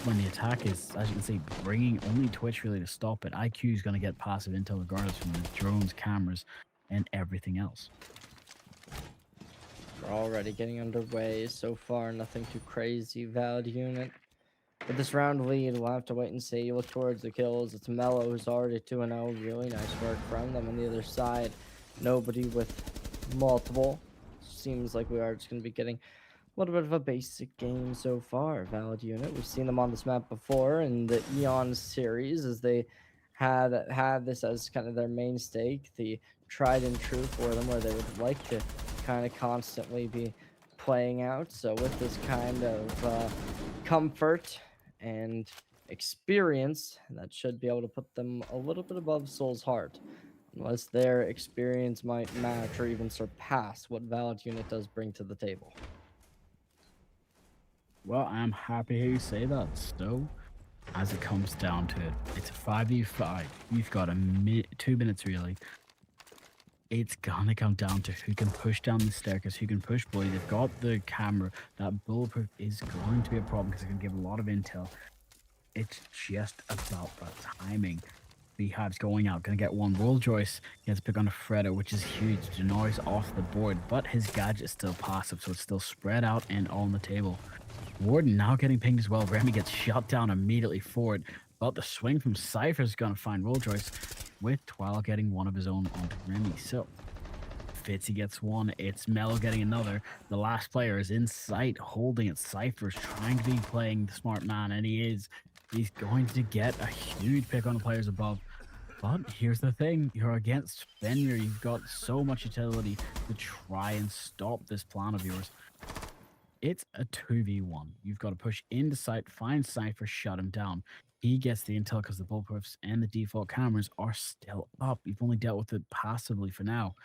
When the attack is, as you can see, bringing only Twitch really to stop it, IQ is going to get passive intel regardless from the drones, cameras, and everything else. We're already getting underway. So far, nothing too crazy. Valid unit. With this round lead, we'll have to wait and see. You look towards the kills. It's Mello who's already 2-0. Really nice work from them on the other side. Nobody with multiple. Seems like we are just going to be getting a little bit of a basic game so far. Valid unit. We've seen them on this map before in the Eon series, as they had this as kind of their main stake, the tried and true for them, where they would like to kind of constantly be playing out. So with this kind of comfort and experience, that should be able to put them a little bit above Soul's Heart, unless their experience might match or even surpass what Valid Unit does bring to the table. Well, I'm happy to hear you say that. So, as it comes down to it, it's a 5v5. You've got 2 minutes really. It's gonna come down to who can push down the staircase, who can push Boy. They've got the camera. That bulletproof is going to be a problem because it can give a lot of intel. It's just about that timing. Beehive's going out, gonna get one. Roll Joyce gets pick on a Freddo, which is huge. Denari's off the board, but his gadget's still passive, so it's still spread out and on the table. Warden now getting pinged as well. Remy gets shot down immediately for it, but the swing from Cypher's gonna find Roll Joyce, with Twile getting one of his own onto Remy. So Fitzy gets one. It's Mello getting another. The last player is in sight, holding it. Cypher's trying to be playing the smart man, and he is. He's going to get a huge pick on the players above. But here's the thing. You're against Fenrir. You've got so much utility to try and stop this plan of yours. It's a 2v1. You've got to push into sight, find Cypher, shut him down. He gets the intel because the bulletproofs and the default cameras are still up. You've only dealt with it passively for now.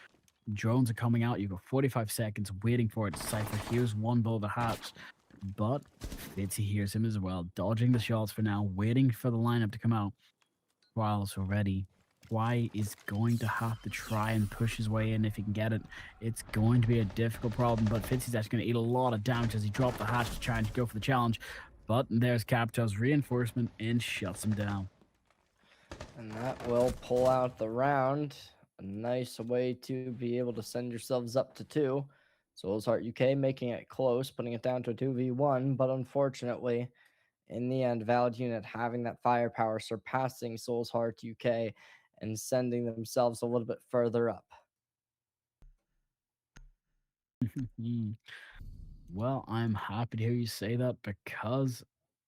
Drones are coming out. You've got 45 seconds waiting for it. Cypher hears one below the hatch, but Fitzy hears him as well, dodging the shots for now, waiting for the lineup to come out. Trials already. Twy is going to have to try and push his way in if he can get it. It's going to be a difficult problem, but Fitzy's actually going to eat a lot of damage as he dropped the hatch to try and go for the challenge. But there's Captchao's reinforcement and shuts him down. And that will pull out the round. A nice way to be able to send yourselves up to 2. Soul's Heart UK making it close, putting it down to a 2v1, but unfortunately, in the end, Valid Unit having that firepower, surpassing Soul's Heart UK and sending themselves a little bit further up. Well, I'm happy to hear you say that because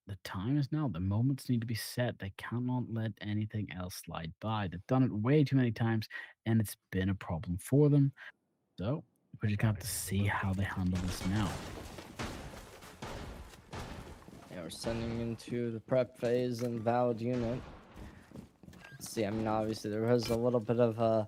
the time is now. The moments need to be set. They cannot let anything else slide by. They've done it way too many times, and it's been a problem for them. So we're just going to have to see how they handle this now. Yeah, we're sending into the prep phase and Valid Unit. Let's see, I mean, obviously there was a little bit of a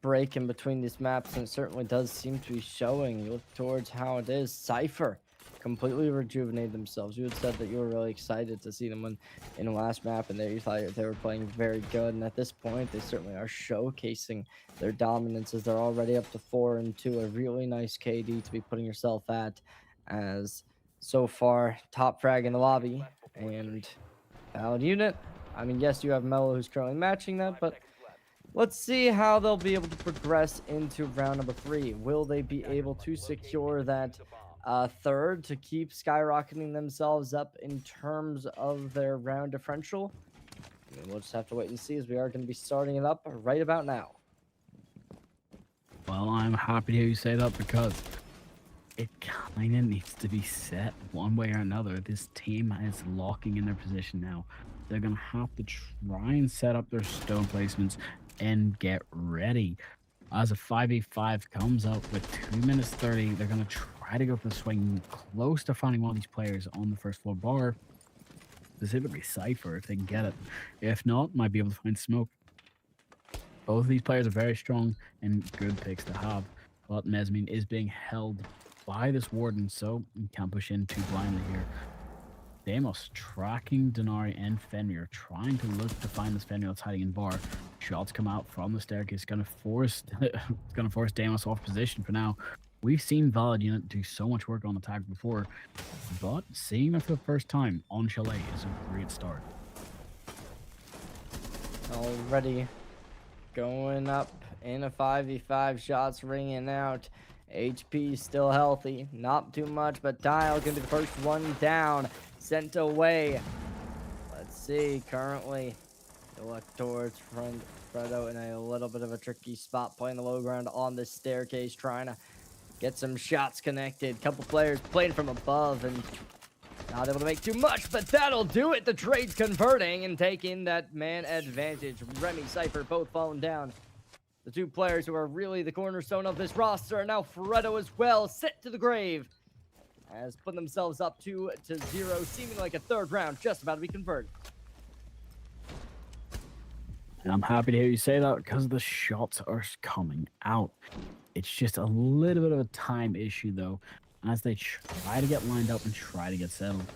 break in between these maps, and it certainly does seem to be showing. You look towards how it is. Cypher completely rejuvenated themselves. You had said that you were really excited to see them in the last map, and you thought they were playing very good. And at this point, they certainly are showcasing their dominance, as they're already up to 4-2. A really nice KD to be putting yourself at, as so far top frag in the lobby. And Valid Unit, I mean, yes, you have Mello who's currently matching that, but let's see how they'll be able to progress into round number 3. Will they be able to secure that third to keep skyrocketing themselves up in terms of their round differential? I mean, we'll just have to wait and see, as we are going to be starting it up right about now. Well, I'm happy to hear you say that because it kind of needs to be set one way or another. This team is locking in their position now. They're going to have to try and set up their stone placements and get ready. As a 5v5 comes up with 2 minutes 30, they're going to try to go for the swing close to finding one of these players on the first floor bar, specifically Cypher if they can get it. If not, might be able to find Smoke. Both of these players are very strong and good picks to have, but Mesmine is being held by this Warden, so you can't push in too blindly here. Deimos tracking Denari and Fenrir, trying to look to find this Fenrir that's hiding in bar. Shots come out from the staircase, gonna force Deimos off position for now. We've seen Valid Unit do so much work on the tag before, but seeing them for the first time on Chalet is a great start. Already going up in a 5v5, shots ringing out, HP still healthy, not too much, but Dial gonna be the first one down, sent away. Let's see, currently they look towards Fredo in a little bit of a tricky spot, playing the low ground on the staircase, trying to get some shots connected. Couple players playing from above and not able to make too much, but that'll do it. The trade's converting and taking that man advantage. Remy, Cypher both falling down. The two players who are really the cornerstone of this roster, and now Fredo as well, set to the grave, as putting themselves up 2-0, seeming like a third round just about to be converted. And I'm happy to hear you say that because the shots are coming out. It's just a little bit of a time issue, though, as they try to get lined up and try to get settled.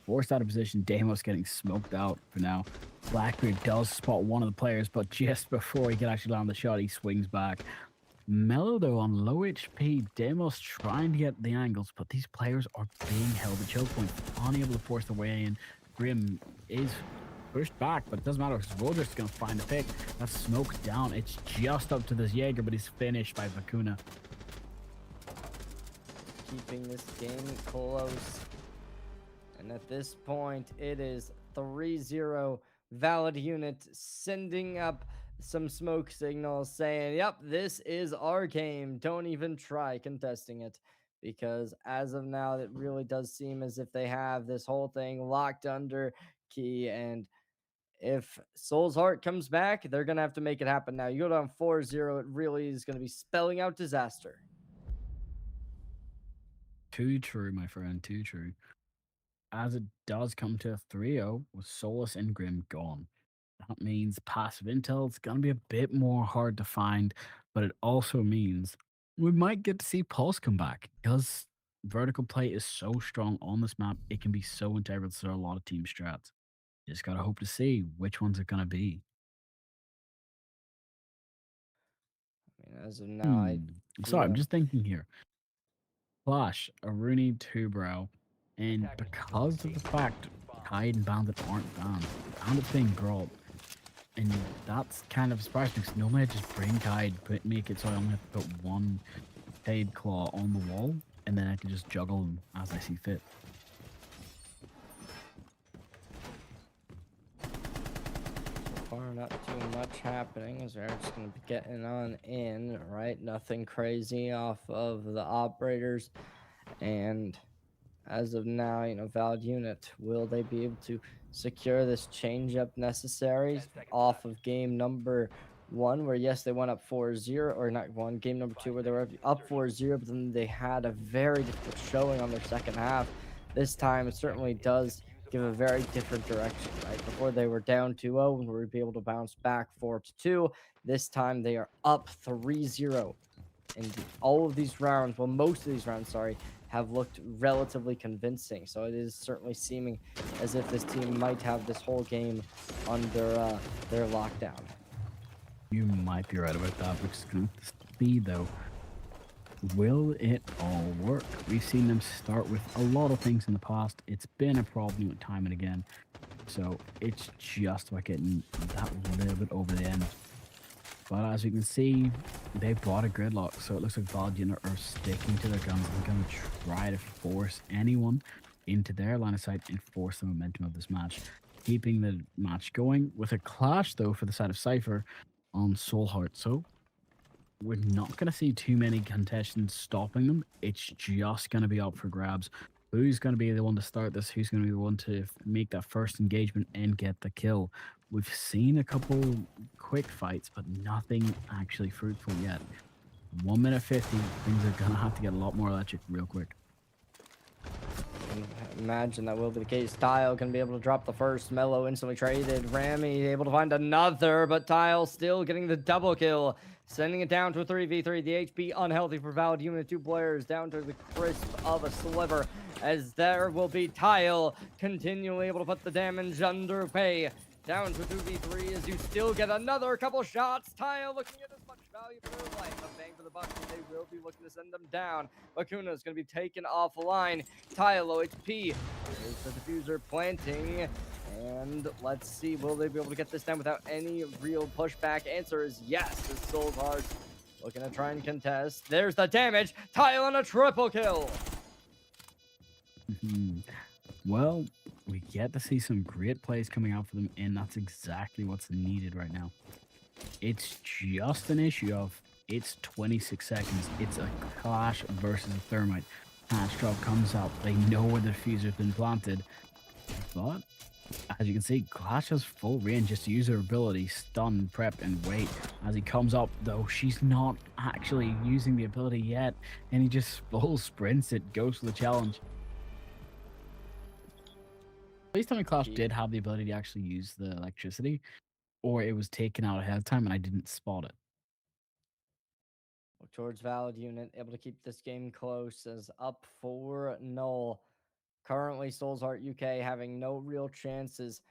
Forced out of position, Deimos getting smoked out for now. Blackbeard does spot one of the players, but just before he can actually land the shot, he swings back. Mellow, though, on low HP. Deimos trying to get the angles, but these players are being held at choke point, unable to force their way in. Grim is pushed back, but it doesn't matter because Roger's going to find the pick. That's smoked down. It's just up to this Jaeger, but he's finished by Vakuna. Keeping this game close. And at this point, it is 3-0. Valid unit sending up some smoke signals saying, yep, this is our game. Don't even try contesting it. Because as of now, it really does seem as if they have this whole thing locked under key. And if Soul's Heart comes back, they're going to have to make it happen now. You go down 4-0, it really is going to be spelling out disaster. Too true, my friend, too true. As it does come to a 3-0 with Solus and Grim gone. That means passive intel is going to be a bit more hard to find, but it also means we might get to see Pulse come back because vertical play is so strong on this map. It can be so integral to a lot of team strats. Just got to hope to see which ones are going to be. I mean, as of now, Sorry, I'm just thinking here. Flash, Aruni, Two-Brow, and because of the fact Tide and Bandit aren't banned, Bandit's being brought, and that's kind of surprising because normally I just bring Tide, make it so I only have to put one Tide Claw on the wall, and then I can just juggle them as I see fit. Far not too much happening as they're just going to be getting on in, right? Nothing crazy off of the operators. And as of now, you know, Valid unit, will they be able to secure this change up necessary off of game number 1, where yes, they went up 4-0, or not one, game number 2 where they were up 4-0, but then they had a very difficult showing on their second half. This time it certainly does give a very different direction, right? Before they were down 2-0 and were able to bounce back 4-2. This time they are up 3-0. And all of these rounds, well, most of these rounds, sorry, have looked relatively convincing. So it is certainly seeming as if this team might have this whole game under their lockdown. You might be right about that, which is going to see, though. Will it all work? We've seen them start with a lot of things in the past. It's been a problem time and again. So it's just about getting that little bit over the end. But as you can see, they brought a gridlock. So it looks like Valid unit are sticking to their guns and going to try to force anyone into their line of sight and force the momentum of this match. Keeping the match going with a clash, though, for the side of Cypher on Soul Heart. So we're not going to see too many contestants stopping them. It's just going to be up for grabs. Who's going to be the one to start this? Who's going to be the one to make that first engagement and get the kill? We've seen a couple quick fights, but nothing actually fruitful yet. 1 minute 50, things are going to have to get a lot more electric real quick. Imagine that will be the case. Tile can be able to drop the first. Mellow instantly traded. Rami able to find another, but Tile still getting the double kill. Sending it down to a 3v3. The HP unhealthy for Valid unit. 2 players down to the crisp of a sliver. As there will be Tile continually able to put the damage under pay. Down to 2v3 as you still get another couple shots. Tile looking at as much value for their life. A bang for the buck, and they will be looking to send them down. Bakuna is going to be taken offline. Tile low HP. There's the diffuser planting. And let's see, will they be able to get this down without any real pushback? Answer is yes, as Soul Heart looking to try and contest. There's the damage. Tylen a triple kill. Mhm. Well, we get to see some great plays coming out for them, and that's exactly what's needed right now. It's just an issue of it's 26 seconds. It's a Clash versus a Thermite. Astral comes out. They know where the diffuser's been planted. But as you can see, Clash has full range just to use her ability, stun, prep, and wait. As he comes up, though, she's not actually using the ability yet, and he just full sprints it, goes for the challenge. Please tell me Clash did have the ability to actually use the electricity, or it was taken out ahead of time and I didn't spot it. Look towards Valid Unit, able to keep this game close as up 4-0. Currently, Souls Heart UK having no real chances.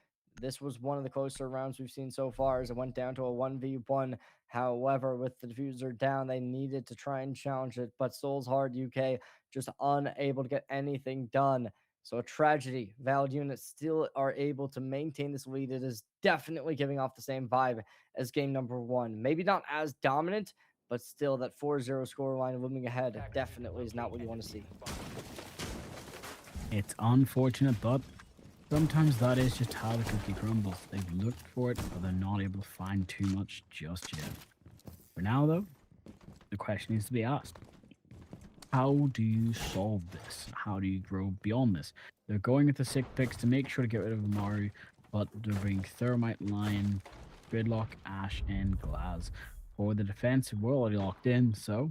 This was one of the closer rounds we've seen so far as it went down to a 1v1. However, with the diffuser down, they needed to try and challenge it, but Souls Heart UK just unable to get anything done. So a tragedy. Valid Unit still are able to maintain this lead. It is definitely giving off the same vibe as game number 1. Maybe not as dominant, but still that 4-0 scoreline looming ahead definitely is not what you want to see. It's unfortunate, but sometimes that is just how the cookie crumbles. They've looked for it, but they're not able to find too much just yet. For now, though, the question needs to be asked. How do you solve this? How do you grow beyond this? They're going with the sick picks to make sure to get rid of Maru, but they're bringing Thermite, Lion, Gridlock, Ash, and Glaz. For the defense, we're already locked in, so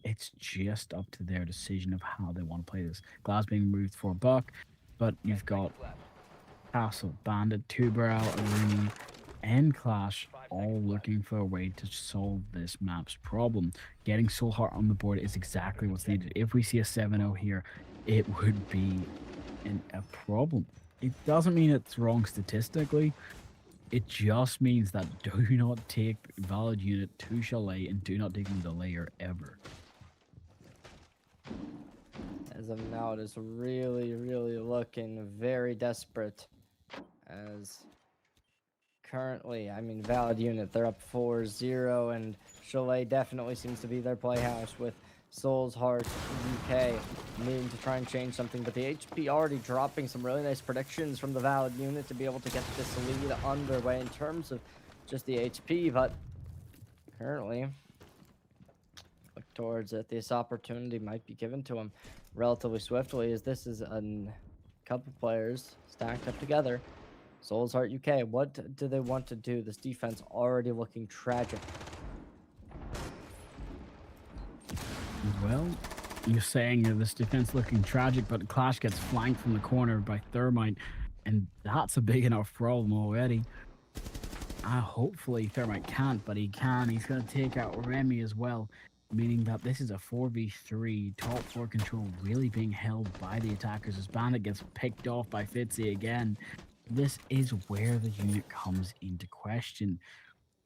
it's just up to their decision of how they want to play this. Glaz being moved for Buck, but you've got Castle, Bandit, Two-Brow, Aruni, and Clash all looking for a way to solve this map's problem. Getting Soul Heart on the board is exactly what's needed. If we see a 7-0 here, it would be a problem. It doesn't mean it's wrong statistically. It just means that do not take Valid Unit to Chalet and do not take them to Lair ever. As of now, it is really, really looking very desperate. As currently, I mean, Valid Unit, they're up 4-0, and Chalet definitely seems to be their playhouse with Souls Heart UK needing to try and change something. But the HP already dropping some really nice predictions from the Valid Unit to be able to get this lead underway in terms of just the HP. But currently, look towards it. This opportunity might be given to him relatively swiftly, as this is a couple players stacked up together. Souls Heart UK, what do they want to do? This defense already looking tragic. Well, you're saying this defense looking tragic, but Clash gets flanked from the corner by Thermite, and that's a big enough problem already. Hopefully Thermite can't, but he can. He's going to take out Remy as well, meaning that this is a 4v3, top 4 control really being held by the attackers as Bandit gets picked off by Fitzy again. This is where the unit comes into question.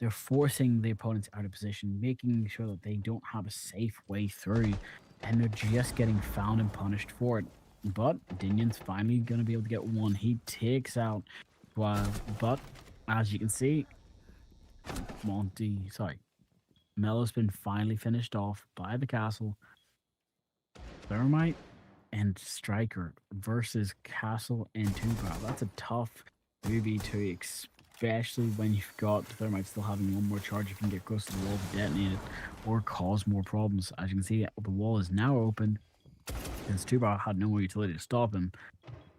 They're forcing the opponents out of position, making sure that they don't have a safe way through, and they're just getting found and punished for it. But Dinion's finally going to be able to get one. He takes out Guav, but as you can see, Melo's been finally finished off by the castle. Thermite and Striker versus Castle and Two-Brow. That's a tough 3v2, especially when you've got Thermite still having one more charge. You can get close to the wall to detonate it or cause more problems. As you can see, the wall is now open. Since Two-Brow had no more utility to stop him,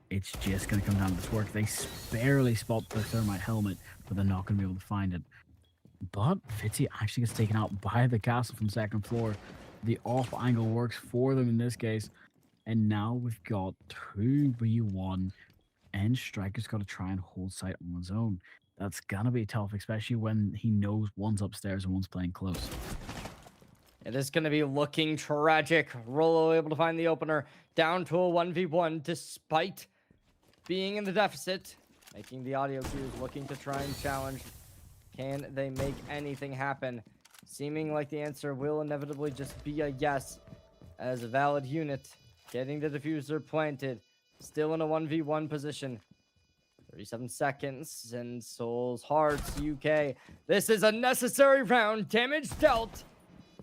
it's just going to come down to this work. They barely spot the Thermite helmet, but they're not going to be able to find it. But Fitzy actually gets taken out by the castle from second floor. The off angle works for them in this case. And now we've got 2v1, and Striker's got to try and hold sight on his own. That's going to be tough, especially when he knows one's upstairs and one's playing close. It is going to be looking tragic. Rolo able to find the opener, down to a 1v1 despite being in the deficit, making the audio cues, looking to try and challenge. Can they make anything happen? Seeming like the answer will inevitably just be a yes, as a Valid Unit getting the diffuser planted, still in a 1v1 position. 37 seconds, and Souls Hearts UK. This is a necessary round. Damage dealt.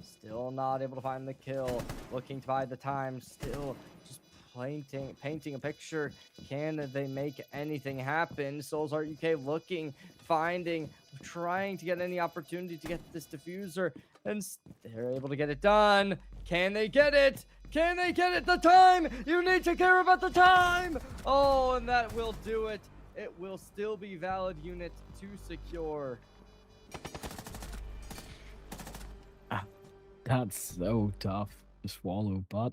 Still not able to find the kill. Looking to buy the time. Still just painting a picture. Can they make anything happen? Souls Heart UK looking, finding, trying to get any opportunity to get this diffuser, and they're able to get it done. Can they get it? Can they get it? The time! You need to care about the time! Oh, and that will do it. It will still be valid unit to secure. That's so tough to swallow, but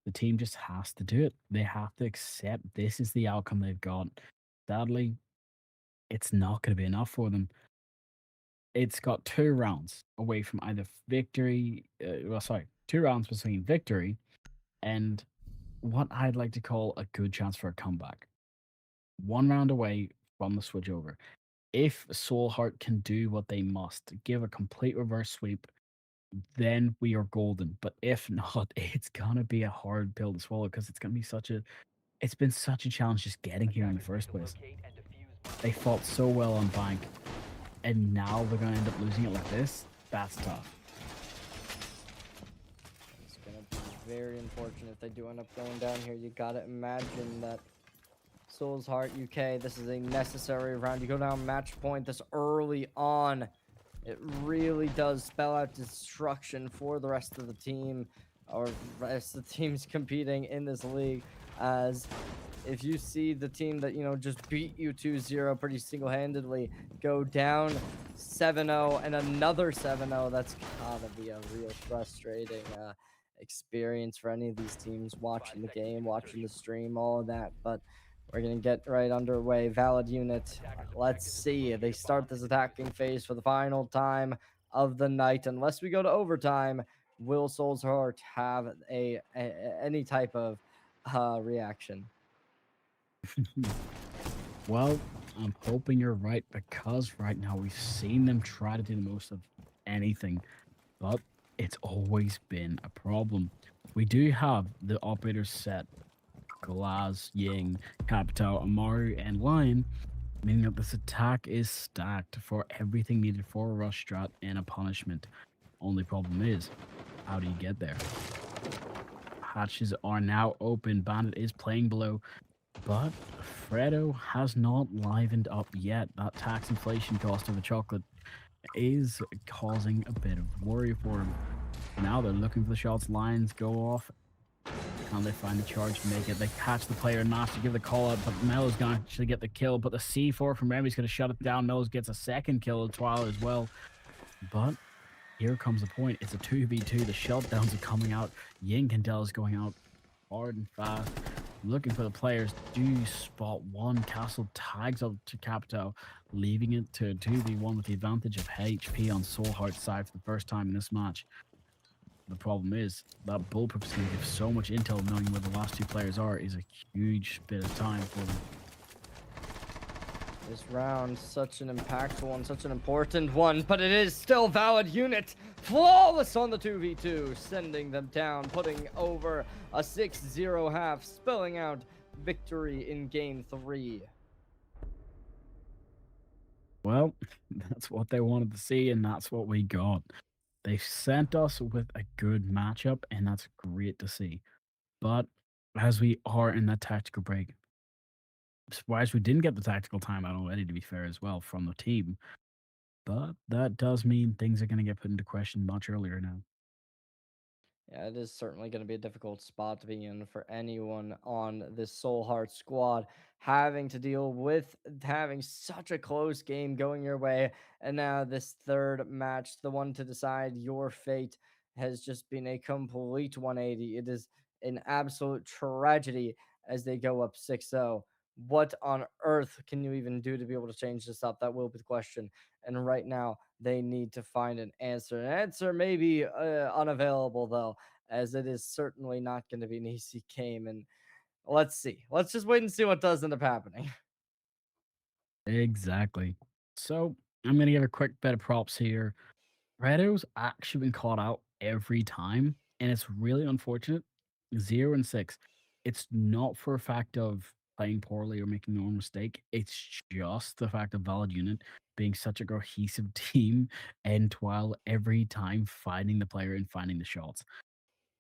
the team just has to do it. They have to accept this is the outcome they've got. Sadly, it's not going to be enough for them. It's got 2 rounds away from either victory. Sorry, 2 rounds between victory and what I'd like to call a good chance for a comeback. 1 round away from the switch over. If Soulheart can do what they must, give a complete reverse sweep, then we are golden. But if not, it's gonna be a hard pill to swallow because it's been such a challenge just getting here in the first place. They fought so well on Bank, and now they're gonna end up losing it like this. That's tough. It's going to be very unfortunate if they do end up going down here. You got to imagine that Souls Heart UK, this is a necessary round. You go down match point this early on. It really does spell out destruction for the rest of the team, or rest of the teams competing in this league, as if you see the team that, just beat you 2-0 pretty single-handedly go down 7-0 and another 7-0, that's gotta be a real frustrating experience for any of these teams watching the game, watching the stream, all of that. But we're gonna get right underway. Valid unit. Let's see. They start this attacking phase for the final time of the night. Unless we go to overtime, will Souls Heart have any type of reaction? Well, I'm hoping you're right because right now we've seen them try to do the most of anything, but it's always been a problem. We do have the operators set: Glass, Ying, Capital, Amaru, and Lion, meaning that this attack is stacked for everything needed for a rush strat and a punishment. Only problem is, how do you get there? Hatches are now open. Bandit is playing below, but Fredo has not livened up yet. That tax inflation cost of a chocolate is causing a bit of worry for him. Now they're looking for the shots. Lions go off. Can they find the charge to make it? They catch the player not to give the call out, but Mello's going to actually get the kill. But the C4 from Remy's going to shut it down. Mello's gets a second kill at Twilight as well. But here comes the point. It's a 2v2. The shutdowns are coming out. Ying Candela is going out hard and fast. Looking for the players. Do spot one. Castle tags up to Capital, leaving it to a 2v1 with the advantage of HP on Soulheart's side for the first time in this match. The problem is that Bulletproof is going to give so much intel. Knowing where the last 2 players are is a huge bit of time for them. This round, such an impactful one, such an important one, but it is still valid unit. Flawless on the 2v2, sending them down, putting over a 6-0 half, spelling out victory in game 3. Well, that's what they wanted to see, and that's what we got. They sent us with a good matchup, and that's great to see. But as we are in that tactical break, I'm surprised we didn't get the tactical timeout already, to be fair, as well, from the team. But that does mean things are going to get put into question much earlier now. Yeah, it is certainly going to be a difficult spot to be in for anyone on this Soul Heart squad, having to deal with having such a close game going your way. And now this third match, the one to decide your fate, has just been a complete 180. It is an absolute tragedy as they go up 6-0. What on earth can you even do to be able to change this up? That will be the question. And right now, they need to find an answer. An answer may be unavailable, though, as it is certainly not going to be an easy game. And let's see. Let's just wait and see what does end up happening. Exactly. So I'm going to give a quick bit of props here. Fredo's actually been caught out every time, and it's really unfortunate. 0 and 6. It's not for a fact of playing poorly or making one mistake. It's just the fact of Valid Unit being such a cohesive team and while every time finding the player and finding the shots.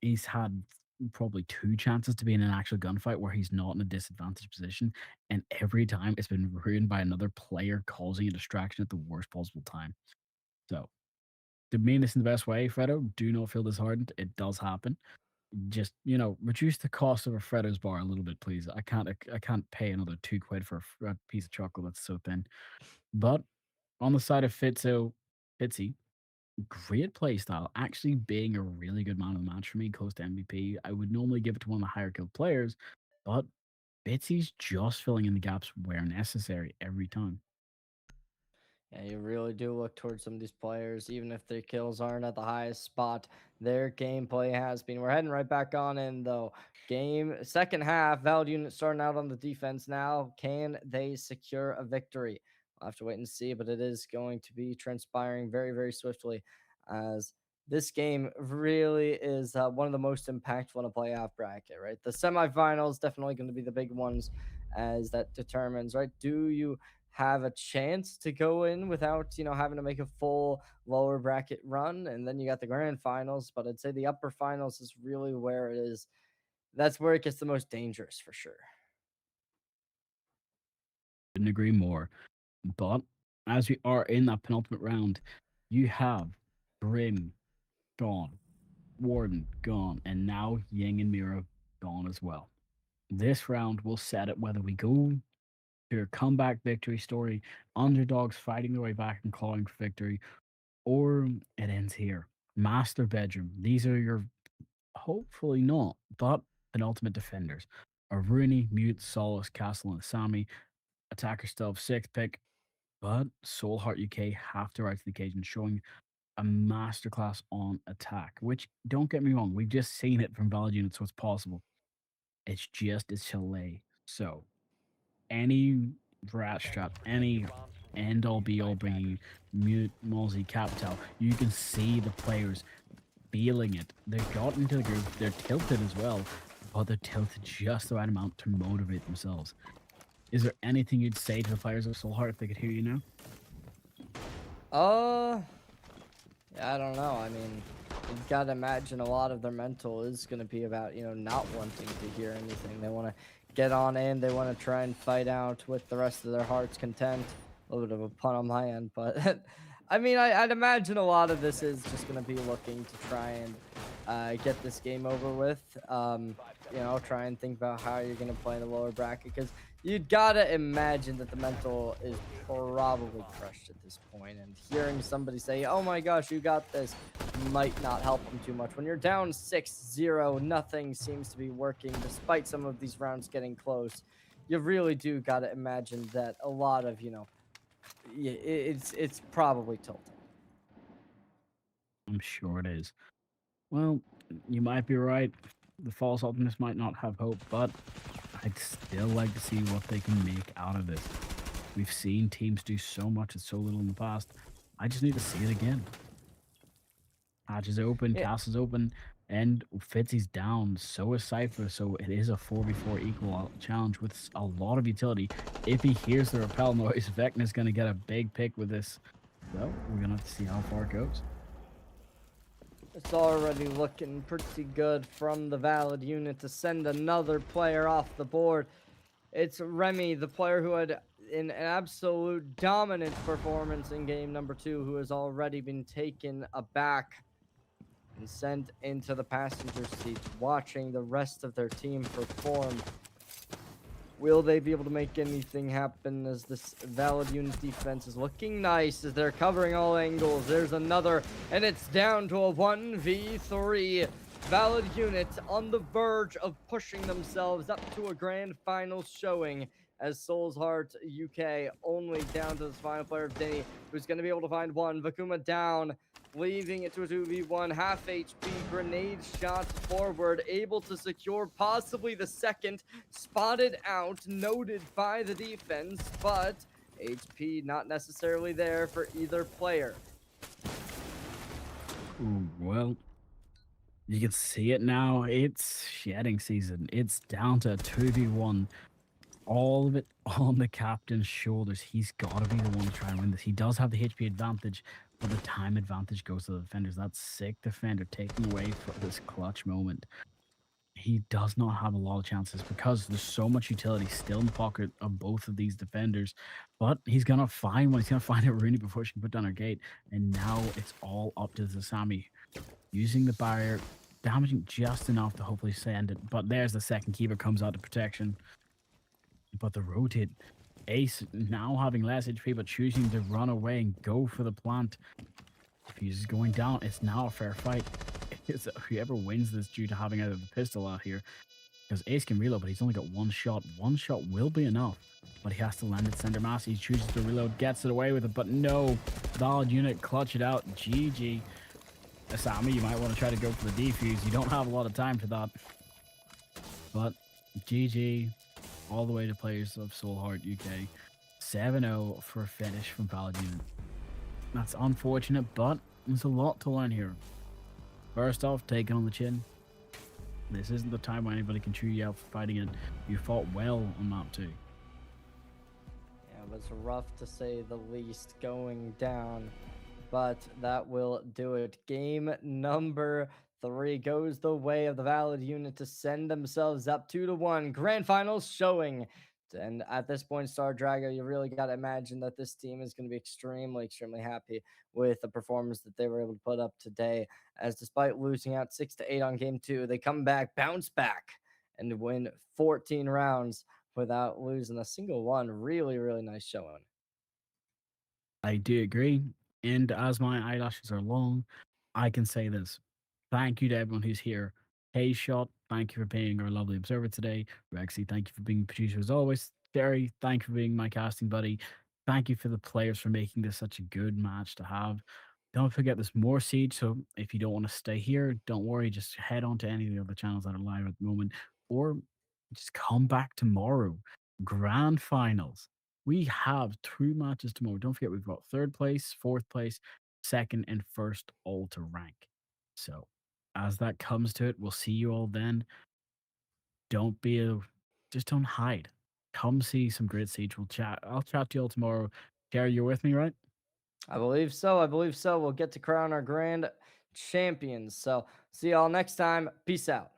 He's had probably 2 chances to be in an actual gunfight where he's not in a disadvantaged position, and every time it's been ruined by another player causing a distraction at the worst possible time. So, to mean this in the best way, Fredo, do not feel disheartened. It does happen. Just, reduce the cost of a Freddo's bar a little bit, please. I can't pay another 2 quid for a piece of chocolate that's so thin. But on the side of Fitzy, great play style, actually being a really good man of the match for me, close to MVP. I would normally give it to one of the higher killed players, but Bitsy's just filling in the gaps where necessary every time. Yeah, you really do look towards some of these players, even if their kills aren't at the highest spot. Their gameplay has been. We're heading right back on in though. Game second half. Valid Unit starting out on the defense now. Can they secure a victory? We'll have to wait and see, but it is going to be transpiring very, very swiftly as this game really is one of the most impactful in a playoff bracket, right? The semifinals definitely going to be the big ones as that determines, right? Do you have a chance to go in without, having to make a full lower bracket run? And then you got the grand finals, but I'd say the upper finals is really where it is. That's where it gets the most dangerous for sure. Couldn't agree more. But as we are in that penultimate round, you have Brim gone, Warden gone, and now Ying and Mira gone as well. This round will set it whether we go to a comeback victory story, underdogs fighting their way back and clawing for victory, or it ends here. Master bedroom. These are your hopefully not, but penultimate defenders. Aruni, Mute, Solace, Castle, and Asami. Attacker still have 6th pick, but Soulheart UK have to rise to the occasion, showing a masterclass on attack, which, don't get me wrong, we've just seen it from Valid Unit, so it's possible. It's just a Chalet. So, any rat strap, any end all be all bringing Mute, Mozzie, Capital, you can see the players feeling it. They've gotten into the group, they're tilted as well, but they're tilted just the right amount to motivate themselves. Is there anything you'd say to the players of Soulheart if they could hear you now? I don't know. I mean, you've got to imagine a lot of their mental is going to be about, not wanting to hear anything. They want to get on in. They want to try and fight out with the rest of their heart's content. A little bit of a pun on my end, but I mean, I'd imagine a lot of this is just going to be looking to try and get this game over with. Try and think about how you're going to play in the lower bracket, because you'd got to imagine that the mental is probably crushed at this point, and hearing somebody say, oh my gosh, you got this, might not help them too much. When you're down 6-0, nothing seems to be working despite some of these rounds getting close. You really do got to imagine that a lot of, it's probably tilted. I'm sure it is. Well, you might be right. The false optimist might not have hope, but I'd still like to see what they can make out of this. We've seen teams do so much and so little in the past. I just need to see it again. Hatch is open, Castle's open, and Fitzy's down. So is Cypher, so it is a 4v4 equal challenge with a lot of utility. If he hears the repel noise, Vecna's going to get a big pick with this. Well, we're going to have to see how far it goes. It's already looking pretty good from the Valid Unit to send another player off the board. It's Remy, the player who had an absolute dominant performance in game number 2, who has already been taken aback and sent into the passenger seat, watching the rest of their team perform. Will they be able to make anything happen as this Valid Unit defense is looking nice as they're covering all angles? There's another, and it's down to a 1v3. Valid Unit on the verge of pushing themselves up to a grand final showing, as Soulheart UK only down to this final player of Denny, who's going to be able to find one. Vakuma down, leaving it to a 2v1, half HP, grenade shots forward, able to secure possibly the second, spotted out, noted by the defense, but HP not necessarily there for either player. Ooh, well, you can see it now. It's shedding season. It's down to 2v1. all of it on the captain's shoulders. He's got to be the one to try and win this. He does have the HP advantage, but the time advantage goes to the defenders. That sick defender taking away for this clutch moment. He does not have a lot of chances because there's so much utility still in the pocket of both of these defenders. But he's gonna find one. He's gonna find a Rooney before she can put down her gate. And now it's all up to Zasami using the barrier, damaging just enough to hopefully send it. But there's the second keeper comes out to protection. But the rotate, Ace now having less HP, but choosing to run away and go for the plant. If he's going down, it's now a fair fight. It's whoever wins this due to having either the pistol out here. Because Ace can reload, but he's only got one shot. One shot will be enough. But he has to land it center mass. He chooses to reload, gets it away with it. But no, Valid unit clutch it out. GG. Asami, you might want to try to go for the defuse. You don't have a lot of time for that. But GG. All the way to players of Soulheart UK. 7-0 for a finish from Valid unit. That's unfortunate, but there's a lot to learn here. First off, taking on the chin. This isn't the time when anybody can chew you out for fighting it. You fought well on map 2. Yeah, it was rough to say the least going down, but that will do it. Game number 3 goes the way of the Valid unit to send themselves up 2-1. Grand finals showing. And at this point, Star Drago, you really got to imagine that this team is going to be extremely, extremely happy with the performance that they were able to put up today. As despite losing out 6-8 on game 2, they come back, bounce back, and win 14 rounds without losing a single one. Really, really nice showing. I do agree. And as my eyelashes are long, I can say this. Thank you to everyone who's here. K-Shot, thank you for being our lovely observer today. Rexy, thank you for being producer as always. Jerry, thank you for being my casting buddy. Thank you for the players for making this such a good match to have. Don't forget there's more Siege, so if you don't want to stay here, don't worry. Just head on to any of the other channels that are live at the moment, or just come back tomorrow. Grand finals. We have 2 matches tomorrow. Don't forget, we've got 3rd place, 4th place, 2nd, and 1st all to rank. So, as that comes to it, we'll see you all then. Just don't hide. Come see some great Siege. We'll chat. I'll chat to you all tomorrow. Gary, you're with me, right? I believe so. I believe so. We'll get to crown our grand champions. So, see y'all next time. Peace out.